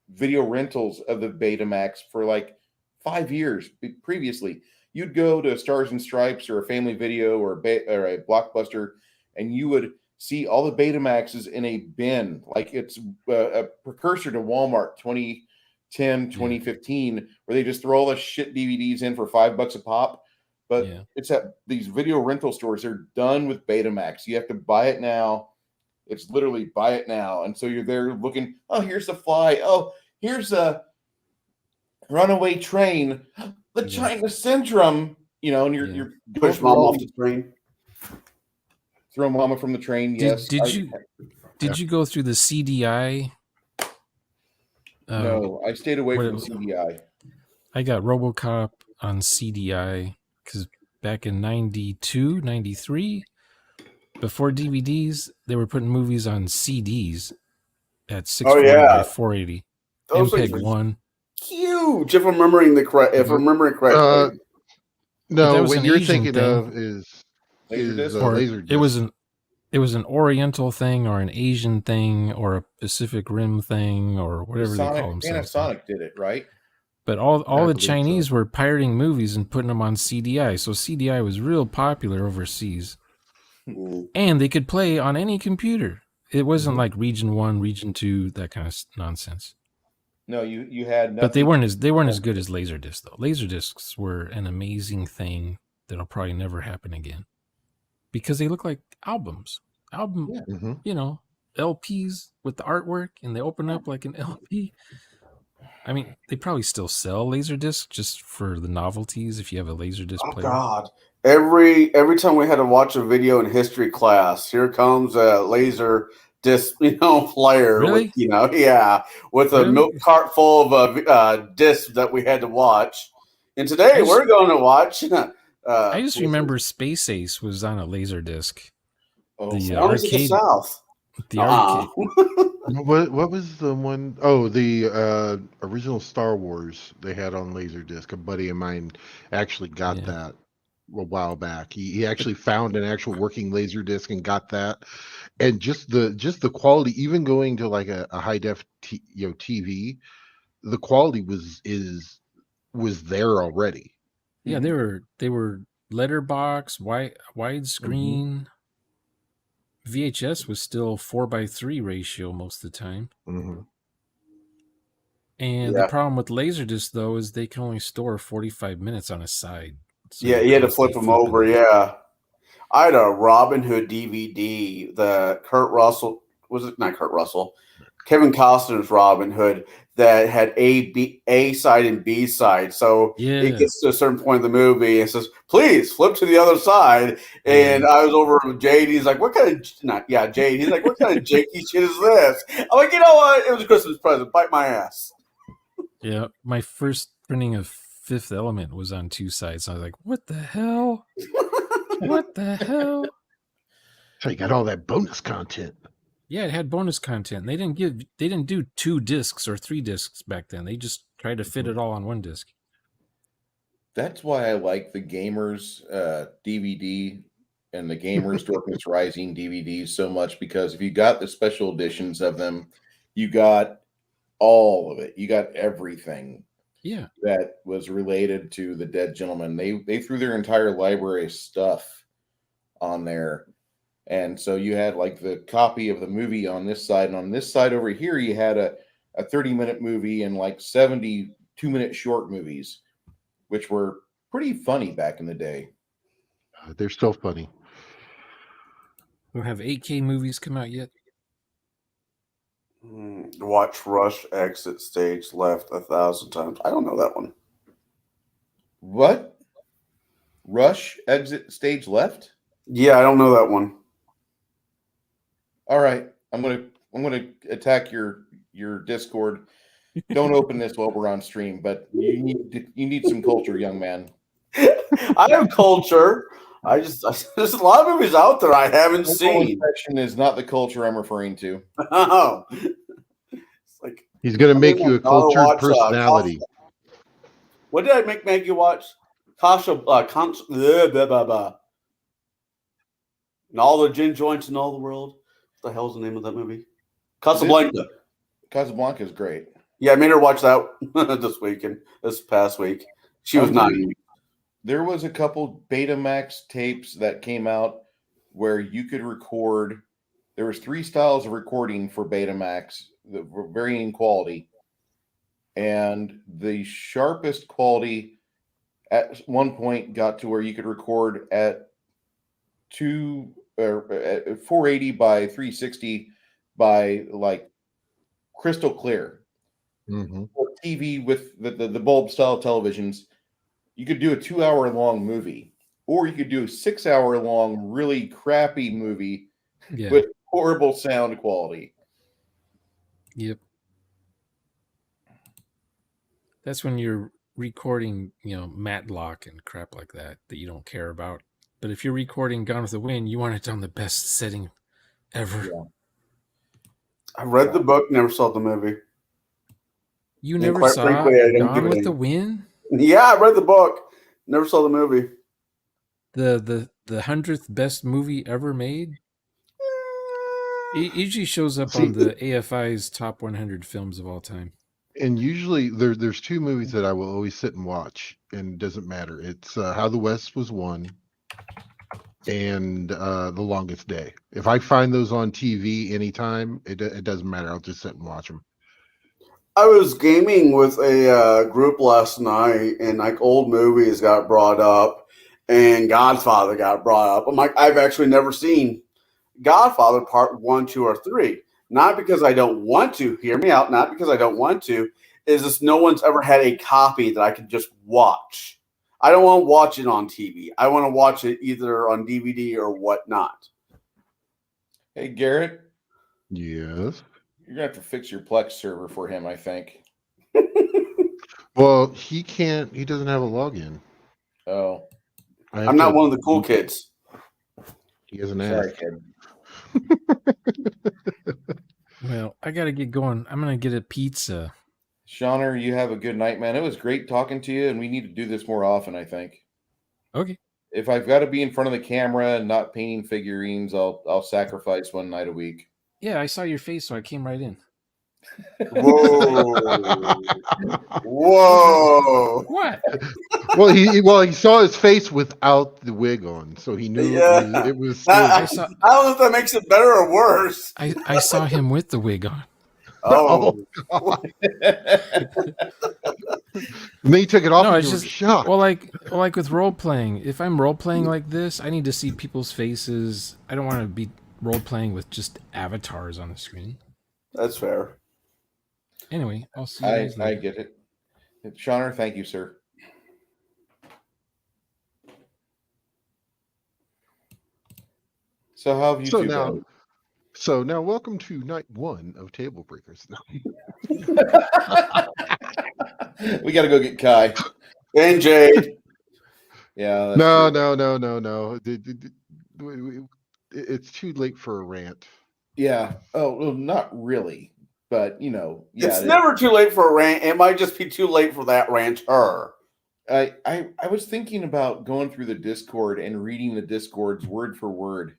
video rentals of the Betamax for like 5 years previously. You'd go to Stars and Stripes or a Family Video or a Blockbuster, and you would see all the Betamaxes in a bin. Like it's a precursor to Walmart 2010, 2015, where they just throw all the shit DVDs in for $5 a pop. But it's at these video rental stores. They're done with Betamax. You have to buy it now. It's literally buy it now. And so you're there looking, oh, here's the Fly. Oh, here's a Runaway Train. The China Syndrome. You know, and you're push mom off the train. Throw mama from the train. Yes. Did you go through the CDI? No, I stayed away from CDI. I got RoboCop on CDI because back in 92, 93, before DVDs, they were putting movies on CDs at 640 by 480. MPEG 1. Huge, if I'm remembering correctly. No, what you're thinking of is Laserdisc. It was an Oriental thing or an Asian thing or a Pacific Rim thing or whatever they call themselves. Panasonic did it, right? But all the Chinese were pirating movies and putting them on CDI. So CDI was real popular overseas. And they could play on any computer. It wasn't like Region 1, Region 2, that kind of nonsense. No, you had nothing. But they weren't as good as Laserdisc though. Laserdiscs were an amazing thing that'll probably never happen again. Because they look like albums. You know, LPs with the artwork, and they open up like an LP. I mean, they probably still sell Laserdisc just for the novelties if you have a Laserdisc player. God. Every time we had to watch a video in history class, here comes a laser disc, player. Really? With a milk cart full of discs that we had to watch. And today we're going to watch. I just remember Space Ace was on a Laserdisc. Oh, the arcade. South. The arcade. What was the one? Oh, the original Star Wars they had on Laserdisc. A buddy of mine actually got that a while back. He actually found an actual working Laserdisc and got that. And just the quality, even going to like a high def TV, the quality was there already. Yeah, they were letterbox, widescreen. VHS was still 4:3 ratio most of the time. And the problem with Laserdisc though is they can only store 45 minutes on a side. So you had to flip them over. Yeah, I had a Robin Hood DVD. The Kurt Russell not Kurt Russell, Kevin Costner's Robin Hood that had A side and B side. So it gets to a certain point in the movie and says, "Please flip to the other side." And I was over with Jade. He's like, "What kind of Jade?" He's like, "What kind of janky shit is this?" I'm like, "You know what? It was a Christmas present. Bite my ass." Yeah, my first printing of Fifth Element was on 2 sites. I was like, what the hell? What the hell? So you got all that bonus content. Yeah, it had bonus content. They didn't do 2 discs or 3 discs back then. They just tried to fit it all on 1 disc. That's why I like the Gamers DVD and the Gamers Darkness Rising DVDs so much, because if you got the special editions of them, you got all of it. You got everything. Yeah. That was related to the dead gentleman. They threw their entire library of stuff on there. And so you had like the copy of the movie on this side, and on this side over here you had a 30-minute movie and like 72-minute short movies, which were pretty funny back in the day. They're still funny. Don't have 8K movies come out yet? Watch Rush Exit Stage Left 1,000 times. I don't know that one. What? Rush Exit Stage Left? Yeah, I don't know that one. All right, I'm gonna attack your Discord. Don't open this while we're on stream, but you need some culture, young man. I have culture. There's a lot of movies out there I haven't seen. Infection is not the culture I'm referring to. Oh. It's like He's going to make you a cultured personality. What did I make you watch? Kasha, and all the gin joints in all the world. What the hell's the name of that movie? Casablanca. Casablanca is great. Yeah, I made her watch that this past week. She was 9. There was a couple Betamax tapes that came out where you could record. There was 3 styles of recording for Betamax, that were varying quality. And the sharpest quality at one point got to where you could record at 480 by 360 by like crystal clear. Mm-hmm. Or TV with the bulb style televisions. You could do a 2-hour-long movie, or you could do a 6-hour-long, really crappy movie with horrible sound quality. Yep. That's when you're recording, Matlock and crap like that you don't care about. But if you're recording Gone with the Wind, you want it on the best setting ever. Yeah. I read the book, never saw the movie. You never saw Gone with the Wind? Yeah, I read the book. Never saw the movie. The 100th best movie ever made? It usually shows up on the AFI's top 100 films of all time. And usually there's 2 movies that I will always sit and watch, and it doesn't matter. It's How the West Was Won and The Longest Day. If I find those on TV anytime, it doesn't matter. I'll just sit and watch them. I was gaming with a group last night, and like old movies got brought up, and Godfather got brought up. I'm like, I've actually never seen Godfather Part 1, 2, or 3. Not because I don't want to. Hear me out. Not because I don't want to. Is just no one's ever had a copy that I could just watch. I don't want to watch it on TV. I want to watch it either on DVD or whatnot. Hey, Garrett. Yes. You're going to have to fix your Plex server for him, I think. Well, he doesn't have a login. Oh. I'm not one of the cool kids. He has an Sorry, ass. kid. Well, I got to get going. I'm going to get a pizza. Shauner, you have a good night, man. It was great talking to you, and we need to do this more often, I think. Okay. If I've got to be in front of the camera and not painting figurines, I'll sacrifice one night a week. Yeah, I saw your face, so I came right in. Whoa. Whoa. What? Well, he saw his face without the wig on, so he knew it was I don't know if that makes it better or worse. I saw him with the wig on. Oh. God. And then he took it off and it's you were just shocked. well, like with role playing. If I'm role playing like this, I need to see people's faces. I don't want to be role playing with just avatars on the screen. That's fair. Anyway, I'll see you guys later. I get it. Shauner, thank you, sir. So how have you two been? So now welcome to night 1 of Table Breakers. We got to go get Kai. And Jade. Yeah. That's No, true. no. It's too late for a rant. Yeah. Oh, well, not really. But, yeah. It's never too late for a rant. It might just be too late for that ranter. I was thinking about going through the Discord and reading the Discords word for word.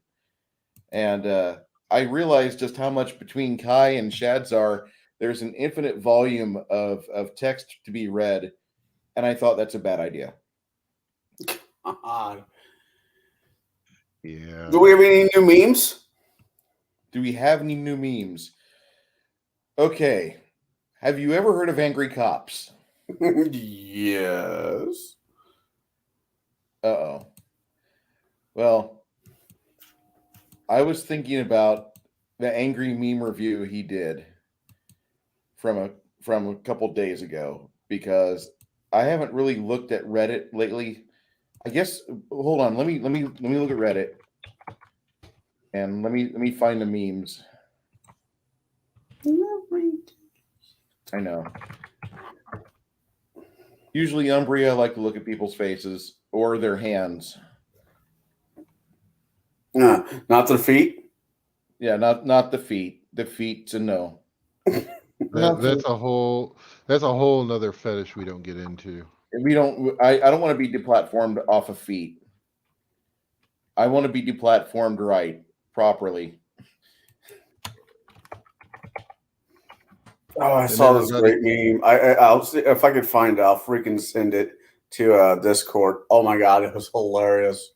And I realized just how much between Kai and Shadzar, there's an infinite volume of text to be read. And I thought that's a bad idea. Yeah. Do we have any new memes? Do we have any new memes? Okay. Have you ever heard of angry cops? Yes. Uh-oh. Well, I was thinking about the angry meme review he did from a couple days ago because I haven't really looked at Reddit lately. I guess hold on, let me look at Reddit and let me find the memes. I know. Usually Umbria, I like to look at people's faces or their hands. Not their feet. Yeah, not the feet. The feet's a no. That's a whole nother fetish we don't get into. We don't. I don't want to be deplatformed off of feet. I want to be deplatformed right, properly. Oh, I saw this great meme. I'll see if I could find it. I'll freaking send it to Discord. Oh my god, it was hilarious.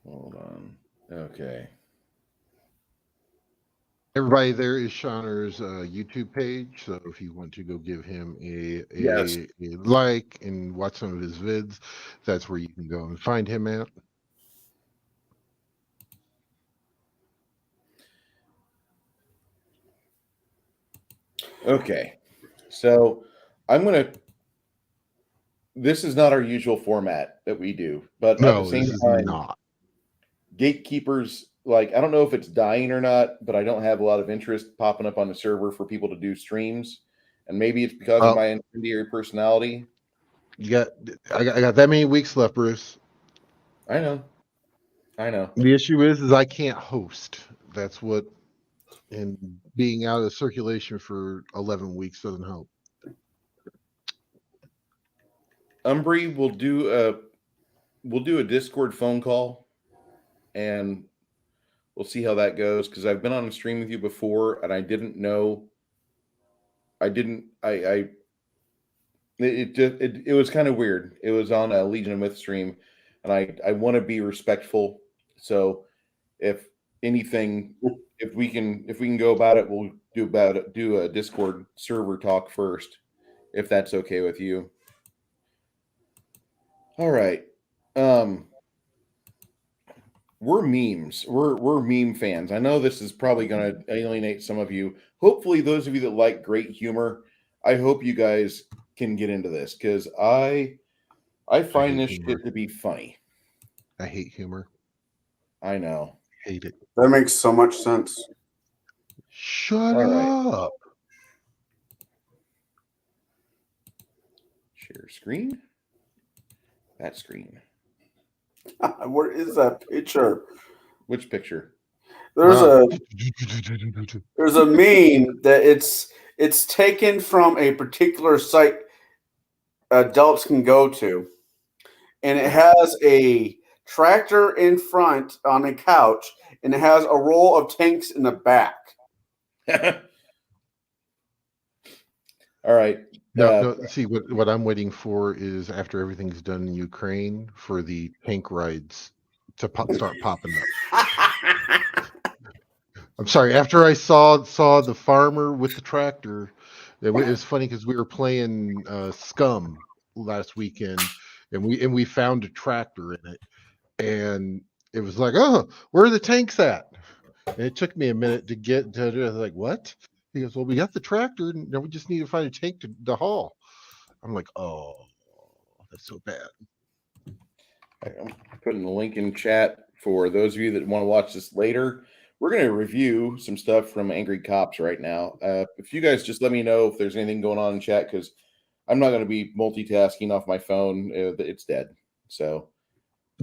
Hold on. Okay. Everybody, there is Shauner's YouTube page. So if you want to go give him a like and watch some of his vids, that's where you can go and find him at. Okay. So I'm gonna. This is not our usual format that we do, but at the same time, not. Gatekeepers. Like, I don't know if it's dying or not, but I don't have a lot of interest popping up on the server for people to do streams, and maybe it's because of my incendiary personality. I got that many weeks left, Bruce. I know. The issue is I can't host. That's what, and being out of circulation for 11 weeks doesn't help. Umbry will do a Discord phone call, and we'll see how that goes. Because I've been on a stream with you before, and I didn't know. It was kind of weird. It was on a Legion of Myth stream, and I want to be respectful. So if anything, if we can go about it, we'll do a Discord server talk first, if that's okay with you. All right. We're memes. We're meme fans. I know this is probably going to alienate some of you. Hopefully, those of you that like great humor, I hope you guys can get into this because I find this shit to be funny. I hate humor. I know. Hate it. That makes so much sense. Shut up. Share screen. That screen. Where is that picture? Which picture? There's a meme that it's taken from a particular site adults can go to, and it has a tractor in front on a couch, and it has a row of tanks in the back. All right. No, see what I'm waiting for is after everything's done in Ukraine for the tank rides to start popping up. I'm sorry. After I saw the farmer with the tractor, it was funny because we were playing Scum last weekend, and we found a tractor in it, and it was like, oh, where are the tanks at? And it took me a minute to get to. I was like, what? He goes, well, we got the tractor, and now we just need to find a tank to haul. I'm like, oh, that's so bad. I'm putting the link in chat for those of you that want to watch this later. we're going to review some stuff from Angry Cops right now. If you guys just let me know if there's anything going on in chat, because I'm not going to be multitasking off my phone. It's dead. So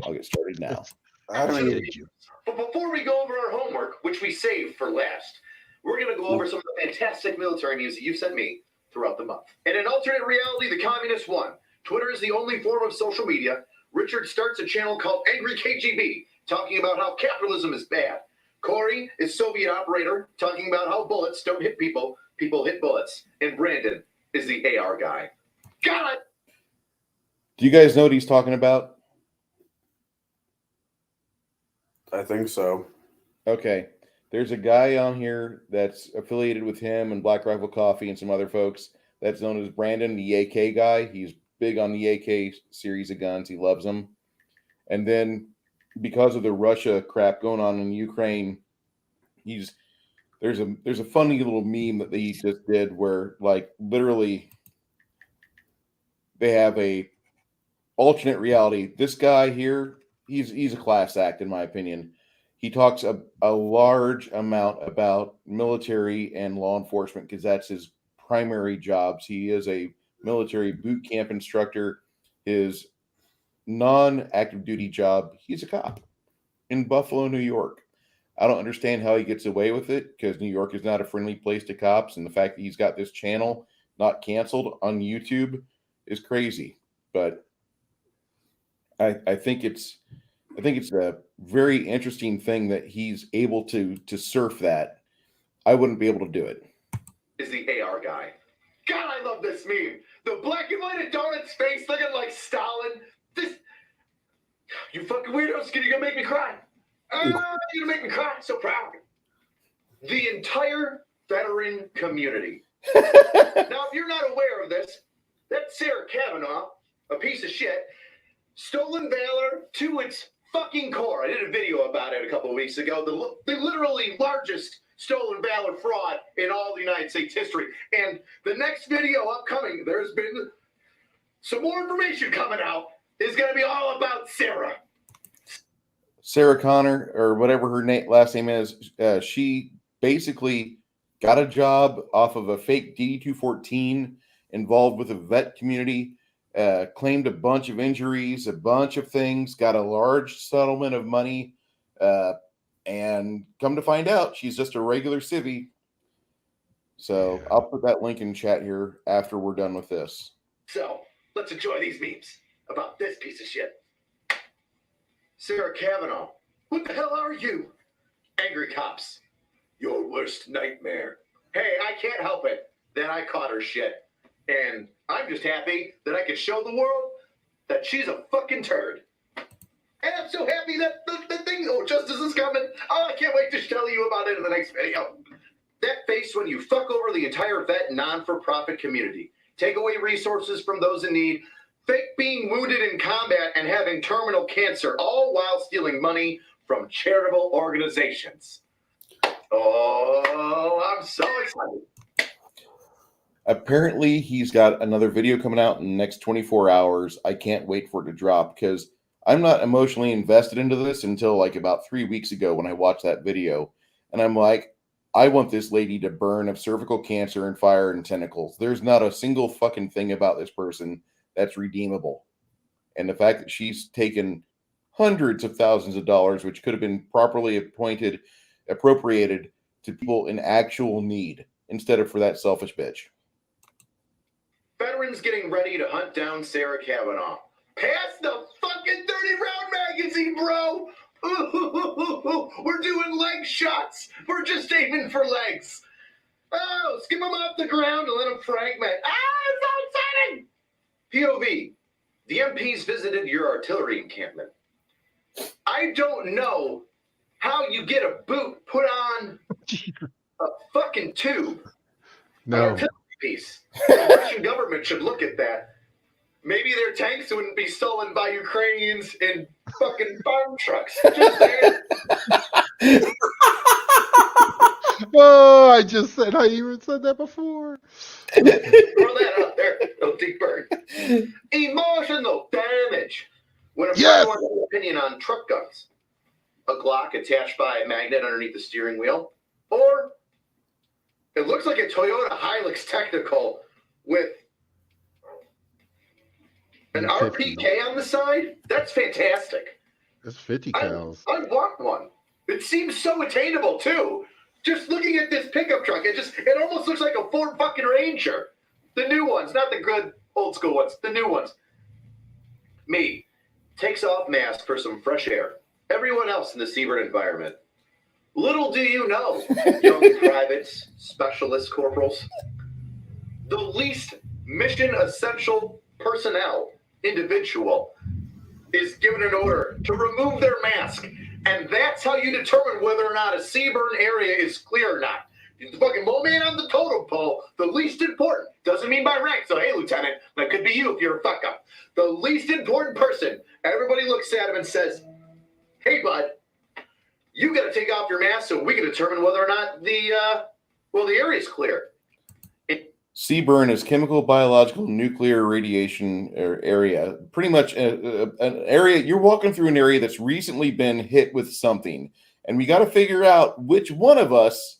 I'll get started now. I don't need you. But before we go over our homework, which we saved for last, we're going to go over some of the fantastic military news that you've sent me throughout the month. In an alternate reality, the communists won. Twitter is the only form of social media. Richard starts a channel called Angry KGB, talking about how capitalism is bad. Corey is Soviet operator, talking about how bullets don't hit people, people hit bullets. And Brandon is the AR guy. Got it! Do you guys know what he's talking about? I think so. Okay. There's a guy on here that's affiliated with him and Black Rifle Coffee and some other folks that's known as Brandon, the AK guy. He's big on the AK series of guns. He loves them. And then because of the Russia crap going on in Ukraine, there's a funny little meme that he just did where like literally they have a alternate reality. This guy here, he's a class act in my opinion. He talks a large amount about military and law enforcement because that's his primary jobs. He is a military boot camp instructor. His non-active duty job, he's a cop in Buffalo, New York. I don't understand how he gets away with it because New York is not a friendly place to cops, and the fact that he's got this channel not canceled on YouTube is crazy. But I think it's a very interesting thing that he's able to surf that. I wouldn't be able to do it. Is the AR guy. God, I love this meme. The black and white donut's face looking like Stalin. This, you fucking weirdos, you're gonna make me cry. You're gonna make me cry. So proud. The entire veteran community. Now, if you're not aware of this, that's Sarah Kavanaugh, a piece of shit. Stolen valor to its fucking core. I did a video about it a couple of weeks ago. The literally largest stolen valor fraud in all the United States history. And the next video upcoming, there's been some more information coming out, is going to be all about Sarah. Sarah Connor, or whatever her last name is, she basically got a job off of a fake DD-214 involved with a vet community. Claimed a bunch of injuries, a bunch of things, got a large settlement of money, and come to find out, she's just a regular civvy. So I'll put that link in chat here after we're done with this. So let's enjoy these memes about this piece of shit. Sarah Kavanaugh, what the hell are you? Angry Cops, your worst nightmare. Hey, I can't help it that I caught her shit. And I'm just happy that I can show the world that she's a fucking turd. And I'm so happy that the thing, justice is coming. Oh, I can't wait to tell you about it in the next video. That face when you fuck over the entire vet non-for-profit community. Take away resources from those in need. Fake being wounded in combat and having terminal cancer, all while stealing money from charitable organizations. Oh, I'm so excited. Apparently, he's got another video coming out in the next 24 hours. I can't wait for it to drop because I'm not emotionally invested into this until like about 3 weeks ago when I watched that video. And I'm like, I want this lady to burn of cervical cancer and fire and tentacles. There's not a single fucking thing about this person that's redeemable. And the fact that she's taken hundreds of thousands of dollars, which could have been properly appropriated to people in actual need instead of for that selfish bitch. Veterans getting ready to hunt down Sarah Kavanaugh. Pass the fucking 30-round magazine, bro! Ooh, we're doing leg shots. We're just aiming for legs. Oh, skip them off the ground and let them fragment. It's so exciting! POV. The MPs visited your artillery encampment. I don't know how you get a boot put on a fucking tube. No. Piece. The Russian government should look at that. Maybe their tanks wouldn't be stolen by Ukrainians in fucking farm trucks. Just saying. Oh, I just said I even said that before. Throw that out there. No deep burn. Emotional damage. When a friend wants an opinion on truck guns. a Glock attached by a magnet underneath the steering wheel, or it looks like a Toyota Hilux Technical with an 50. RPK on the side. That's fantastic. That's 50 cows. I want one. It seems so attainable too. Just looking at this pickup truck, it almost looks like a Ford fucking Ranger. The new ones, not the good old school ones, the new ones. Me takes off mask for some fresh air. Everyone else in the Seabird environment. Little do you know, young privates, specialist corporals, the least mission essential personnel individual is given an order to remove their mask. And that's how you determine whether or not a Seaburn area is clear or not. The fucking low man on the totem pole, the least important, doesn't mean by rank. So, hey, Lieutenant, that could be you if you're a fuck up. The least important person, everybody looks at him and says, hey, bud, you got to take off your mask so we can determine whether or not the area is clear. Seaburn is chemical, biological, nuclear radiation area. Pretty much an area, you're walking through an area that's recently been hit with something. And we got to figure out which one of us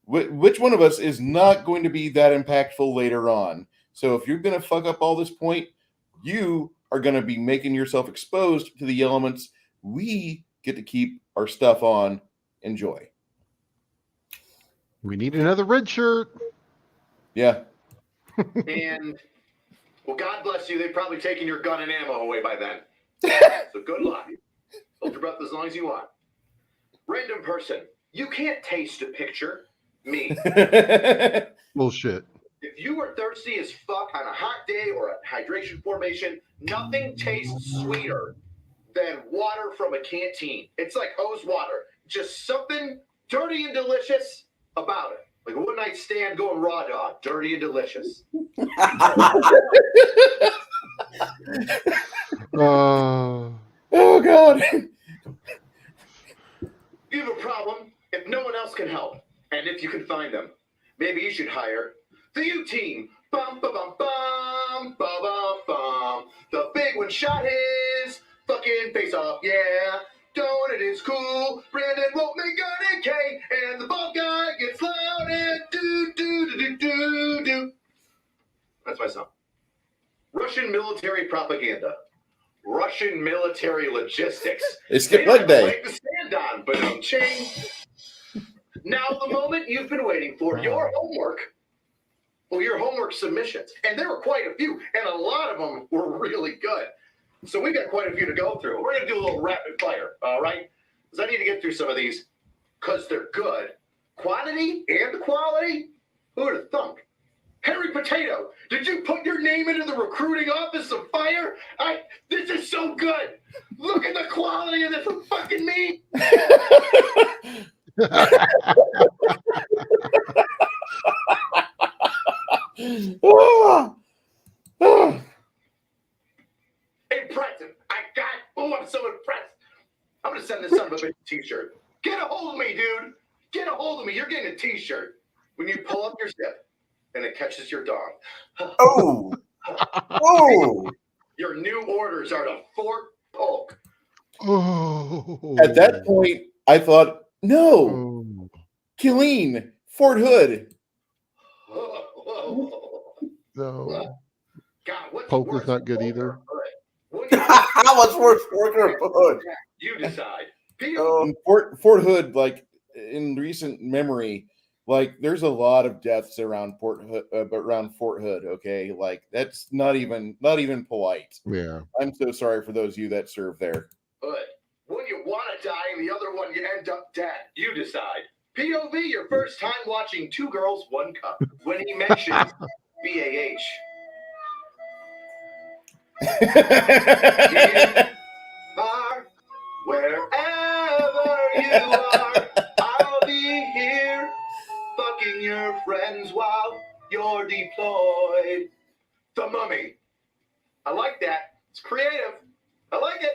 is not going to be that impactful later on. So if you're going to fuck up all this point, you are going to be making yourself exposed to the elements. We get to keep our stuff on. Enjoy. We need another red shirt. Yeah. And, well, God bless you. They've probably taken your gun and ammo away by then. So good luck. Hold your breath as long as you want. Random person. You can't taste a picture. Me. Bullshit. If you are thirsty as fuck on a hot day or a hydration formation, nothing tastes sweeter than water from a canteen. It's like hose water. Just something dirty and delicious about it. Like a one-night stand going raw dog. Dirty and delicious. Oh, God. You have a problem if no one else can help. And if you can find them, maybe you should hire the U-Team. Bum, ba, bum, bum, ba, bum, bum. The big one shot his fucking face off, yeah. Don't it is cool. Brandon won't make an AK, and the bald guy gets loud and do. That's my song. Russian military propaganda. Russian military logistics. It's Skip Bug Day. Leg to stand on, but don't change. Now the moment you've been waiting for, your homework. Well, your homework submissions. And there were quite a few, and a lot of them were really good. So we got quite a few to go through. We're going to do a little rapid fire, all right? Because I need to get through some of these because they're good. Quantity and quality? Who would have thunk? Harry Potato, did you put your name into the recruiting office of fire? This is so good. Look at the quality of this fucking meat. Impressive. I'm so impressed. I'm going to send this son of a bitch a t-shirt. Get a hold of me, dude. Get a hold of me. You're getting a t-shirt. When you pull up your zip and it catches your dog. Oh. Oh. Your new orders are to Fort Polk. Oh. At that point, I thought, no, Oh. Killeen, Fort Hood. No. God, what's Polk was worse, not good Polk either. or Hood? How much worse worker food? You decide. In Fort Hood, like in recent memory, like there's a lot of deaths around Fort Hood. Okay, like that's not even polite. Yeah. I'm so sorry for those of you that serve there. Hood. When you want to die and the other one you end up dead. You decide. POV, your first time watching Two Girls, One Cup. When he mentions BAH. Wherever you are, I'll be here, fucking your friends while you're deployed. The Mummy. I like that. It's creative. I like it.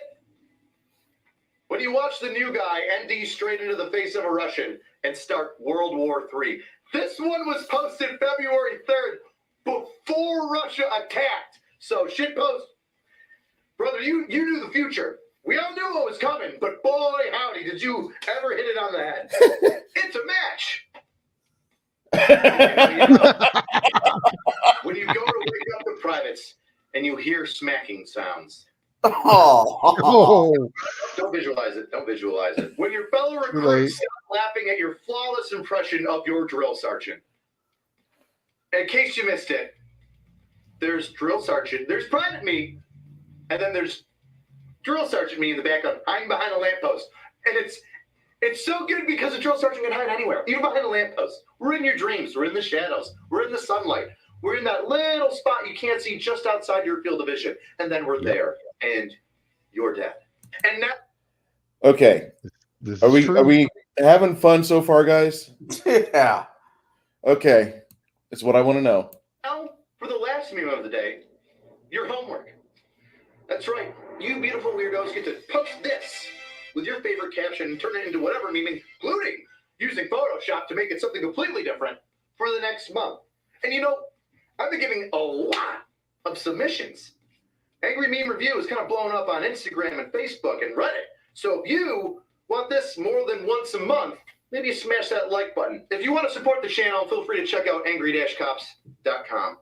When you watch The New Guy, ND straight into the face of a Russian and start World War III. This one was posted February 3rd before Russia attacked. So shitpost. Brother, you knew the future. We all knew what was coming, but boy, howdy, did you ever hit it on the head. It's a match. When you go to wake up the privates and you hear smacking sounds. Oh. Don't visualize it. Don't visualize it. When your fellow Right. recruits stop laughing at your flawless impression of your drill sergeant. In case you missed it, there's drill sergeant, there's private me, and then there's drill sergeant me in the background, hiding behind a lamppost. And it's so good because a drill sergeant can hide anywhere, even behind a lamppost. We're in your dreams. We're in the shadows. We're in the sunlight. We're in that little spot you can't see just outside your field of vision. And then we're there, and you're dead. And now, Okay. This Are is we true. are we having fun so far, guys? Yeah. Okay. That's what I want to know. for the last meme of the day, your homework. That's right. You beautiful weirdos get to post this with your favorite caption and turn it into whatever meme, including using Photoshop to make it something completely different for the next month. And you know, I've been getting a lot of submissions. Angry Meme Review is kind of blowing up on Instagram and Facebook and Reddit. So if you want this more than once a month, maybe smash that like button. If you want to support the channel, feel free to check out angry-cops.com.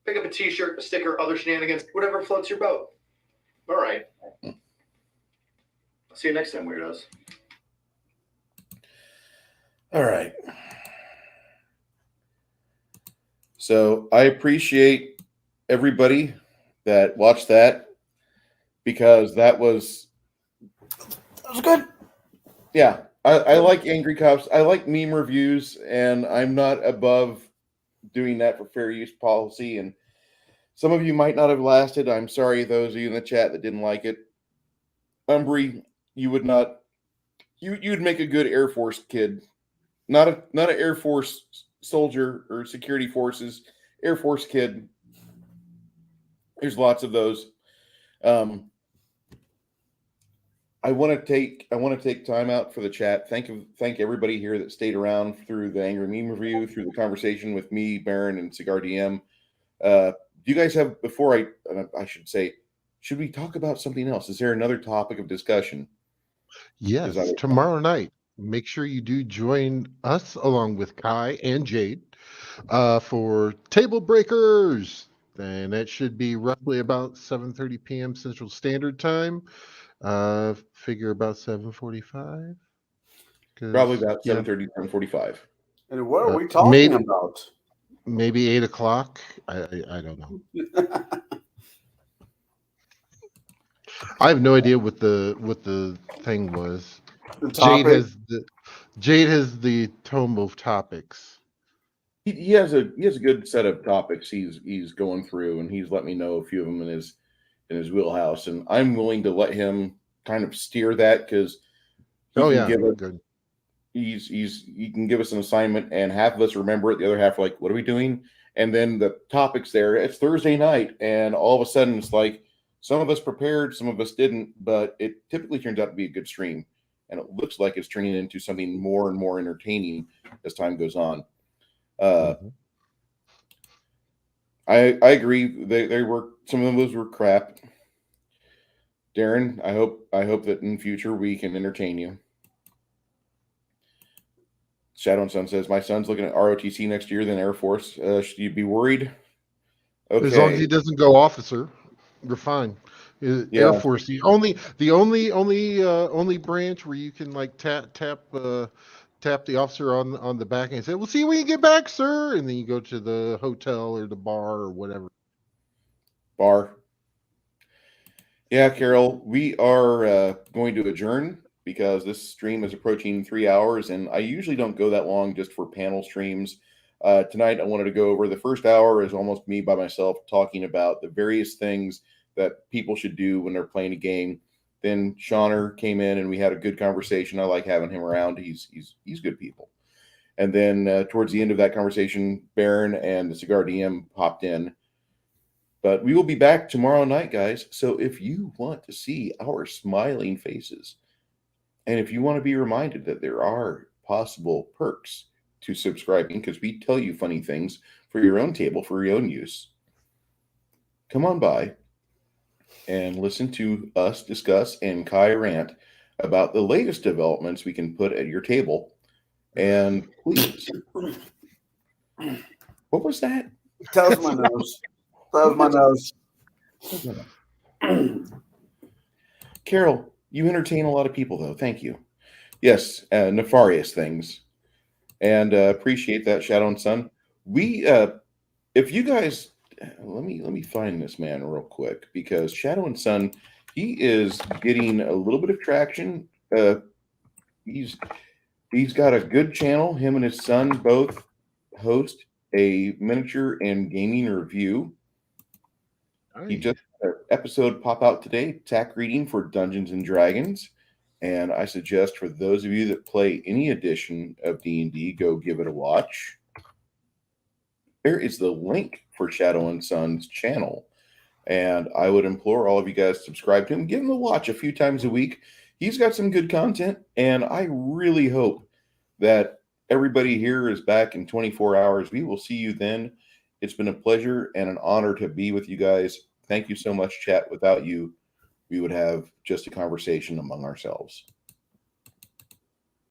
Pick up a t-shirt, a sticker, other shenanigans, whatever floats your boat. All right. See you next time, weirdos. All right. So I appreciate everybody that watched that because that was good. Yeah. I like Angry Cops. I like meme reviews, and I'm not above doing that for fair use policy. And some of you might not have lasted. I'm sorry, those of you in the chat that didn't like it. Umbry, you would not. You'd make a good Air Force kid, not an Air Force soldier or security forces. Air Force kid. There's lots of those. I want to take time out for the chat. Thank everybody here that stayed around through the Angry Meme Review, through the conversation with me, Baron, and Cigar DM. Do you guys have, before I should say, should we talk about something else? Is there another topic of discussion? Yes, tomorrow night. Make sure you do join us along with Kai and Jade for Table Breakers. And that should be roughly about 7:30 p.m. Central Standard Time. Figure about 7:45. Probably about 7:30, 7:45. And what are we talking about? Maybe 8 o'clock. I don't know. I have no idea what the thing was. Jade has the tome of topics. He has a good set of topics he's going through, and he's let me know a few of them in his wheelhouse, and I'm willing to let him kind of steer that because he can give us an assignment, and half of us remember it, the other half are like, what are we doing? And then the topics there, it's Thursday night, and all of a sudden it's like some of us prepared, some of us didn't, but it typically turns out to be a good stream, and it looks like it's turning into something more and more entertaining as time goes on. I agree. They were, some of those were crap. Darren, I hope that in future we can entertain you. Shadow and Sun says, my son's looking at ROTC next year, then Air Force. Should you be worried? Okay. As long as he doesn't go officer, you're fine. Air Force, the only branch where you can like tap the officer on the back and say, "We'll see you when you get back, sir," and then you go to the hotel or the bar or whatever. Bar. Yeah, Carol, we are going to adjourn because this stream is approaching 3 hours, and I usually don't go that long just for panel streams. Tonight, I wanted to go over the first hour is almost me by myself talking about the various things that people should do when they're playing a game. Then Shauner came in and we had a good conversation. I like having him around. He's good people. And then towards the end of that conversation, Baron and the Cigar DM popped in. But we will be back tomorrow night, guys. So if you want to see our smiling faces, and if you want to be reminded that there are possible perks to subscribing, because we tell you funny things for your own table, for your own use, come on by. and listen to us discuss and Kai rant about the latest developments we can put at your table. And please, what was that? That was my nose. That was my nose. Carol, you entertain a lot of people, though. Thank you. Yes, nefarious things, and appreciate that, Shadow and Sun. We, if you guys, let me find this man real quick because Shadow and Sun, he is getting a little bit of traction. He's got a good channel. Him and his son both host a miniature and gaming review. He Nice. just had an episode pop out today, TAC reading for Dungeons and Dragons. And I suggest for those of you that play any edition of D&D, go give it a watch. There is the link for Shadow and Sun's channel. And I would implore all of you guys to subscribe to him. Give him a watch a few times a week. He's got some good content. And I really hope that everybody here is back in 24 hours. We will see you then. It's been a pleasure and an honor to be with you guys. Thank you so much, chat. Without you, we would have just a conversation among ourselves.